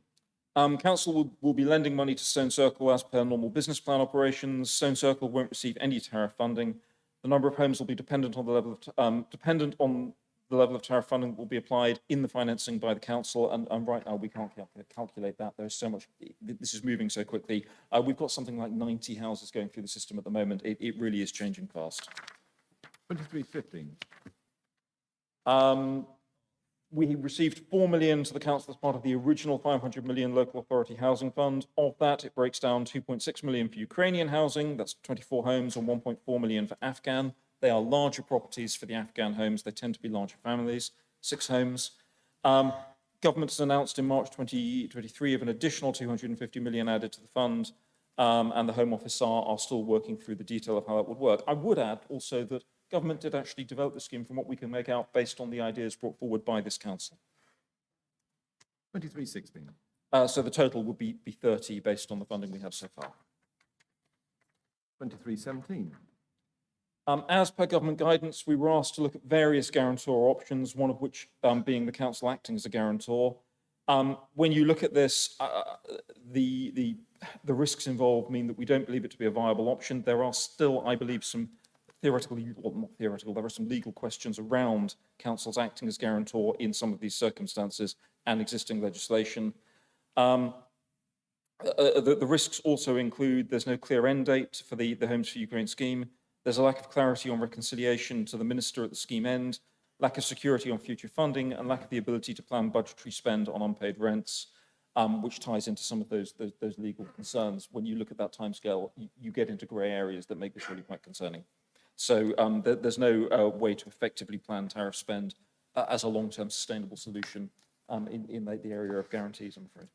Council will be lending money to Stone Circle as per normal business plan operations. Stone Circle won't receive any tariff funding. The number of homes will be dependent on the level of tariff funding that will be applied in the financing by the council. And right now we can't calculate that. There's so much. This is moving so quickly. We've got something like 90 houses going through the system at the moment. It really is changing fast. 2315. We received 4 million to the council as part of the original 500 million local authority housing fund. Of that, it breaks down 2.6 million for Ukrainian housing. That's 24 homes, and 1.4 million for Afghan. They are larger properties for the Afghan homes. They tend to be larger families, 6 homes. Government has announced in March 2023 of an additional 250 million added to the fund, and the Home Office are still working through the detail of how that would work. I would add also that government did actually develop the scheme from what we can make out based on the ideas brought forward by this council. 2316. So the total would be 30 based on the funding we have so far. 2317. As per government guidance, we were asked to look at various guarantor options, one of which being the council acting as a guarantor. When you look at this, the risks involved mean that we don't believe it to be a viable option. There are still, I believe, some theoretical, well, not theoretical, there are some legal questions around councils acting as guarantor in some of these circumstances and existing legislation. The risks also include there's no clear end date for the Homes for Ukraine scheme. There's a lack of clarity on reconciliation to the minister at the scheme end, lack of security on future funding, and lack of the ability to plan budgetary spend on unpaid rents, which ties into some of those legal concerns. When you look at that timescale, you get into grey areas that make this really quite concerning. So there's no way to effectively plan tariff spend as a long-term sustainable solution in the area of guarantees, I'm afraid.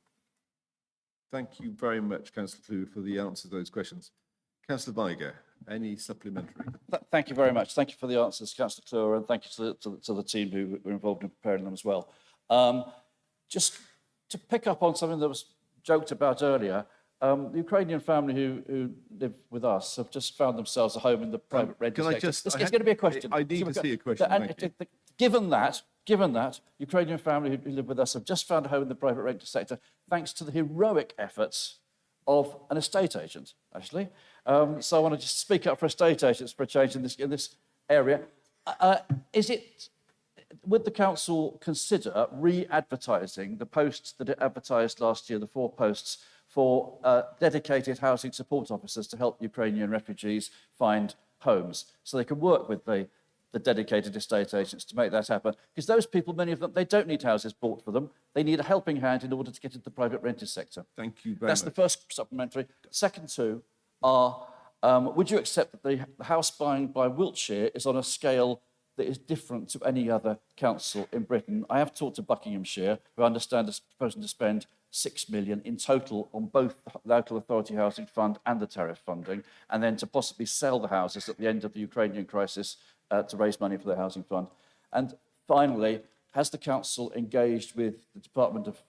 Thank you very much, Councillor Clue, for the answer to those questions. Councillor Viger, any supplementary? Thank you very much. Thank you for the answers, Councillor Clue, and thank you to the team who were involved in preparing them as well. Just to pick up on something that was joked about earlier, the Ukrainian family who live with us have just found themselves a home in the private rental sector. It's going to be a question. I need to see a question. Given that, Ukrainian family who live with us have just found a home in the private rental sector, thanks to the heroic efforts of an estate agent, actually. So I want to just speak up for estate agents for a change in this area. Would the council consider re-advertising the posts that it advertised last year, the 4 posts, for dedicated housing support officers to help Ukrainian refugees find homes, so they can work with the dedicated estate agents to make that happen? Because those people, many of them, they don't need houses bought for them. They need a helping hand in order to get into the private rented sector. Thank you very much. That's the first supplementary. Second 2 are, would you accept that the house buying by Wiltshire is on a scale that is different to any other council in Britain? I have talked to Buckinghamshire, who I understand is proposing to spend 6 million in total on both the local authority housing fund and the tariff funding, and then to possibly sell the houses at the end of the Ukrainian crisis to raise money for the housing fund. And finally, has the council engaged with the Department of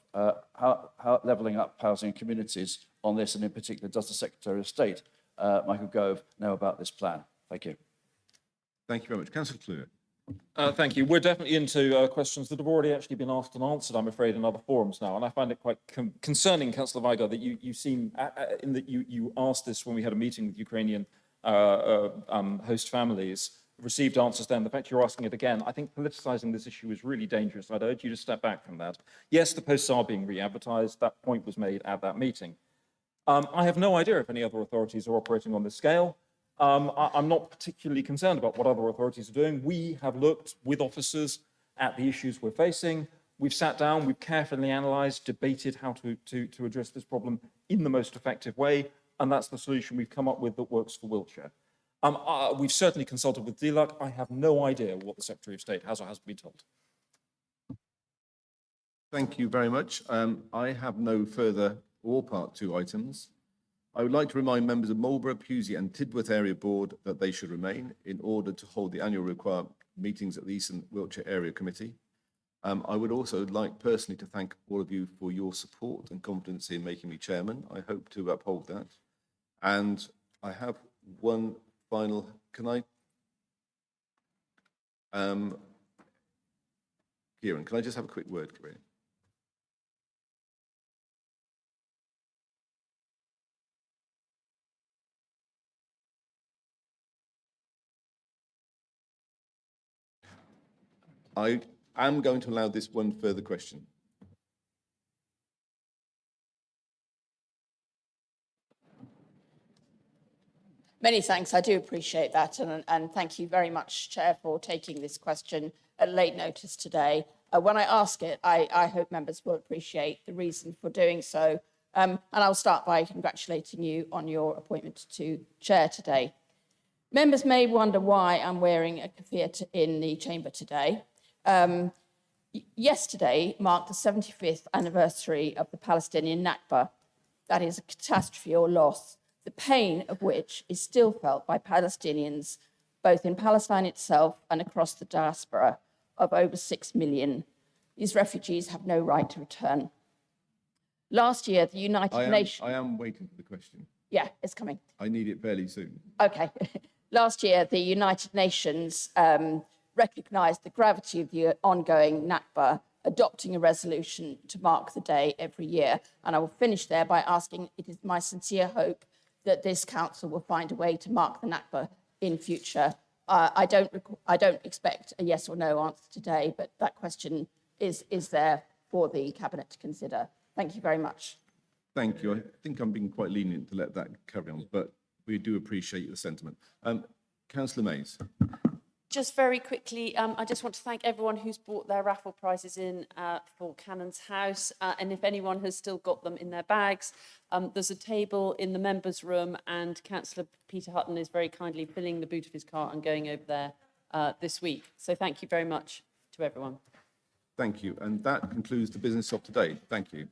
Levelling Up Housing and Communities on this, and in particular, does the Secretary of State, Michael Gove, know about this plan? Thank you. Thank you very much. Councillor Clue. Thank you. We're definitely into questions that have already actually been asked and answered, I'm afraid, in other forums now. And I find it quite concerning, Councillor Viger, that you seem, in that you asked this when we had a meeting with Ukrainian host families, received answers then. The fact you're asking it again, I think politicising this issue is really dangerous. I'd urge you to step back from that. Yes, the posts are being re-advertised. That point was made at that meeting. I have no idea if any other authorities are operating on this scale. I'm not particularly concerned about what other authorities are doing. We have looked with officers at the issues we're facing. We've sat down, we've carefully analysed, debated how to address this problem in the most effective way. and that's the solution we've come up with that works for Wiltshire. We've certainly consulted with DLUC. I have no idea what the Secretary of State has or hasn't been told. Thank you very much. I have no further or part 2 items. I would like to remind members of Marlborough, Pewsey and Tidworth Area Board that they should remain in order to hold the annual required meetings at the Eastern Wiltshire Area Committee. I would also like personally to thank all of you for your support and confidence in making me chairman. I hope to uphold that. And I have one final, Kieran, can I just have a quick word, Kieran? I am going to allow this one further question. Many thanks. I do appreciate that. And thank you very much, Chair, for taking this question at late notice today. When I ask it, I hope members will appreciate the reason for doing so. And I'll start by congratulating you on your appointment to chair today. Members may wonder why I'm wearing a keffiyeh in the chamber today. Yesterday marked the 75th anniversary of the Palestinian Nakba. That is a catastrophe or loss, the pain of which is still felt by Palestinians, both in Palestine itself and across the diaspora of over 6 million. These refugees have no right to return. Last year, the United Nations... I am waiting for the question. Yeah, it's coming. I need it fairly soon. Okay. Last year, the United Nations recognised the gravity of the ongoing Nakba, adopting a resolution to mark the day every year. And I will finish there by asking, it is my sincere hope that this council will find a way to mark the Nakba in future. I don't expect a yes or no answer today, but that question is there for the Cabinet to consider. Thank you very much. Thank you. I think I'm being quite lenient to let that carry on, but we do appreciate your sentiment. Councillor Mays. Just very quickly, I just want to thank everyone who's brought their raffle prizes in for Cannon's House. And if anyone has still got them in their bags, there's a table in the members' room, and Councillor Peter Hutton is very kindly filling the boot of his car and going over there this week. So thank you very much to everyone. Thank you. And that concludes the business of today. Thank you.